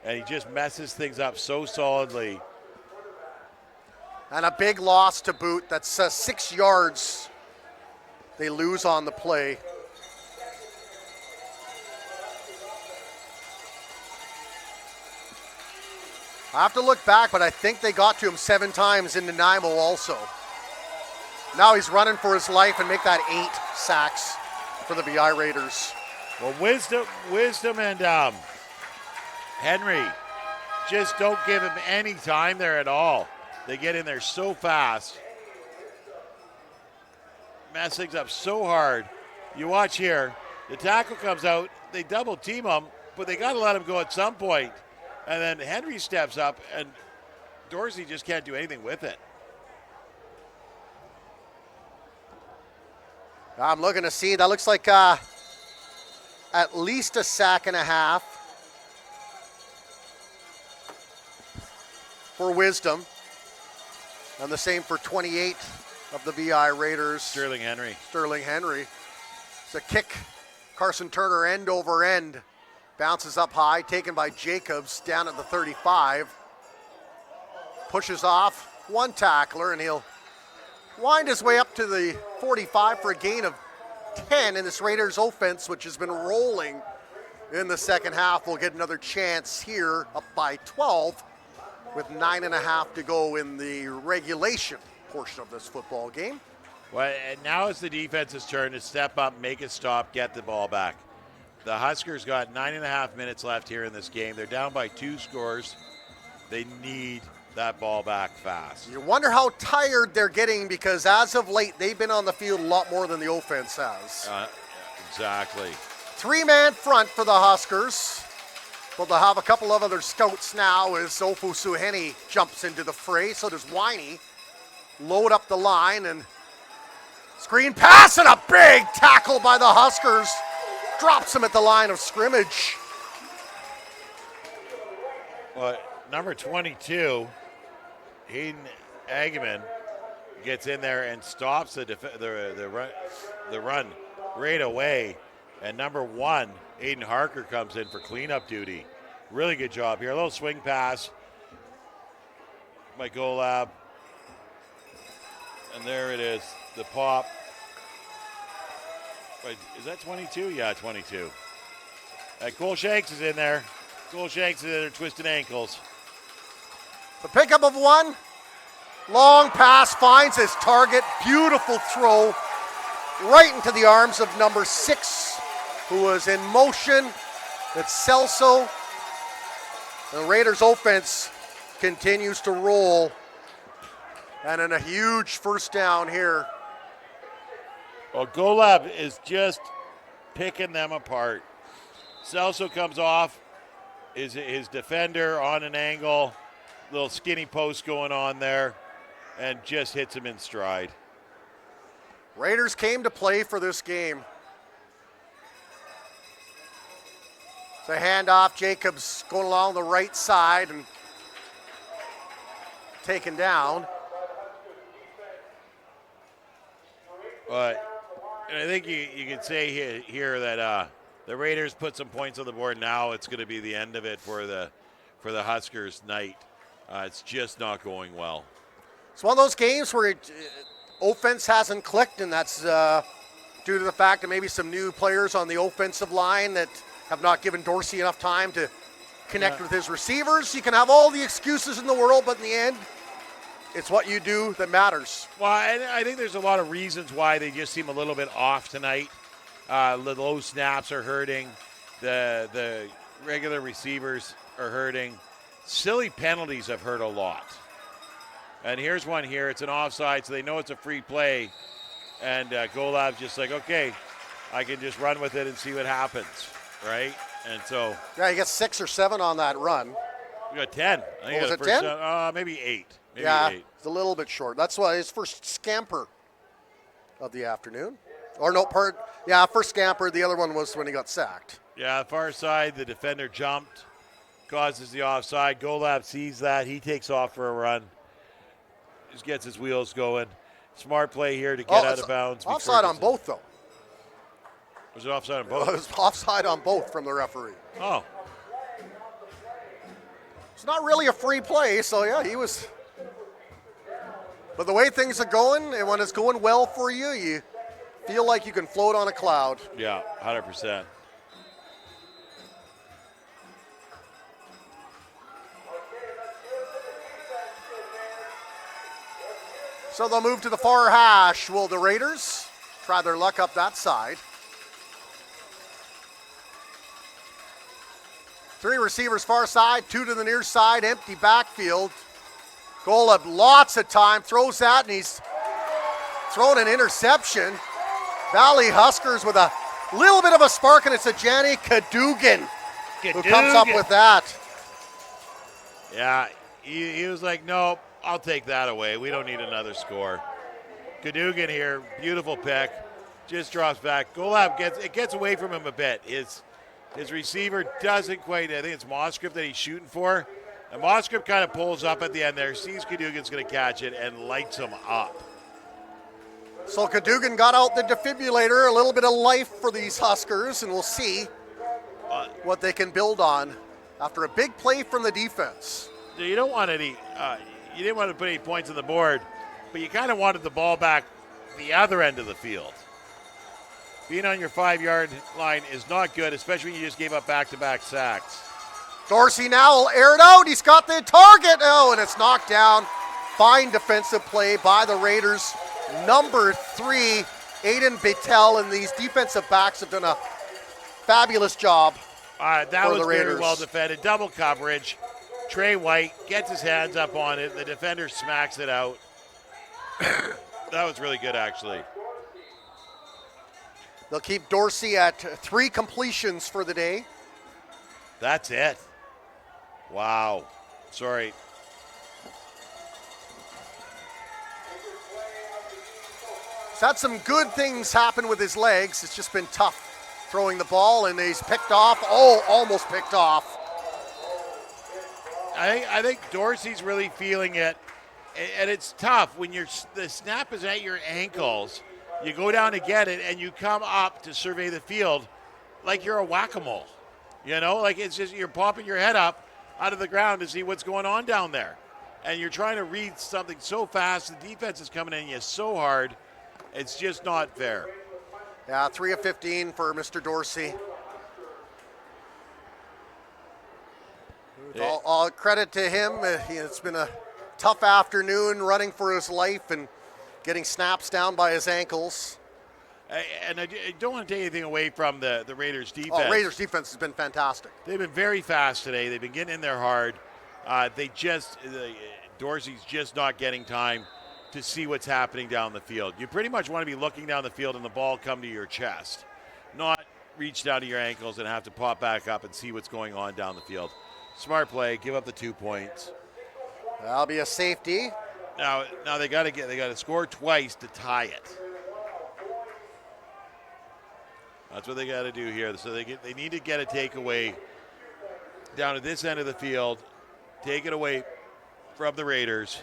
and he just messes things up so solidly. And a big loss to boot. That's 6 yards they lose on the play. I have to look back, but I think they got to him 7 times in Nanaimo also. Now he's running for his life and make that 8 sacks for the VI Raiders. Well, Wisdom and Henry just don't give him any time there at all. They get in there so fast. Mess things up so hard. You watch here, the tackle comes out, they double team him, but they got to let him go at some point. And then Henry steps up, and Dorsey just can't do anything with it. I'm looking to see. That looks like at least a sack and a half for Wisdom. And the same for 28 of the VI Raiders. Sterling Henry. It's a kick. Carson Turner end over end. Bounces up high, taken by Jacobs down at the 35. Pushes off one tackler, and he'll wind his way up to the 45 for a gain of 10. And this Raiders offense, which has been rolling in the second half, will get another chance here, up by 12, with 9.5 to go in the regulation portion of this football game. Well, and now it's the defense's turn to step up, make a stop, get the ball back. The Huskers got 9.5 minutes left here in this game. They're down by 2 scores. They need that ball back fast. You wonder how tired they're getting, because as of late, they've been on the field a lot more than the offense has. Exactly. 3-man front for the Huskers. Well, they'll have a couple of other scouts now as Ofu Suheni jumps into the fray. So does Winey. Load up the line and screen pass, and a big tackle by the Huskers. Drops him at the line of scrimmage. Well, number 22, Hayden Agaman, gets in there and stops the run right away. And number 1, Aiden Harker, comes in for cleanup duty. Really good job here. A little swing pass by Golab. And there it is, the pop. Wait, is that 22? Yeah, 22. Cole Shanks is in there. Twisted ankles. The pickup of 1. Long pass, finds his target. Beautiful throw right into the arms of number 6, who was in motion. It's Celso. The Raiders offense continues to roll. And in a huge first down here. Well, Golab is just picking them apart. Celso comes off, his defender on an angle, little skinny post going on there, and just hits him in stride. Raiders came to play for this game. It's a handoff. Jacobs going along the right side and taken down. But I think you could say here that the Raiders put some points on the board. Now it's going to be the end of it for the Huskers night. It's just not going well. It's one of those games where offense hasn't clicked, and that's due to the fact that maybe some new players on the offensive line that have not given Dorsey enough time to connect with his receivers. You can have all the excuses in the world, but in the end, it's what you do that matters. Well, I think there's a lot of reasons why they just seem a little bit off tonight. The low snaps are hurting. The regular receivers are hurting. Silly penalties have hurt a lot. And here's one here. It's an offside, so they know it's a free play. And Golab's just like, okay, I can just run with it and see what happens, right? And so. Yeah, he gets 6 or 7 on that run. We got 10. I think was it 10? Maybe 8. Maybe yeah, 8. It's a little bit short. That's why his first scamper of the afternoon. Or no, first scamper. The other one was when he got sacked. Yeah, far side, the defender jumped, causes the offside. Golab sees that. He takes off for a run. Just gets his wheels going. Smart play here to get out of bounds. Offside on both, though. Was it offside on both? It was offside on both from the referee. Oh. It's not really a free play, so yeah, he was. But the way things are going, and when it's going well for you, you feel like you can float on a cloud. Yeah, 100%. So they'll move to the far hash. Will the Raiders try their luck up that side? 3 receivers far side, 2 to the near side, empty backfield. Golab lots of time, throws that, and he's thrown an interception. Valley Huskers with a little bit of a spark, and it's a Janny Cadogan who comes up with that. Yeah, he was like, nope, I'll take that away. We don't need another score. Cadogan here, beautiful pick. just drops back. Golab gets away from him a bit. His receiver doesn't quite. I think it's Mosgrip that he's shooting for. And Mosgrip kind of pulls up at the end there, sees Cadogan's going to catch it, and lights him up. So Cadogan got out the defibrillator, a little bit of life for these Huskers, and we'll see what they can build on after a big play from the defense. You don't want any. You didn't want to put any points on the board, but you kind of wanted the ball back the other end of the field. Being on your 5-yard line is not good, especially when you just gave up back-to-back sacks. Dorsey now will air it out. He's got the target. Oh, and it's knocked down. Fine defensive play by the Raiders. Number 3, Aiden Batel, and these defensive backs have done a fabulous job. That was very very well defended. Double coverage. Trey White gets his hands up on it. The defender smacks it out. That was really good, actually. They'll keep Dorsey at 3 completions for the day. That's it. Wow. Sorry. He's had some good things happen with his legs. It's just been tough throwing the ball, and he's picked off. Oh, almost picked off. I think Dorsey's really feeling it, and it's tough when the snap is at your ankles. You go down to get it, and you come up to survey the field like you're a whack-a-mole. You know, like it's just you're popping your head up out of the ground to see what's going on down there. And you're trying to read something so fast. The defense is coming in you so hard. It's just not fair. Yeah, 3 of 15 for Mr. Dorsey. All credit to him. It's been a tough afternoon running for his life and getting snaps down by his ankles. And I don't want to take anything away from the Raiders' defense. Oh, Raiders' defense has been fantastic. They've been very fast today. They've been getting in there hard. Dorsey's just not getting time to see what's happening down the field. You pretty much want to be looking down the field and the ball come to your chest, not reach down to your ankles and have to pop back up and see what's going on down the field. Smart play, give up the 2 points. That'll be a safety. Now they got to score twice to tie it. That's what they got to do here. So they need to get a takeaway down at this end of the field, take it away from the Raiders,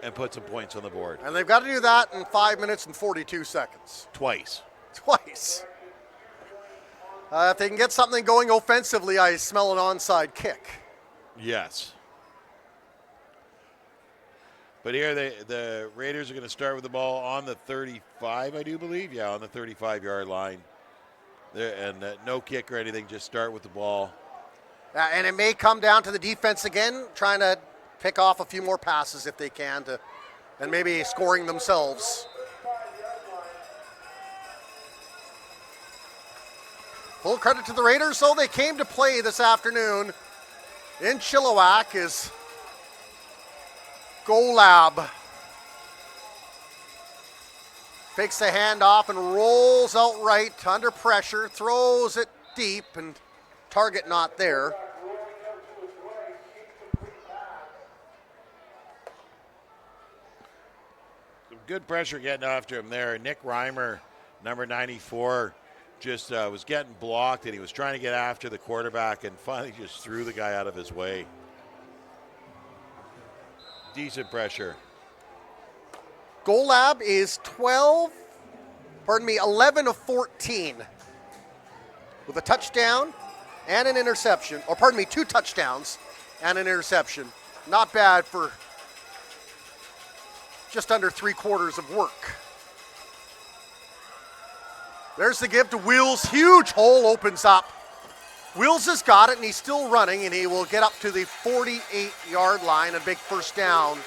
and put some points on the board. And they've got to do that in 5 minutes and 42 seconds. Twice. If they can get something going offensively, I smell an onside kick. Yes. But here the Raiders are going to start with the ball on the 35, I do believe. Yeah, on the 35-yard line. And no kick or anything, just start with the ball. And it may come down to the defense again, trying to pick off a few more passes if they can, and maybe scoring themselves. Full credit to the Raiders, though. They came to play this afternoon in Chilliwack is Golab. Takes the handoff and rolls out right under pressure, throws it deep, and target not there. Some good pressure getting after him there. Nick Reimer, number 94, just was getting blocked, and he was trying to get after the quarterback and finally just threw the guy out of his way. Decent pressure. Golab is 11 of 14 with a touchdown and an interception. Or 2 touchdowns and an interception. Not bad for just under 3/4 of work. There's the give to Wills. Huge hole opens up. Wills has got it, and he's still running, and he will get up to the 48-yard line, a big first down.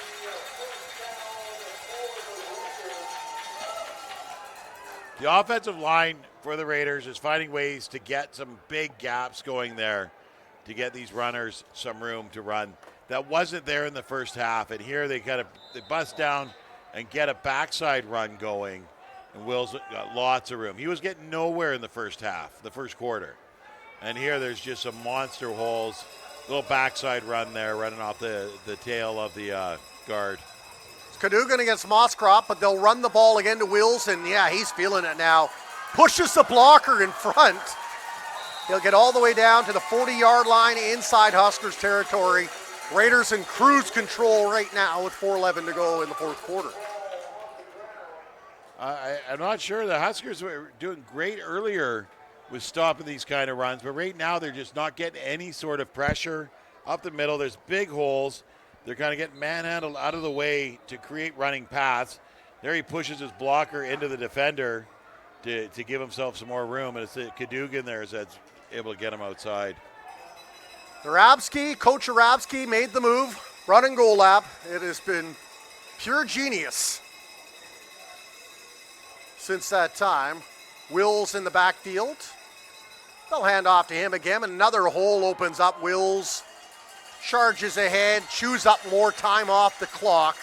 The offensive line for the Raiders is finding ways to get some big gaps going there to get these runners some room to run. That wasn't there in the first half, and here they bust down and get a backside run going, and Wills got lots of room. He was getting nowhere in the first half, the first quarter. And here there's just some monster holes, little backside run there, running off the tail of the guard. Cadogan against Mosscrop, but they'll run the ball again to Wills, and yeah, he's feeling it now. pushes the blocker in front. He'll get all the way down to the 40-yard line inside Huskers territory. Raiders in cruise control right now with 4:11 to go in the fourth quarter. I'm not sure. The Huskers were doing great earlier with stopping these kind of runs, but right now they're just not getting any sort of pressure up the middle. There's big holes. They're kind of getting manhandled out of the way to create running paths. There he pushes his blocker into the defender to give himself some more room, and it's Cadogan there that's able to get him outside. Coach Arabsky made the move. Run and goal lap. It has been pure genius since that time. Wills in the backfield. They'll hand off to him again. Another hole opens up. Wills charges ahead, chews up more time off the clock.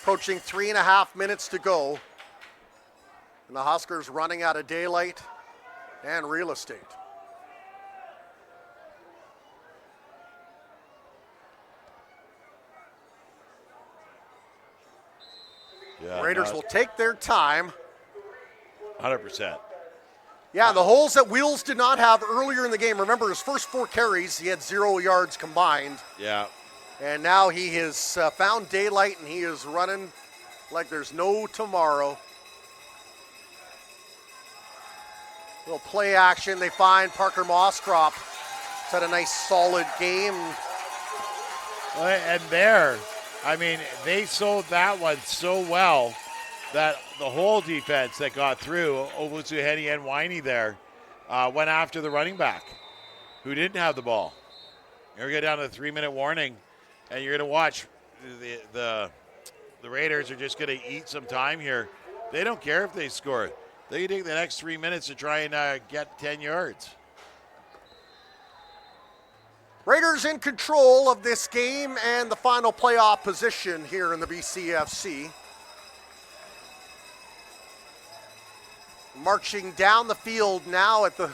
Approaching 3.5 minutes to go. And the Huskers running out of daylight and real estate. Yeah, Raiders will take their time. 100%. Yeah, the holes that Wheels did not have earlier in the game. Remember, his first 4 carries, he had 0 yards combined. Yeah. And now he has found daylight, and he is running like there's no tomorrow. Little play action. They find Parker Mosscrop. He's had a nice, solid game. And there, I mean, they sold that one so well that the whole defense that got through, Ovusuheni and Winey there, went after the running back who didn't have the ball. You're going to get down to the 3-minute warning, and you're going to watch the Raiders are just going to eat some time here. They don't care if they score. They can take the next 3 minutes to try and get 10 yards. Raiders in control of this game and the final playoff position here in the BCFC. Marching down the field now at the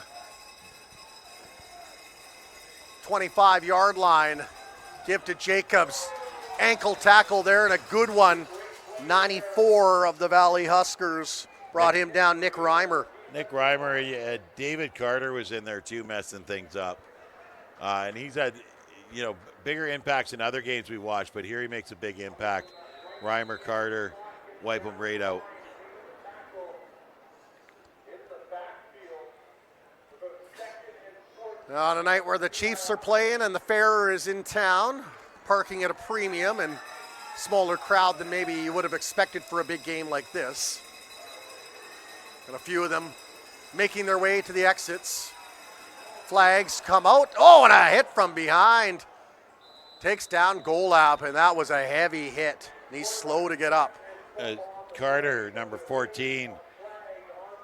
25-yard line. Give to Jacobs. Ankle tackle there and a good one. 94 of the Valley Huskers brought him down. Nick Reimer. David Carter was in there too, messing things up. And he's had, bigger impacts in other games we watched, but here he makes a big impact. Reimer, Carter, wipe him right out. On a night where the Chiefs are playing and the Fair is in town, parking at a premium and smaller crowd than maybe you would have expected for a big game like this. And a few of them making their way to the exits. Flags come out. Oh, and a hit from behind. Takes down Golab, and that was a heavy hit. And he's slow to get up. Carter, number 14,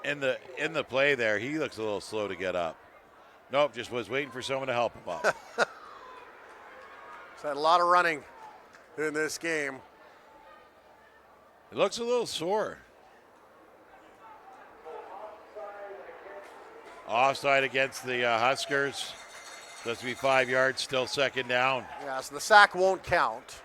in the play there, he looks a little slow to get up. Nope, just was waiting for someone to help him up. He's had a lot of running in this game. It looks a little sore. Offside against the Huskers. Supposed to be 5 yards, still second down. Yeah, so the sack won't count.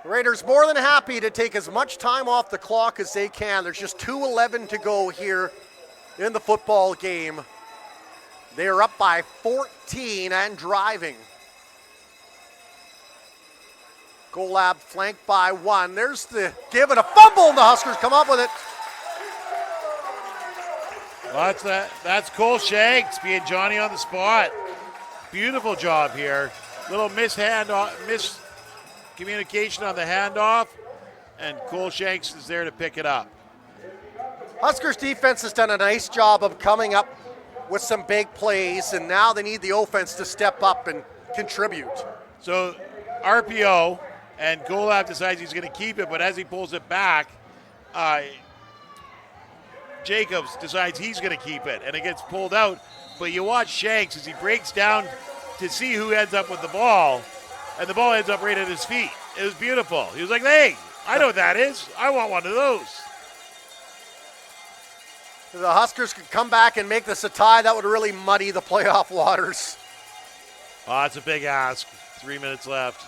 The Raiders more than happy to take as much time off the clock as they can. There's just 2:11 to go here in the football game. They are up by 14 and driving. Golab flanked by 1. There's the give and a fumble, and the Huskers come up with it. Well, that's Cole Shanks being Johnny on the spot. Beautiful job here. Little miscommunication on the handoff, and Cole Shanks is there to pick it up. Huskers defense has done a nice job of coming up with some big plays, and now they need the offense to step up and contribute. So RPO, and Golab decides he's going to keep it, but as he pulls it back, Jacobs decides he's going to keep it, and it gets pulled out. But you watch Shanks as he breaks down to see who ends up with the ball, and the ball ends up right at his feet. It was beautiful. He was like, hey, I know what that is. I want one of those. If the Huskers could come back and make this a tie, that would really muddy the playoff waters. Oh, that's a big ask. 3 minutes left.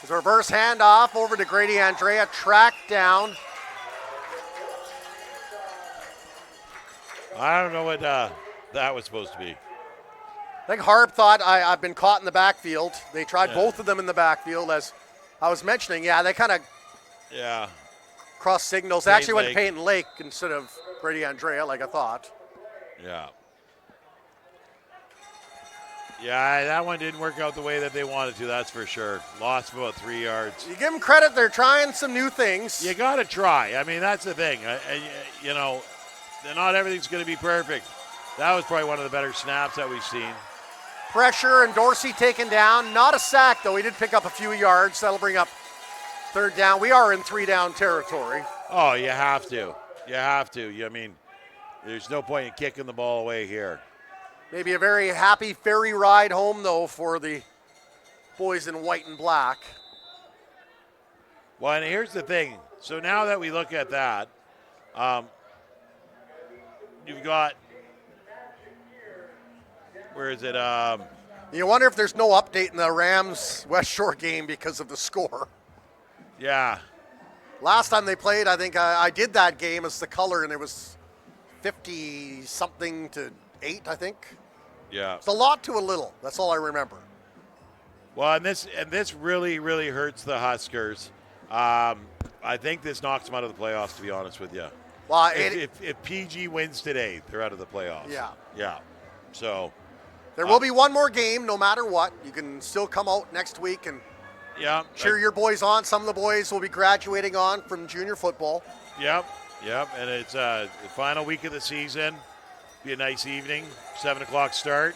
It's a reverse handoff over to Grady Andrea, tracked down. I don't know what that was supposed to be. I think Harp thought I've been caught in the backfield. They tried both of them in the backfield, as I was mentioning. Yeah, they kind of cross signals. They actually went to Peyton Lake instead of Grady Andrea, like I thought. Yeah. Yeah, that one didn't work out the way that they wanted to, that's for sure. Lost about 3 yards. You give them credit, they're trying some new things. You got to try. I mean, that's the thing. You know, not everything's going to be perfect. That was probably one of the better snaps that we've seen. Pressure and Dorsey taken down. Not a sack, though. He did pick up a few yards. That'll bring up third down. We are in 3-down territory. Oh, you have to. You have to. I mean, there's no point in kicking the ball away here. Maybe a very happy ferry ride home, though, for the boys in white and black. Well, and here's the thing. So now that we look at that, you've got, where is it? You wonder if there's no update in the Rams-West Shore game because of the score. Yeah. Last time they played, I think I did that game as the color, and it was 50-something to 8, I think. Yeah. It's a lot to a little. That's all I remember. Well, and this really, really hurts the Huskers. I think this knocks them out of the playoffs, to be honest with you. Well, if PG wins today, they're out of the playoffs. Yeah. Yeah. So there will be one more game, no matter what. You can still come out next week and cheer your boys on. Some of the boys will be graduating on from junior football. Yep. And it's the final week of the season. Be a nice evening, 7 o'clock start,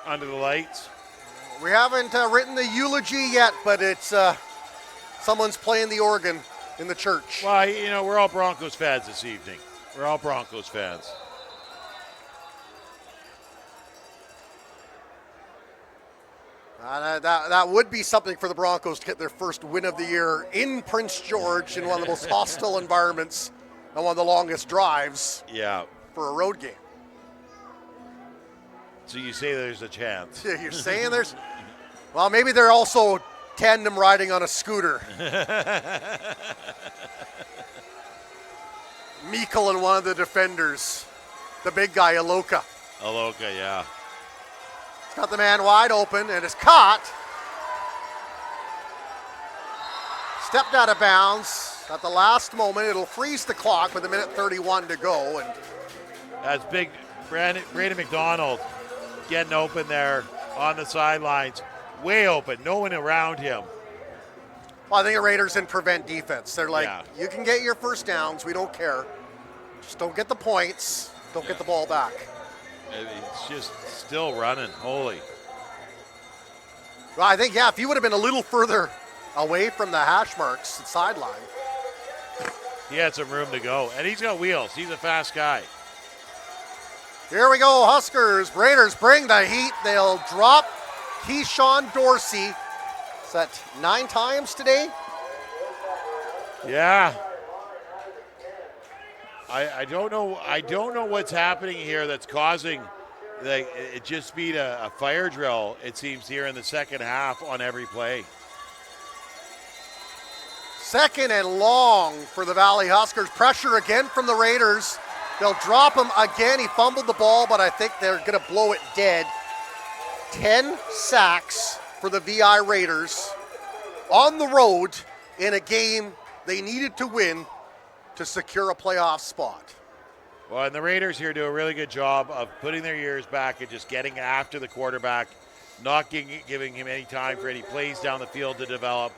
under the lights. We haven't written the eulogy yet, but it's someone's playing the organ in the church. Well, you know, we're all Broncos fans this evening. We're all Broncos fans. That would be something for the Broncos to get their first win of the year in Prince George in one of the most hostile environments and one of the longest drives for a road game. So you say there's a chance. You're saying there's... Well, maybe they're also tandem riding on a scooter. Meikle and one of the defenders. The big guy, Aloka. Yeah. He's got the man wide open and is caught. Stepped out of bounds at the last moment. It'll freeze the clock with 1:31 to go. And that's big. Brandon McDonald getting open there on the sidelines. Way open. No one around him. Well, I think the Raiders in prevent defense. They're like, you can get your first downs. We don't care. Just don't get the points. Don't get the ball back. It's just still running. Holy. Well, I think, if he would have been a little further away from the hash marks at sideline. He had some room to go. And he's got wheels. He's a fast guy. Here we go, Huskers. Raiders bring the heat. They'll drop Keyshawn Dorsey. Is that 9 times today? Yeah. I don't know. I don't know what's happening here that's causing it just beat a fire drill, it seems, here in the second half on every play. Second and long for the Valley Huskers. Pressure again from the Raiders. They'll drop him again. He fumbled the ball, but I think they're going to blow it dead. 10 sacks for the VI Raiders on the road in a game they needed to win to secure a playoff spot. Well, and the Raiders here do a really good job of putting their ears back and just getting after the quarterback, not giving him any time for any plays down the field to develop.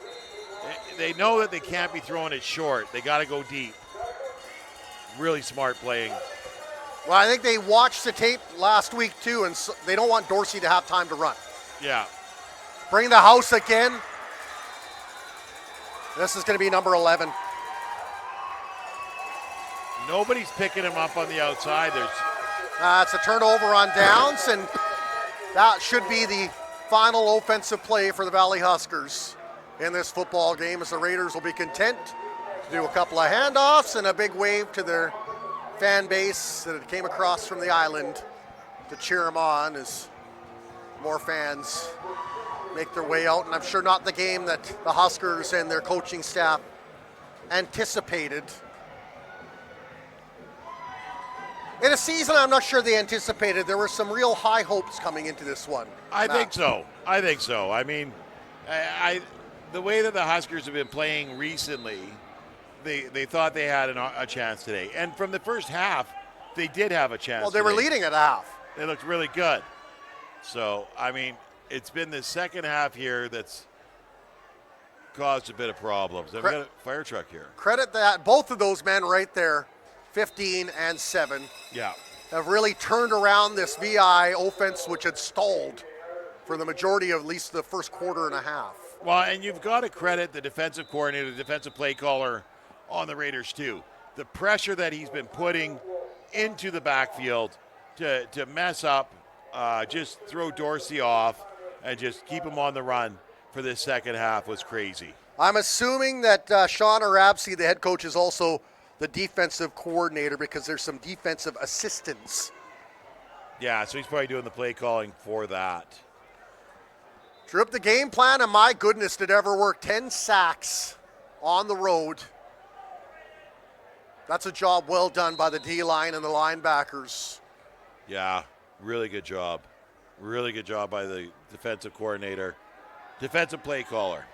They know that they can't be throwing it short. They got to go deep. Really smart playing. Well, I think they watched the tape last week, too, and they don't want Dorsey to have time to run. Yeah. Bring the house again. This is going to be number 11. Nobody's picking him up on the outside. It's a turnover on downs, and that should be the final offensive play for the Valley Huskers in this football game, as the Raiders will be content to do a couple of handoffs and a big wave to their fan base that came across from the island to cheer them on as More fans make their way out, and I'm sure not the game that the Huskers and their coaching staff anticipated. In a season I'm not sure they anticipated, there were some real high hopes coming into this one. I think so. I mean, the way that the Huskers have been playing recently, they thought they had a chance today. And from the first half, they did have a chance. Well, they were leading at half. They looked really good. So, I mean, it's been the second half here that's caused a bit of problems. I've got a fire truck here. Credit that both of those men right there, 15 and 7, Yeah. have really turned around this VI offense, which had stalled for the majority of at least the first quarter and a half. Well, and you've got to credit the defensive coordinator, the defensive play caller on the Raiders too. The pressure that he's been putting into the backfield to mess up, just throw Dorsey off and just keep him on the run for this second half was crazy. I'm assuming that Sean Arabsi, the head coach, is also the defensive coordinator because there's some defensive assistants. Yeah, so he's probably doing the play calling for that. Drew up the game plan, and my goodness, did it ever work. 10 sacks on the road. That's a job well done by the D-line and the linebackers. Yeah, really good job. Really good job by the defensive coordinator, defensive play caller.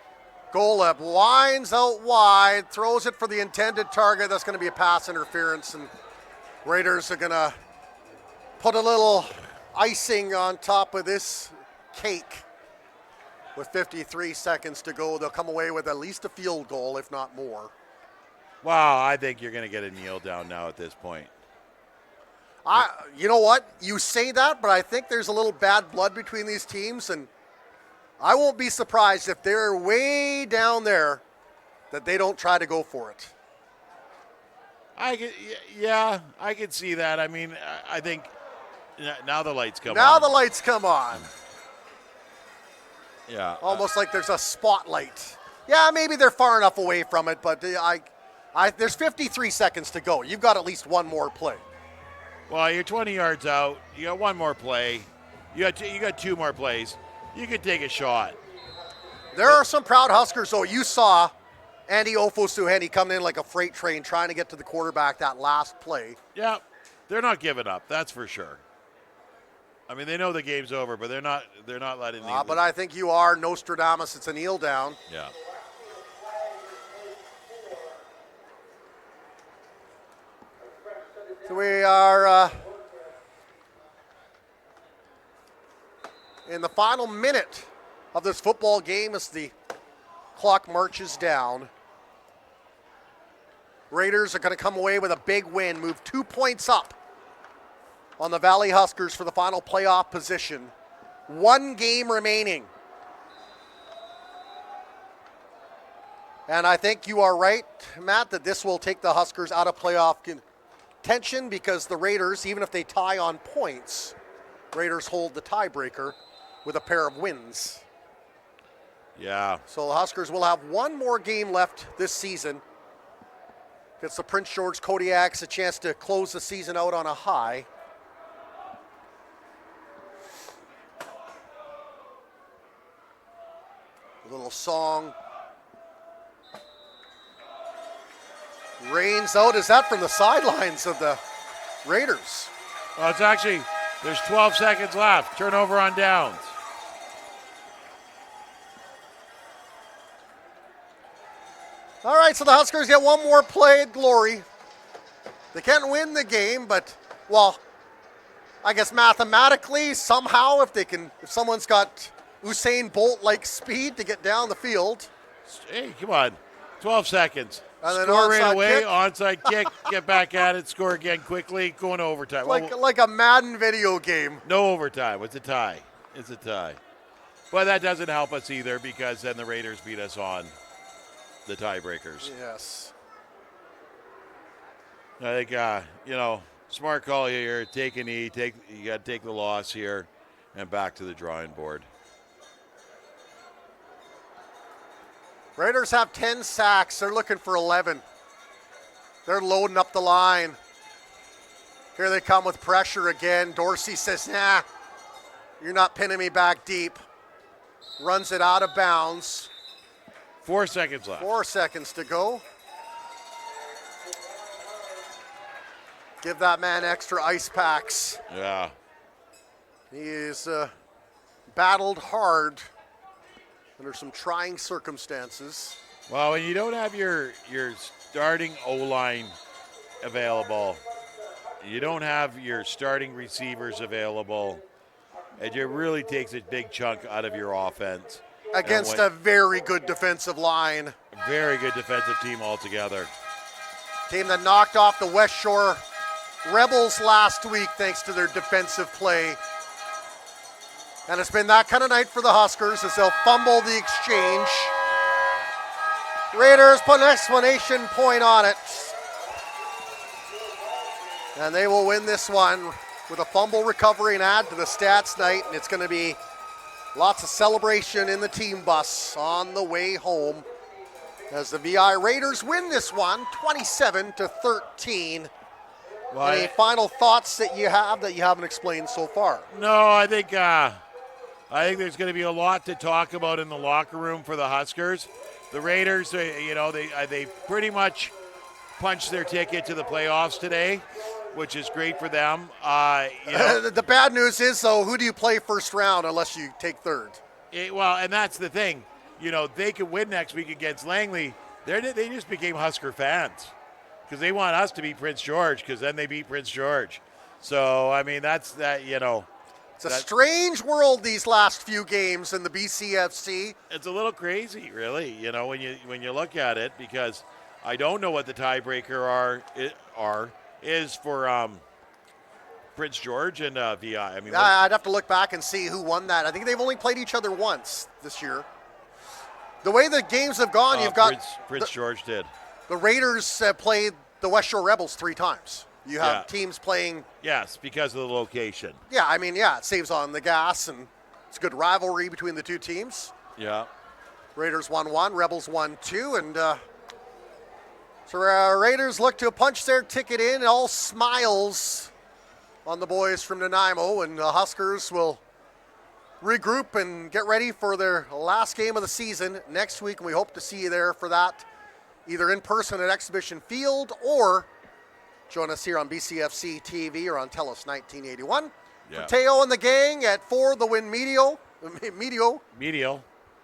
Golub winds out wide, throws it for the intended target. That's going to be a pass interference, and Raiders are going to put a little icing on top of this cake. With 53 seconds to go, they'll come away with at least a field goal, if not more. Wow, I think you're going to get a kneel down now at this point. You know what? You say that, but I think there's a little bad blood between these teams, and I won't be surprised if they're way down there that they don't try to go for it. I could see that. I mean, I think now the lights come on. Now the lights come on. Yeah. Almost like there's a spotlight. Yeah, maybe they're far enough away from it, but there's 53 seconds to go. You've got at least one more play. Well, you're 20 yards out. You got one more play. You got two more plays. You could take a shot. There are some proud Huskers, though. You saw Andy Ofosuheni coming in like a freight train trying to get to the quarterback that last play. Yeah, they're not giving up. That's for sure. I mean, they know the game's over, but they're not letting the. But I think you are Nostradamus. It's a kneel down. Yeah. So we are in the final minute of this football game as the clock marches down. Raiders are going to come away with a big win, move 2 points up on the Valley Huskers for the final playoff position. One game remaining. And I think you are right, Matt, that this will take the Huskers out of playoff contention because the Raiders, even if they tie on points, Raiders hold the tiebreaker with a pair of wins. Yeah. So the Huskers will have one more game left this season. Gets the Prince George Kodiaks a chance to close the season out on a high. A little song. Rains out. Is that from the sidelines of the Raiders? Well, it's actually, there's 12 seconds left. Turnover on downs. All right, so the Huskers get one more play at glory. They can't win the game, but, well, I guess mathematically, somehow, if someone's got Usain Bolt-like speed to get down the field. Hey, come on. 12 seconds. And then score right onside away, kick. onside kick, get back at it, score again quickly, go into overtime. Like a Madden video game. No overtime. It's a tie. It's a tie. But that doesn't help us either because then the Raiders beat us on the tiebreakers. Yes. I think, smart call here. Take a knee. You got to take the loss here and back to the drawing board. Raiders have 10 sacks. They're looking for 11. They're loading up the line. Here they come with pressure again. Dorsey says, nah, You're not pinning me back deep. Runs it out of bounds. 4 seconds left. 4 seconds to go. Give that man extra ice packs. Yeah. He's battled hard under some trying circumstances. Well, when you don't have your starting O-line available, you don't have your starting receivers available, and it really takes a big chunk out of your offense. Against a very good defensive line. Very good defensive team altogether. Team that knocked off the West Shore Rebels last week thanks to their defensive play. And it's been that kind of night for the Huskers as they'll fumble the exchange. Raiders put an exclamation point on it. And they will win this one with a fumble recovery and add to the stats night. And it's going to be lots of celebration in the team bus on the way home as the VI Raiders win this one 27-13. Well, Any final thoughts that you haven't explained so far? No, I think there's going to be a lot to talk about in the locker room for the Huskers. The Raiders, they pretty much punched their ticket to the playoffs today, which is great for them. The bad news is, though, who do you play first round unless you take third? And that's the thing. They could win next week against Langley. They just became Husker fans because they want us to beat Prince George because then they beat Prince George. So, I mean, that's that, It's a strange world these last few games in the BCFC. It's a little crazy, really, when you look at it, because I don't know what the tiebreaker is for Prince George and VI. I mean, I'd have to look back and see who won that. I think they've only played each other once this year. The way the games have gone, you've got Prince George did. The Raiders played the West Shore Rebels 3 times. You have teams playing. Yes, because of the location. Yeah, I mean, it saves on the gas, and it's a good rivalry between the two teams. Yeah. Raiders 1-1, Rebels 1-2, and so Raiders look to punch their ticket in. All smiles on the boys from Nanaimo, and the Huskers will regroup and get ready for their last game of the season next week, and we hope to see you there for that, either in person at Exhibition Field or join us here on BCFC TV or on TELUS 1981. Yeah. For Teo and the gang at 4, the win Medio. Media.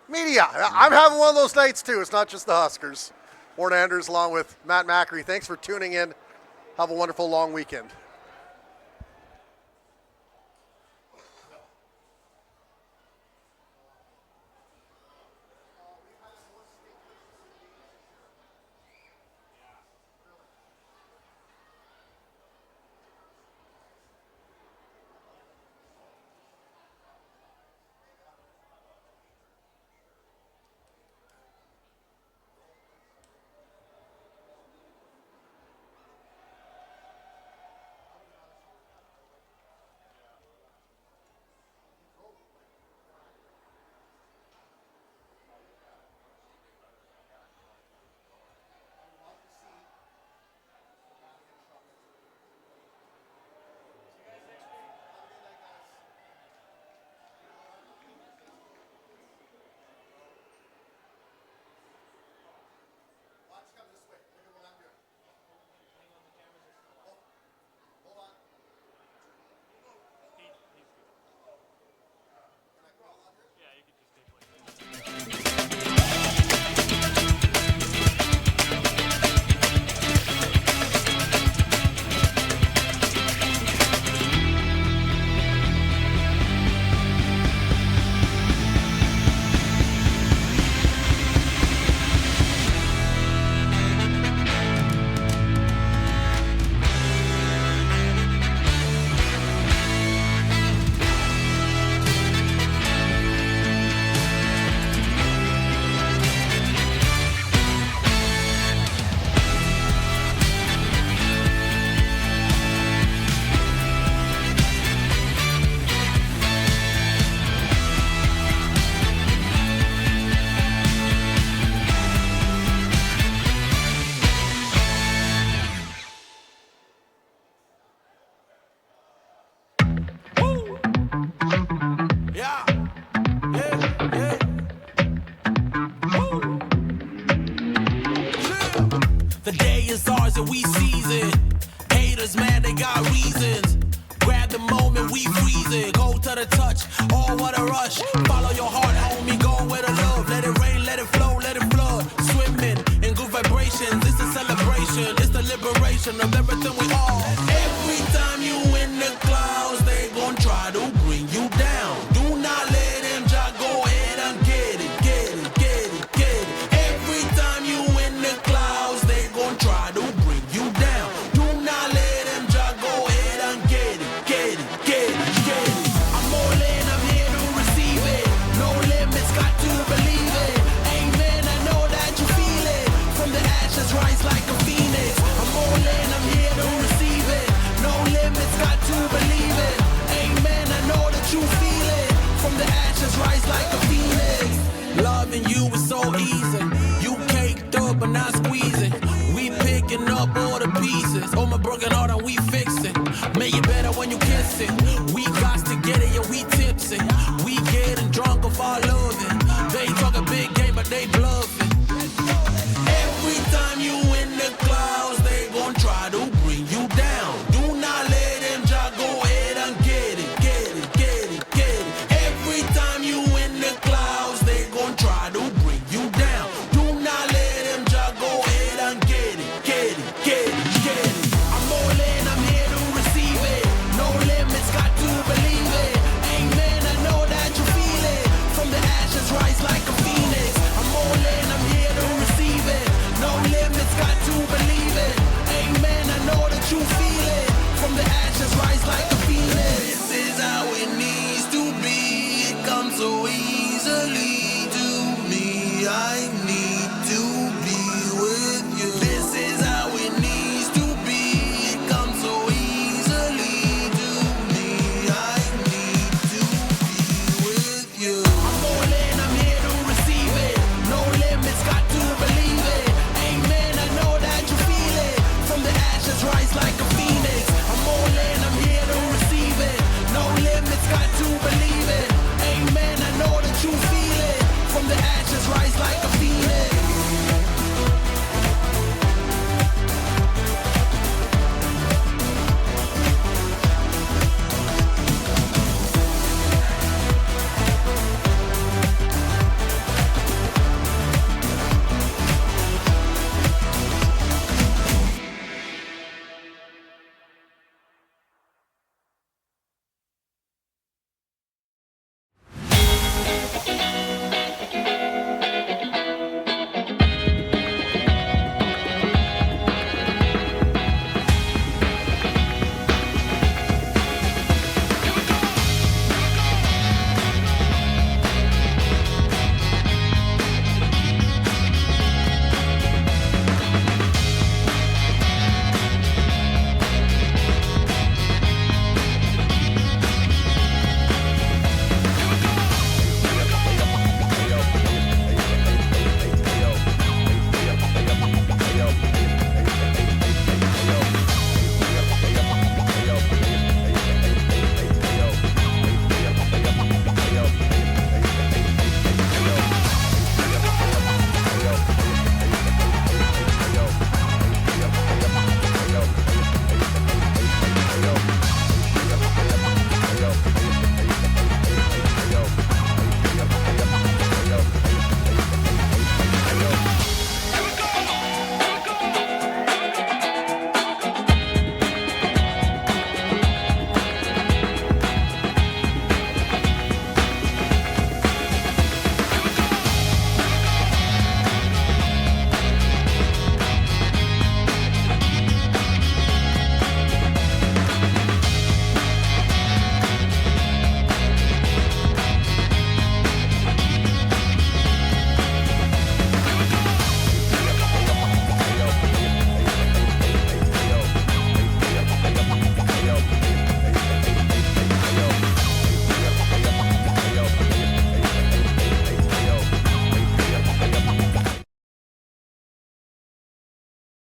I'm having one of those nights too. It's not just the Huskers. Warren Anders along with Matt Macri. Thanks for tuning in. Have a wonderful long weekend. it, we seize it. Haters, man, they got reasons. Grab the moment, we freeze it. Go to the touch, oh, what a rush. Follow your heart, homie, go with the love. Let it rain, let it flow, let it flood. Swimming in good vibrations, it's a celebration. It's the liberation of everything we are. Every time you in the clouds, they gon' try to bring you down. Do not let them just go ahead and get it, get it, get it, get it. Every time you in the clouds, they gon' try to bring you down. Do not let them just go ahead and get it, get it, get it, get it. I'm all in, I'm here to receive it. No limits, got to believe it. Amen, I know that you feel it. From the ashes, rise like a phoenix. I'm all in, I'm here to receive it. No limits, got to believe it. Amen, I know that you feel it. From the ashes, rise like a phoenix. Loving you is so easy. You caked up and not squeezing. We picking up all the pieces. Oh, my broken heart and we fix it. Make it better when you kiss it. We got to get it,